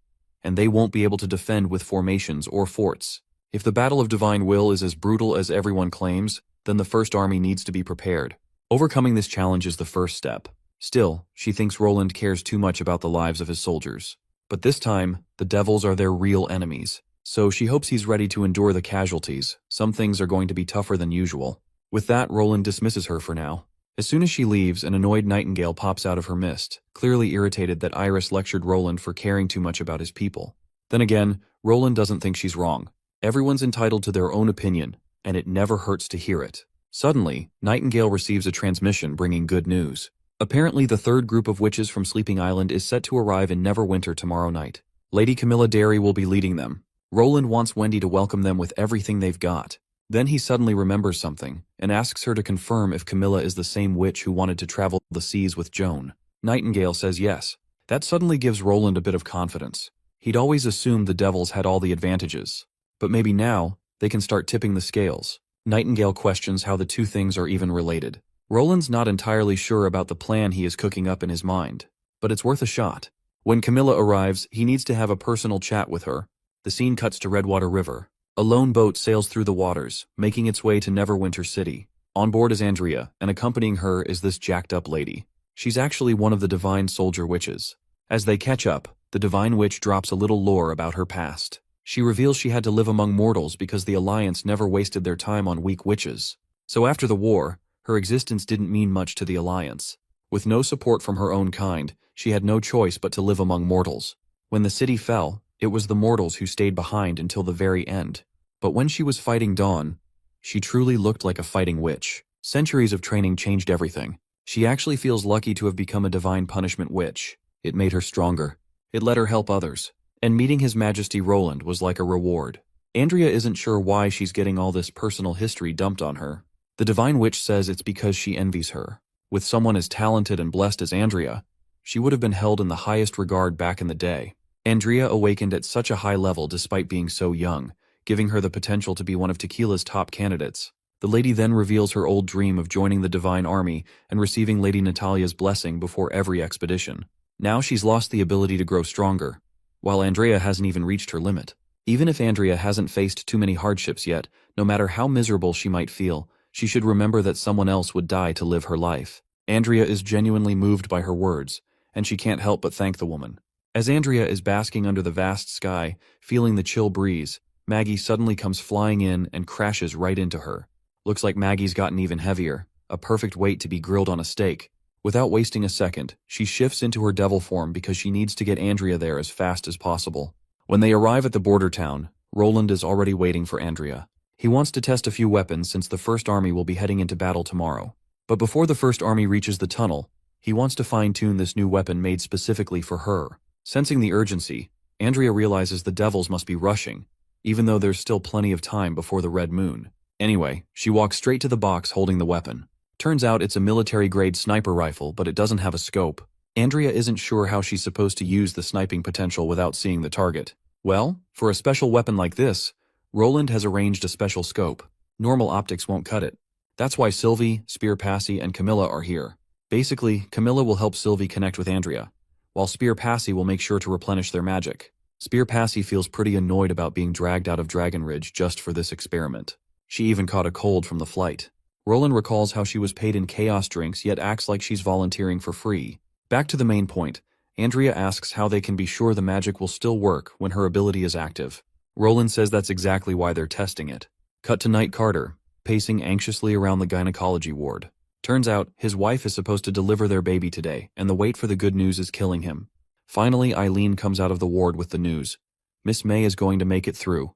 and they won't be able to defend with formations or forts. If the Battle of Divine Will is as brutal as everyone claims, then the First Army needs to be prepared. Overcoming this challenge is the first step. Still, she thinks Roland cares too much about the lives of his soldiers. But this time, the Devils are their real enemies, so she hopes he's ready to endure the casualties. Some things are going to be tougher than usual. With that, Roland dismisses her for now. As soon as she leaves, an annoyed Nightingale pops out of her mist, clearly irritated that Iris lectured Roland for caring too much about his people. Then again, Roland doesn't think she's wrong. Everyone's entitled to their own opinion, and it never hurts to hear it. Suddenly, Nightingale receives a transmission bringing good news. Apparently, the 3rd group of witches from Sleeping Island is set to arrive in Neverwinter tomorrow night. Lady Camilla Derry will be leading them. Roland wants Wendy to welcome them with everything they've got. Then he suddenly remembers something, and asks her to confirm if Camilla is the same witch who wanted to travel the seas with Joan. Nightingale says yes. That suddenly gives Roland a bit of confidence. He'd always assumed the devils had all the advantages. But maybe now, they can start tipping the scales. Nightingale questions how the two things are even related. Roland's not entirely sure about the plan he is cooking up in his mind, but it's worth a shot. When Camilla arrives, he needs to have a personal chat with her. The scene cuts to Redwater River. A lone boat sails through the waters, making its way to Neverwinter City. On board is Andrea, and accompanying her is this jacked-up lady. She's actually one of the Divine Soldier Witches. As they catch up, the Divine Witch drops a little lore about her past. She reveals she had to live among mortals because the Alliance never wasted their time on weak witches. So after the war, her existence didn't mean much to the Alliance. With no support from her own kind, she had no choice but to live among mortals. When the city fell, it was the mortals who stayed behind until the very end. But when she was fighting Dawn, she truly looked like a fighting witch. Centuries of training changed everything. She actually feels lucky to have become a divine punishment witch. It made her stronger. It let her help others. And meeting His Majesty Roland was like a reward. Andrea isn't sure why she's getting all this personal history dumped on her. The Divine Witch says it's because she envies her. With someone as talented and blessed as Andrea, she would have been held in the highest regard back in the day. Andrea awakened at such a high level despite being so young, giving her the potential to be one of Tequila's top candidates. The lady then reveals her old dream of joining the Divine Army and receiving Lady Natalia's blessing before every expedition. Now she's lost the ability to grow stronger, while Andrea hasn't even reached her limit. Even if Andrea hasn't faced too many hardships yet, no matter how miserable she might feel, she should remember that someone else would die to live her life. Andrea is genuinely moved by her words, and she can't help but thank the woman. As Andrea is basking under the vast sky, feeling the chill breeze, Maggie suddenly comes flying in and crashes right into her. Looks like Maggie's gotten even heavier, a perfect weight to be grilled on a steak. Without wasting a second, she shifts into her devil form because she needs to get Andrea there as fast as possible. When they arrive at the border town, Roland is already waiting for Andrea. He wants to test a few weapons since the First Army will be heading into battle tomorrow. But before the First Army reaches the tunnel, he wants to fine-tune this new weapon made specifically for her. Sensing the urgency, Andrea realizes the devils must be rushing, even though there's still plenty of time before the red moon. Anyway, she walks straight to the box holding the weapon. Turns out it's a military-grade sniper rifle, but it doesn't have a scope. Andrea isn't sure how she's supposed to use the sniping potential without seeing the target. Well, for a special weapon like this, Roland has arranged a special scope. Normal optics won't cut it. That's why Sylvie, Spear Passy, and Camilla are here. Basically, Camilla will help Sylvie connect with Andrea, while Spear Passy will make sure to replenish their magic. Spear Passy feels pretty annoyed about being dragged out of Dragon Ridge just for this experiment. She even caught a cold from the flight. Roland recalls how she was paid in chaos drinks yet acts like she's volunteering for free. Back to the main point, Andrea asks how they can be sure the magic will still work when her ability is active. Roland says that's exactly why they're testing it. Cut to Knight Carter, pacing anxiously around the gynecology ward. Turns out, his wife is supposed to deliver their baby today, and the wait for the good news is killing him. Finally, Eileen comes out of the ward with the news. Miss May is going to make it through.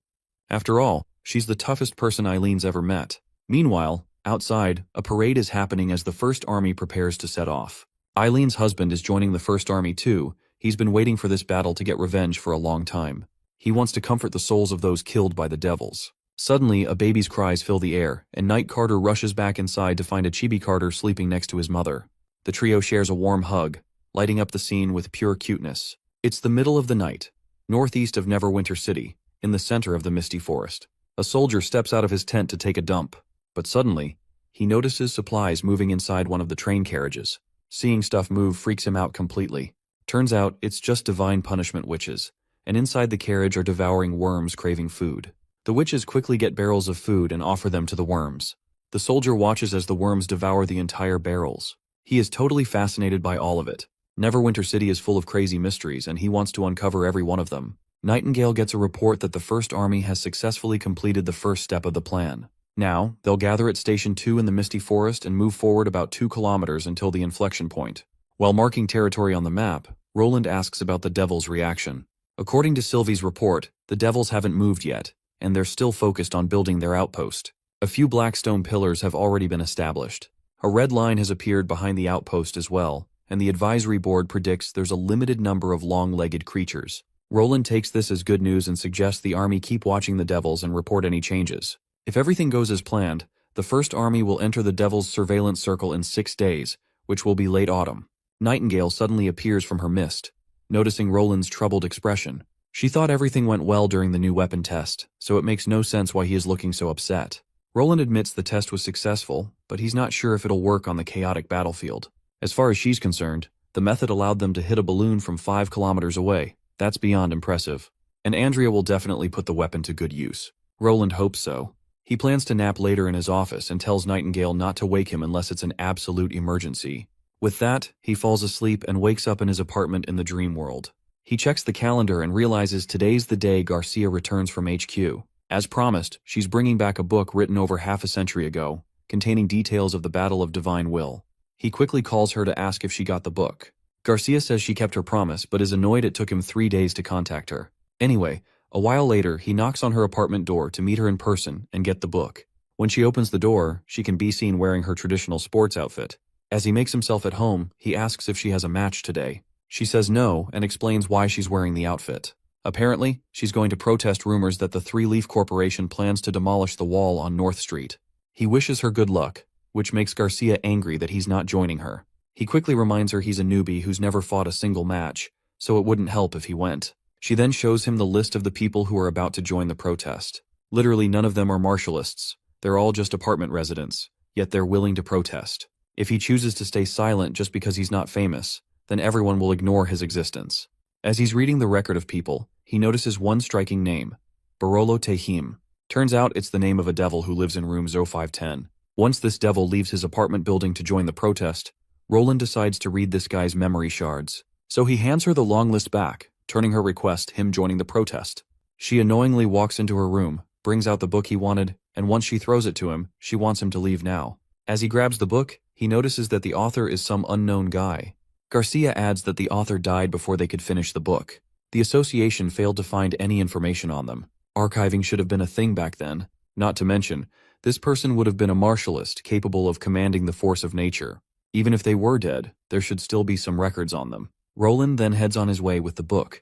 After all, she's the toughest person Eileen's ever met. Meanwhile, outside, a parade is happening as the First Army prepares to set off. Eileen's husband is joining the First Army too. He's been waiting for this battle to get revenge for a long time. He wants to comfort the souls of those killed by the devils. Suddenly, a baby's cries fill the air, and Knight Carter rushes back inside to find a chibi Carter sleeping next to his mother. The trio shares a warm hug, lighting up the scene with pure cuteness. It's the middle of the night, northeast of Neverwinter City, in the center of the misty forest. A soldier steps out of his tent to take a dump, but suddenly, he notices supplies moving inside one of the train carriages. Seeing stuff move freaks him out completely. Turns out, it's just divine punishment witches, and inside the carriage are devouring worms craving food. The witches quickly get barrels of food and offer them to the worms. The soldier watches as the worms devour the entire barrels. He is totally fascinated by all of it. Neverwinter City is full of crazy mysteries, and he wants to uncover every one of them. Nightingale gets a report that the First Army has successfully completed the first step of the plan. Now, they'll gather at Station 2 in the Misty Forest and move forward about 2 kilometers until the inflection point. While marking territory on the map, Roland asks about the Devils' reaction. According to Sylvie's report, the Devils haven't moved yet, and they're still focused on building their outpost. A few black stone pillars have already been established. A red line has appeared behind the outpost as well, and the advisory board predicts there's a limited number of long-legged creatures. Roland takes this as good news and suggests the army keep watching the Devils and report any changes. If everything goes as planned, the first army will enter the Devil's surveillance circle in 6 days, which will be late autumn. Nightingale suddenly appears from her mist. Noticing Roland's troubled expression, she thought everything went well during the new weapon test, so it makes no sense why he is looking so upset. Roland admits the test was successful, but he's not sure if it'll work on the chaotic battlefield. As far as she's concerned, the method allowed them to hit a balloon from 5 kilometers away. That's beyond impressive. And Andrea will definitely put the weapon to good use. Roland hopes so. He plans to nap later in his office and tells Nightingale not to wake him unless it's an absolute emergency. With that, he falls asleep and wakes up in his apartment in the dream world. He checks the calendar and realizes today's the day Garcia returns from HQ. As promised, she's bringing back a book written over half a century ago, containing details of the Battle of Divine Will. He quickly calls her to ask if she got the book. Garcia says she kept her promise, but is annoyed it took him 3 days to contact her. Anyway, a while later, he knocks on her apartment door to meet her in person and get the book. When she opens the door, she can be seen wearing her traditional sports outfit. As he makes himself at home, he asks if she has a match today. She says no and explains why she's wearing the outfit. Apparently, she's going to protest rumors that the Three Leaf Corporation plans to demolish the wall on North Street. He wishes her good luck, which makes Garcia angry that he's not joining her. He quickly reminds her he's a newbie who's never fought a single match, so it wouldn't help if he went. She then shows him the list of the people who are about to join the protest. Literally none of them are martialists. They're all just apartment residents, yet they're willing to protest. If he chooses to stay silent just because he's not famous, then everyone will ignore his existence. As he's reading the record of people, he notices one striking name, Barolo Tehim. Turns out it's the name of a devil who lives in room 0510. Once this devil leaves his apartment building to join the protest, Roland decides to read this guy's memory shards. So he hands her the long list back, turning her request him joining the protest. She annoyingly walks into her room, brings out the book he wanted, and once she throws it to him, she wants him to leave now. As he grabs the book, he notices that the author is some unknown guy. Garcia adds that the author died before they could finish the book. The association failed to find any information on them. Archiving should have been a thing back then. Not to mention, this person would have been a martialist capable of commanding the force of nature. Even if they were dead, there should still be some records on them. Roland then heads on his way with the book,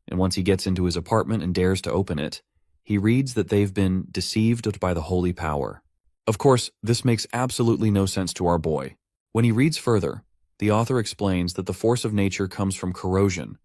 and once he gets into his apartment and dares to open it, he reads that they've been deceived by the holy power. Of course, this makes absolutely no sense to our boy. When he reads further, the author explains that the force of nature comes from corrosion,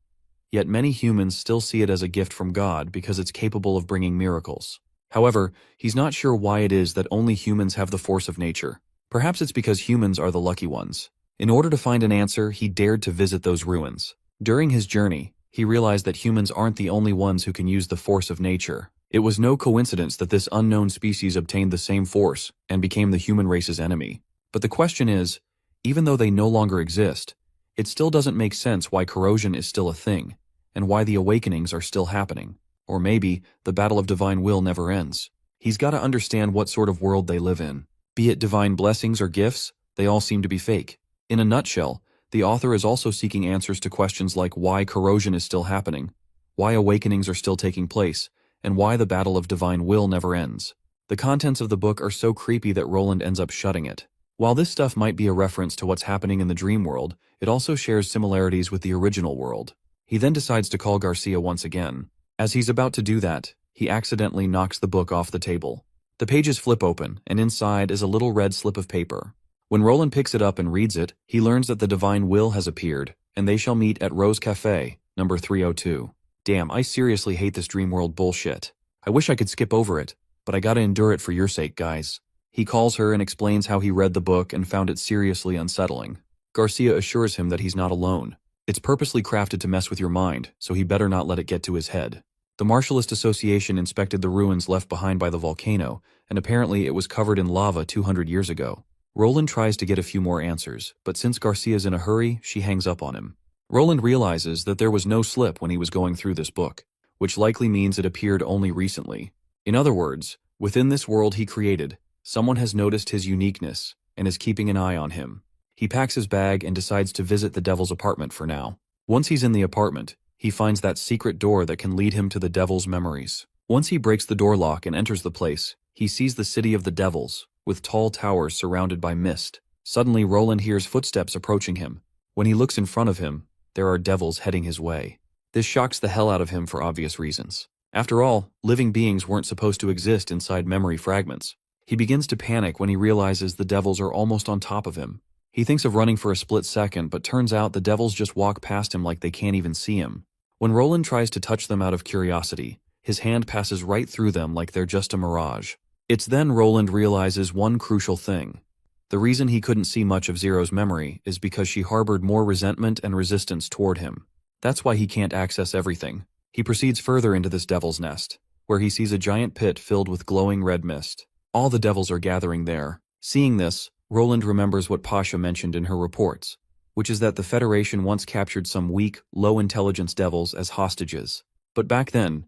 yet many humans still see it as a gift from God because it's capable of bringing miracles. However, he's not sure why it is that only humans have the force of nature. Perhaps it's because humans are the lucky ones. In order to find an answer, he dared to visit those ruins. During his journey, he realized that humans aren't the only ones who can use the force of nature. It was no coincidence that this unknown species obtained the same force and became the human race's enemy. But the question is, even though they no longer exist, it still doesn't make sense why corrosion is still a thing, and why the awakenings are still happening. Or maybe the battle of divine will never ends. He's got to understand what sort of world they live in. Be it divine blessings or gifts, they all seem to be fake. In a nutshell, the author is also seeking answers to questions like why corrosion is still happening, why awakenings are still taking place, and why the battle of divine will never ends. The contents of the book are so creepy that Roland ends up shutting it. While this stuff might be a reference to what's happening in the dream world, it also shares similarities with the original world. He then decides to call Garcia once again. As he's about to do that, he accidentally knocks the book off the table. The pages flip open, and inside is a little red slip of paper. When Roland picks it up and reads it, he learns that the divine will has appeared, and they shall meet at Rose Cafe, number 302. Damn, I seriously hate this dream world bullshit. I wish I could skip over it, but I gotta endure it for your sake, guys. He calls her and explains how he read the book and found it seriously unsettling. Garcia assures him that he's not alone. It's purposely crafted to mess with your mind, so he better not let it get to his head. The Martialist Association inspected the ruins left behind by the volcano, and apparently it was covered in lava 200 years ago. Roland tries to get a few more answers, but since Garcia's in a hurry, she hangs up on him. Roland realizes that there was no slip when he was going through this book, which likely means it appeared only recently. In other words, within this world he created, someone has noticed his uniqueness and is keeping an eye on him. He packs his bag and decides to visit the devil's apartment for now. Once he's in the apartment, he finds that secret door that can lead him to the devil's memories. Once he breaks the door lock and enters the place, he sees the city of the devils, with tall towers surrounded by mist. Suddenly, Roland hears footsteps approaching him. When he looks in front of him, there are devils heading his way. This shocks the hell out of him for obvious reasons. After all, living beings weren't supposed to exist inside memory fragments. He begins to panic when he realizes the devils are almost on top of him. He thinks of running for a split second, but turns out the devils just walk past him like they can't even see him. When Roland tries to touch them out of curiosity, his hand passes right through them like they're just a mirage. It's then Roland realizes one crucial thing. The reason he couldn't see much of Zero's memory is because she harbored more resentment and resistance toward him. That's why he can't access everything. He proceeds further into this devil's nest, where he sees a giant pit filled with glowing red mist. All the devils are gathering there. Seeing this, Roland remembers what Pasha mentioned in her reports, which is that the Federation once captured some weak, low-intelligence devils as hostages. But back then,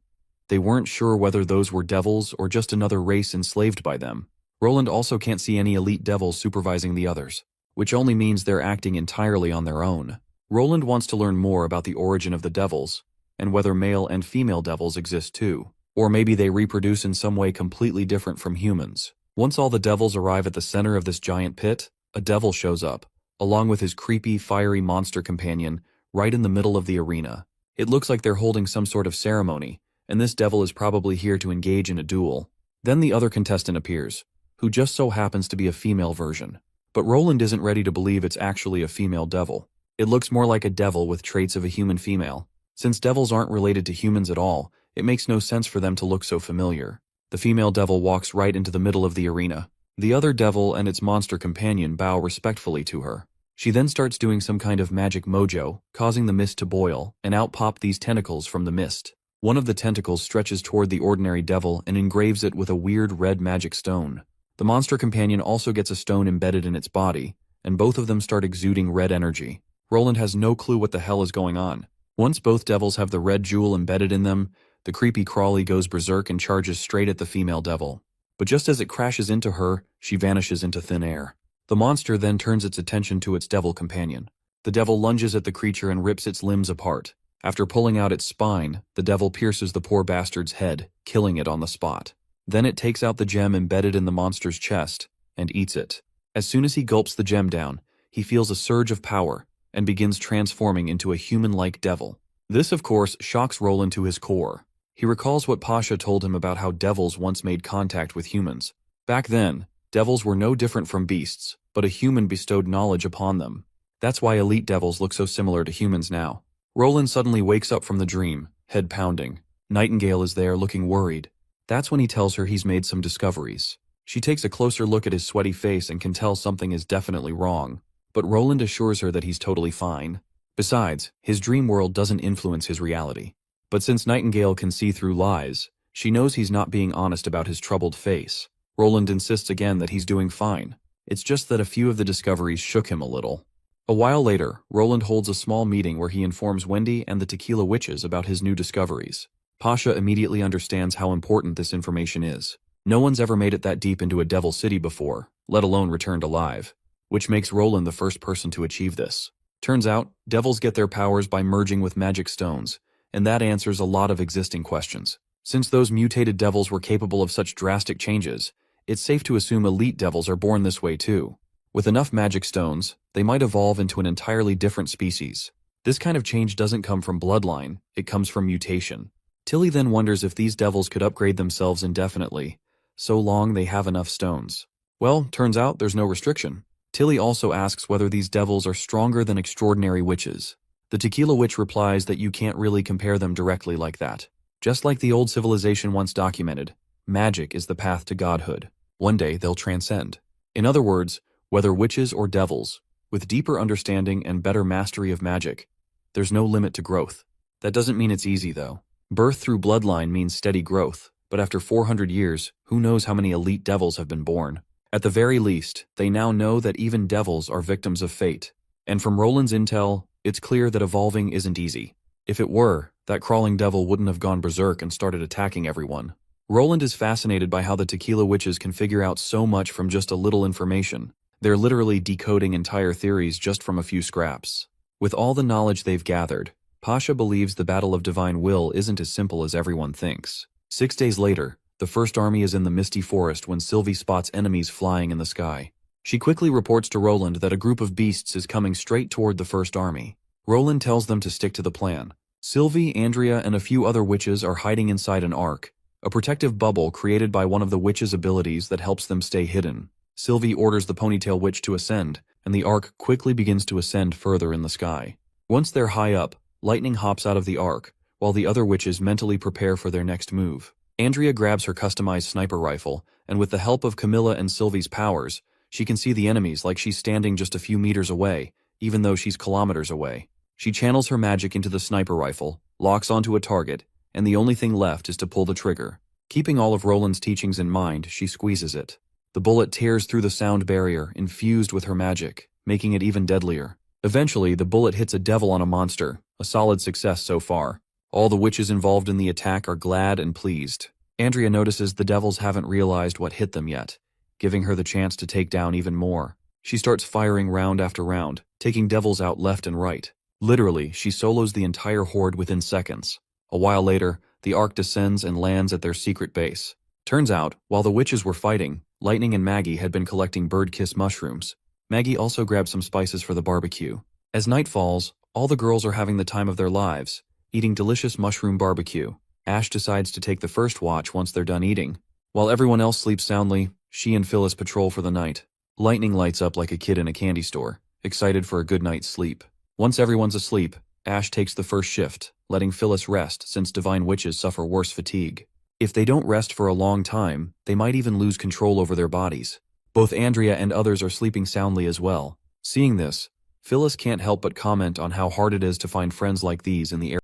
they weren't sure whether those were devils or just another race enslaved by them. Roland also can't see any elite devils supervising the others, which only means they're acting entirely on their own. Roland wants to learn more about the origin of the devils, and whether male and female devils exist too. Or maybe they reproduce in some way completely different from humans. Once all the devils arrive at the center of this giant pit, a devil shows up, along with his creepy, fiery monster companion, right in the middle of the arena. It looks like they're holding some sort of ceremony, and this devil is probably here to engage in a duel. Then the other contestant appears, who just so happens to be a female version. But Roland isn't ready to believe it's actually a female devil. It looks more like a devil with traits of a human female. Since devils aren't related to humans at all, it makes no sense for them to look so familiar. The female devil walks right into the middle of the arena. The other devil and its monster companion bow respectfully to her. She then starts doing some kind of magic mojo, causing the mist to boil, and out pop these tentacles from the mist. One of the tentacles stretches toward the ordinary devil and engraves it with a weird red magic stone. The monster companion also gets a stone embedded in its body, and both of them start exuding red energy. Roland has no clue what the hell is going on. Once both devils have the red jewel embedded in them, the creepy Crawly goes berserk and charges straight at the female devil. But just as it crashes into her, she vanishes into thin air. The monster then turns its attention to its devil companion. The devil lunges at the creature and rips its limbs apart. After pulling out its spine, the devil pierces the poor bastard's head, killing it on the spot. Then it takes out the gem embedded in the monster's chest and eats it. As soon as he gulps the gem down, he feels a surge of power and begins transforming into a human-like devil. This, of course, shocks Roland to his core. He recalls what Pasha told him about how devils once made contact with humans. Back then, devils were no different from beasts, but a human bestowed knowledge upon them. That's why elite devils look so similar to humans now. Roland suddenly wakes up from the dream, head pounding. Nightingale is there, looking worried. That's when he tells her he's made some discoveries. She takes a closer look at his sweaty face and can tell something is definitely wrong. But Roland assures her that he's totally fine. Besides, his dream world doesn't influence his reality. But since Nightingale can see through lies, she knows he's not being honest about his troubled face. Roland insists again that he's doing fine. It's just that a few of the discoveries shook him a little. A while later, Roland holds a small meeting where he informs Wendy and the Tequila Witches about his new discoveries. Pasha immediately understands how important this information is. No one's ever made it that deep into a devil city before, let alone returned alive, which makes Roland the first person to achieve this. Turns out, devils get their powers by merging with magic stones, and that answers a lot of existing questions. Since those mutated devils were capable of such drastic changes, it's safe to assume elite devils are born this way too. With enough magic stones, they might evolve into an entirely different species. This kind of change doesn't come from bloodline, it comes from mutation. Tilly then wonders if these devils could upgrade themselves indefinitely, so long they have enough stones. Well, turns out there's no restriction. Tilly also asks whether these devils are stronger than extraordinary witches. The Tequila Witch replies that you can't really compare them directly like that. Just like the old civilization once documented, magic is the path to godhood. One day they'll transcend. In other words, whether witches or devils, with deeper understanding and better mastery of magic, there's no limit to growth. That doesn't mean it's easy though. Birth through bloodline means steady growth, but after 400 years, who knows how many elite devils have been born. At the very least, they now know that even devils are victims of fate. And from Roland's intel, it's clear that evolving isn't easy. If it were, that crawling devil wouldn't have gone berserk and started attacking everyone. Roland is fascinated by how the Tequila Witches can figure out so much from just a little information. They're literally decoding entire theories just from a few scraps. With all the knowledge they've gathered, Pasha believes the Battle of Divine Will isn't as simple as everyone thinks. 6 days later, the First Army is in the misty forest when Sylvie spots enemies flying in the sky. She quickly reports to Roland that a group of beasts is coming straight toward the First Army. Roland tells them to stick to the plan. Sylvie, Andrea, and a few other witches are hiding inside an ark, a protective bubble created by one of the witches' abilities that helps them stay hidden. Sylvie orders the ponytail witch to ascend, and the ark quickly begins to ascend further in the sky. Once they're high up, lightning hops out of the ark, while the other witches mentally prepare for their next move. Andrea grabs her customized sniper rifle, and with the help of Camilla and Sylvie's powers, she can see the enemies like she's standing just a few meters away, even though she's kilometers away. She channels her magic into the sniper rifle, locks onto a target, and the only thing left is to pull the trigger. Keeping all of Roland's teachings in mind, she squeezes it. The bullet tears through the sound barrier, infused with her magic, making it even deadlier. Eventually, the bullet hits a devil on a monster, a solid success so far. All the witches involved in the attack are glad and pleased. Andrea notices the devils haven't realized what hit them yet, giving her the chance to take down even more. She starts firing round after round, taking devils out left and right. Literally, she solos the entire horde within seconds. A while later, the ark descends and lands at their secret base. Turns out, while the witches were fighting, Lightning and Maggie had been collecting bird-kiss mushrooms. Maggie also grabbed some spices for the barbecue. As night falls, all the girls are having the time of their lives, eating delicious mushroom barbecue. Ash decides to take the first watch once they're done eating. While everyone else sleeps soundly, she and Phyllis patrol for the night. Lightning lights up like a kid in a candy store, excited for a good night's sleep. Once everyone's asleep, Ash takes the first shift, letting Phyllis rest since divine witches suffer worse fatigue. If they don't rest for a long time, they might even lose control over their bodies. Both Andrea and others are sleeping soundly as well. Seeing this, Phyllis can't help but comment on how hard it is to find friends like these in the area.